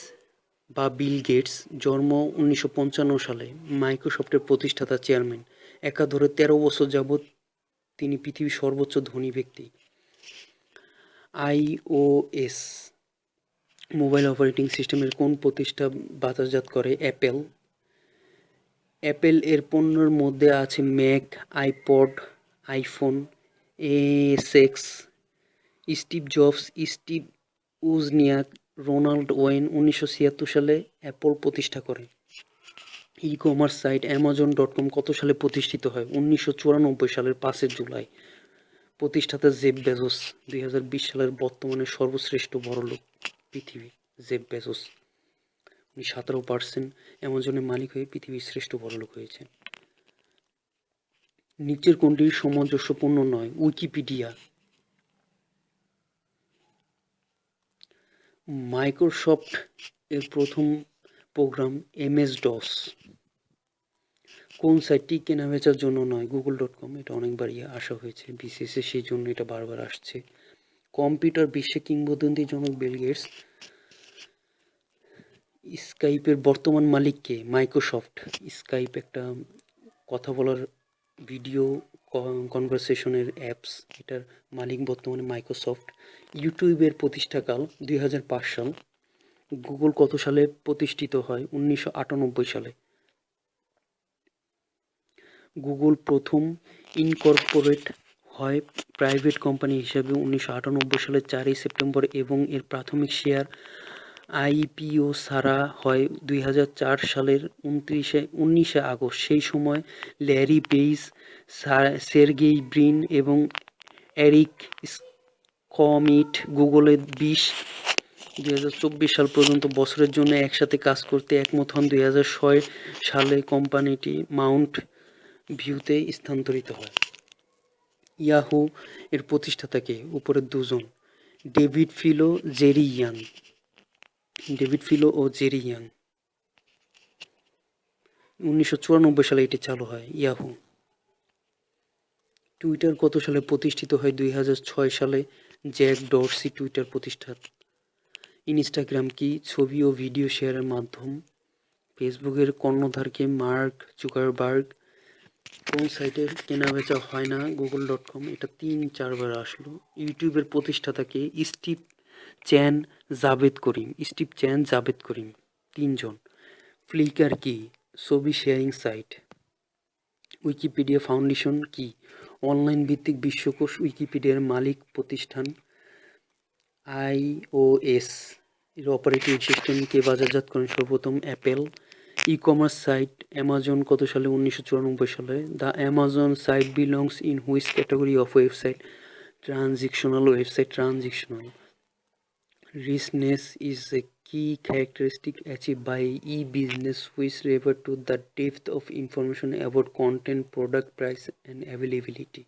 বা বিল গেটস জন্ম 1955 সালে। মাইক্রোসফটের প্রতিষ্ঠাতা, চেয়ারম্যান। একাধারে 13 বছর যাবৎ তিনি পৃথিবীর সর্বোচ্চ ধনী ব্যক্তি। iOS মোবাইল অপারেটিং সিস্টেমের কোন প্রতিষ্ঠান বাজারজাত করে? অ্যাপেল। অ্যাপেল এর পণ্যের মধ্যে আছে ম্যাক, আইপড, আইফোন, এসেক্স। Steve Jobs, Steve Wozniak, Ronald Wayne 1976 সালে অ্যাপল প্রতিষ্ঠা করে। ই কমার্স সাইট অ্যামাজন.কম কত সালে প্রতিষ্ঠিত হয়? 1994 সালের 5 জুলাই। প্রতিষ্ঠাতা জেফ বেজোস। 2020 সালের বর্তমানে সর্বশ্রেষ্ঠ বড়লোক পৃথিবী জেফ বেজোস। উনি 17% অ্যামাজনের মালিক হয়ে পৃথিবীর শ্রেষ্ঠ বড়লোক হয়েছে। নিচের কোনটি সামঞ্জস্যপূর্ণ নয়? উইকিপিডিয়া। মাইক্রোসফট এর প্রথম প্রোগ্রাম MS-DOS। কোন সাইটটি কেনাবেচার জন্য নয়? google.com। এটা অনেকবারই আসা হয়েছে বিসিএসে, সেই জন্য এটা বারবার আসছে। কম্পিউটার বিশ্বে কিংবদন্তি জনক বিল গেটস। স্কাইপের বর্তমান মালিক কে? মাইক্রোসফট। স্কাইপ একটা কথা বলার ভিডিও কনভারসেশনের অ্যাপস, এটার মালিক বর্তমানে মাইক্রোসফট। ইউটিউবের প্রতিষ্ঠাকাল 2005 সাল। গুগল কত সালে প্রতিষ্ঠিত হয়? 1998 সালে। গুগল প্রথম ইনকর্পোরেট হয় প্রাইভেট কোম্পানি হিসেবে 1998 সালের 4 সেপ্টেম্বর এবং এর প্রাথমিক শেয়ার আইপিও ছাড়া হয় 2004 সালের 19 আগস্ট। সেই সময় ল্যারি পেইজ, সের্গেই ব্রিন এবং এরিক স্কমিট গুগলের 20 2024 সাল পর্যন্ত বছরের জন্য একসাথে কাজ করতে একমত হন। 2006 সালে কোম্পানিটি মাউন্ট ভিউতে স্থানান্তরিত হয়। ইয়াহু এর প্রতিষ্ঠাতা কে? উপরের দুজন, David Filo, Jerry Yang. David Filo ও জেরি ইয়াং। 1994 সালে এটি চালু হয় ইয়াহু। টুইটার কত সালে প্রতিষ্ঠিত হয়? 2006 সালে। জ্যাক ডরসি টুইটার প্রতিষ্ঠাতা। ইনস্টাগ্রাম কি? ছবি ও ভিডিও শেয়ারের মাধ্যম। ফেসবুকের কর্ণধার কে? Mark Zuckerberg. কোন সাইটের কেনাবেচা হয় না? google.com। এটা 3-4 বার আসলো। ইউটিউবের প্রতিষ্ঠাতা কে? স্টিভ চ্যান, জাভেদ করিম। স্টিভ চ্যান, জাভেদ করিম, 3 জন। ফ্লিকার কি? ছবি শেয়ারিং সাইট। উইকিপিডিয়া ফাউন্ডেশন কি? অনলাইন ভিত্তিক বিশ্বকোষ। উইকিপিডিয়ার মালিক প্রতিষ্ঠান iOS এর অপারেটিং সিস্টেম কে বাজারজাত করেন সর্বপ্রথম? Apple. E commerce site Amazon কত সালে? 1994 সালে। The Amazon site belongs in which category of website? Transitional website. Transitional. Richness is a key characteristic achieved by e-business which refer to the depth of information about content, product, price and availability.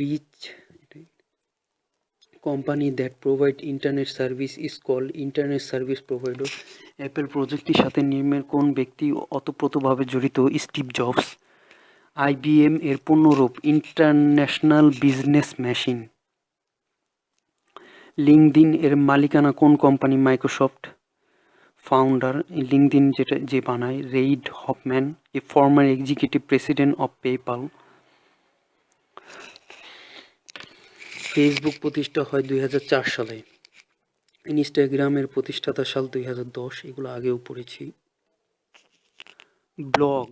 Rich company that provide internet service is called internet service provider. Apple প্রযুক্তির সাথে নির্মের কোন ব্যক্তি ওতপ্রোতভাবে জড়িত? Steve jobs. IBM এর পূর্ণরূপ? International business machine. LinkedIn এর মালিকানা কোন কোম্পানি? মাইক্রোসফট। ফাউন্ডার লিঙ্কডইন যে বানায়? Reid Hoffman, a former executive president of PayPal. Facebook প্রতিষ্ঠা হয় 2004 সালে। ইনস্টাগ্রামের প্রতিষ্ঠাতা সাল 2010। এগুলো আগেও পড়েছি। ব্লগ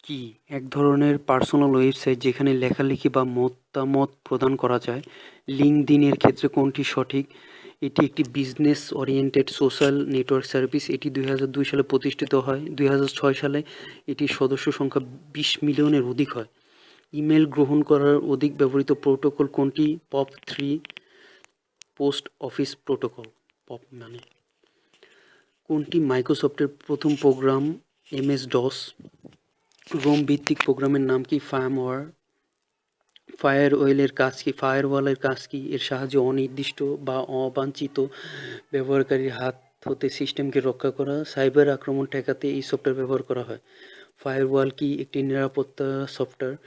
কি? এক ধরনের পার্সোনাল ওয়েবসাইট যেখানে লেখালেখি বা মতামত প্রদান করা যায়। লিঙ্কডইনের ক্ষেত্রে কোনটি সঠিক? এটি একটি business oriented social network service. এটি 2002 সালে প্রতিষ্ঠিত হয়। 2006 সালে এটির সদস্য সংখ্যা 20 মিলিয়নের অধিক হয়। ইমেল গ্রহণ করার অধিক ব্যবহৃত প্রোটোকল কোনটি? POP3, post office protocol. Pop মানে কোনটি মাইক্রোসফটের প্রথম প্রোগ্রাম? MS-DOS। রোম ভিত্তিক প্রোগ্রামের নাম কি? ফায়ারওয়ালের কাজ কি? ফায়ারওয়ালের কাজ কি? এর সাহায্যে অনির্দিষ্ট বা অবাঞ্ছিত ব্যবহারকারীর হাত হতে সিস্টেমকে রক্ষা করা। সাইবার আক্রমণ ঠেকাতে এই সফটওয়্যার ব্যবহার করা হয়। ফায়ারওয়াল কি? একটি নিরাপত্তা সফটওয়্যার।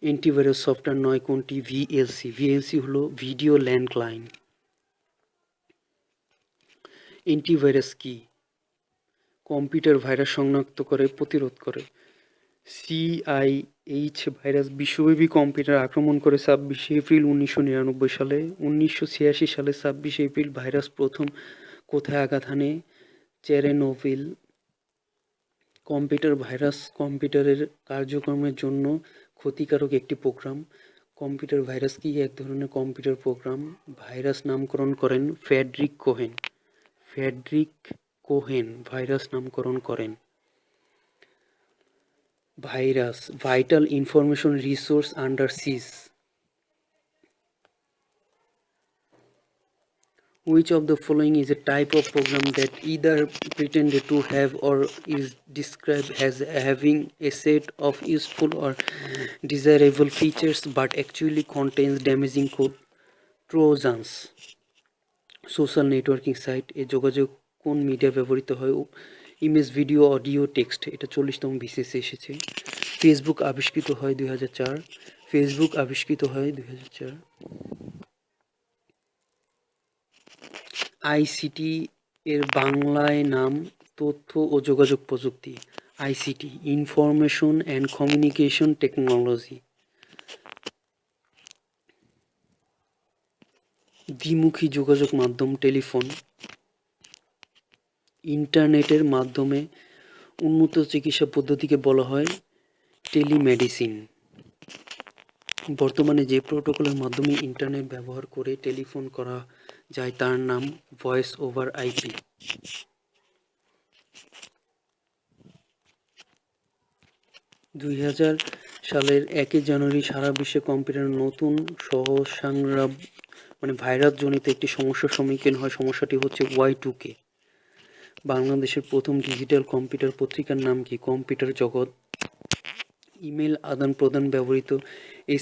অ্যান্টিভাইরাস সফটওয়্যার নয় কোনটি? VLC। VLC হলো ভিডিও ল্যান্ডলাইন। অ্যান্টিভাইরাস কি? কম্পিউটার ভাইরাস শনাক্ত করে প্রতিরোধ করে। CIH ভাইরাস বিশ্বব্যাপী কম্পিউটার আক্রমণ করে 26 এপ্রিল 1999 সালে। 1986 সালে 26 এপ্রিল ভাইরাস প্রথম কোথায় আঘাত হানে? চেরনোবিল। কম্পিউটার ভাইরাস কম্পিউটারের কার্যক্রমের জন্য ক্ষতিকারক একটি প্রোগ্রাম। কম্পিউটার ভাইরাস কি? এক ধরনের কম্পিউটার প্রোগ্রাম। ভাইরাস নামকরণ করেন Frederick Cohen. Frederick Cohen virus নামকরণ করেন। Virus vital information resource under seize. Which of the following is a type of program that either pretended to have or is described as having a set of useful or desirable features but actually contains damaging code? Trojans. Social networking site এ যোগাযোগ কোন media ব্যবহৃত হয়? Image, video, audio, text. এটা 40তম বিসিএসে এসেছে। Facebook আবিষ্কৃত হয় 2004। ফেসবুক আবিষ্কৃত হয় 2004। আইসিটি এর বাংলায় নাম? তথ্য ও যোগাযোগ প্রযুক্তি। ICT information and communication technology. দ্বিমুখী যোগাযোগ মাধ্যম টেলিফোন। ইন্টারনেটের মাধ্যমে উন্নত চিকিৎসা পদ্ধতিকে বলা হয় টেলিমেডিসিন। বর্তমানে যে প্রোটোকলের মাধ্যমে ইন্টারনেট ব্যবহার করে টেলিফোন করা যায় তার নাম ভয়েস ওভার আইপি। 2000 সালের 1 জানুয়ারি সারা বিশ্বে কম্পিউটারের নতুন সহস্রাব্দ মানে ভাইরাস জনিত একটি সমস্যার সম্মুখীন হয়। সমস্যাটি হচ্ছে Y2K। বাংলাদেশের প্রথম ডিজিটাল কম্পিউটার পত্রিকার নাম কি? কম্পিউটার জগৎ। ইমেল আদান প্রদান ব্যবহৃত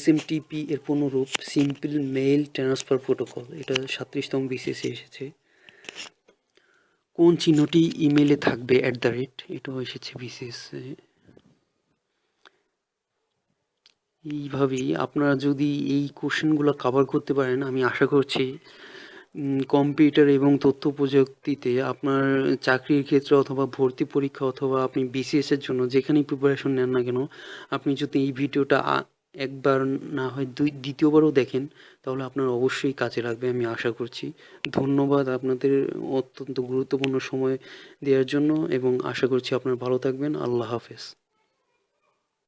SMTP এর পুনরূপ সিম্পল মেইল ট্রান্সফার প্রোটোকল। এটা 37তম BCS এসেছে। কোন চিহ্নটি ইমেলে থাকবে? এটাও এসেছে BCS। এইভাবেই আপনারা যদি এই কোশ্চেনগুলো কভার করতে পারেন, আমি আশা করছি কম্পিউটার এবং তথ্য প্রযুক্তিতে আপনার চাকরির ক্ষেত্রে অথবা ভর্তি পরীক্ষা অথবা আপনি BCS এর জন্য যেখানেই প্রিপারেশন নেন না কেন, আপনি যদি এই ভিডিওটা একবার না হয় দ্বিতীয়বারও দেখেন, তাহলে আপনার অবশ্যই কাজে লাগবে আমি আশা করছি। ধন্যবাদ আপনাদের অত্যন্ত গুরুত্বপূর্ণ সময় দেওয়ার জন্য, এবং আশা করছি আপনারা ভালো থাকবেন। আল্লাহ হাফেজ।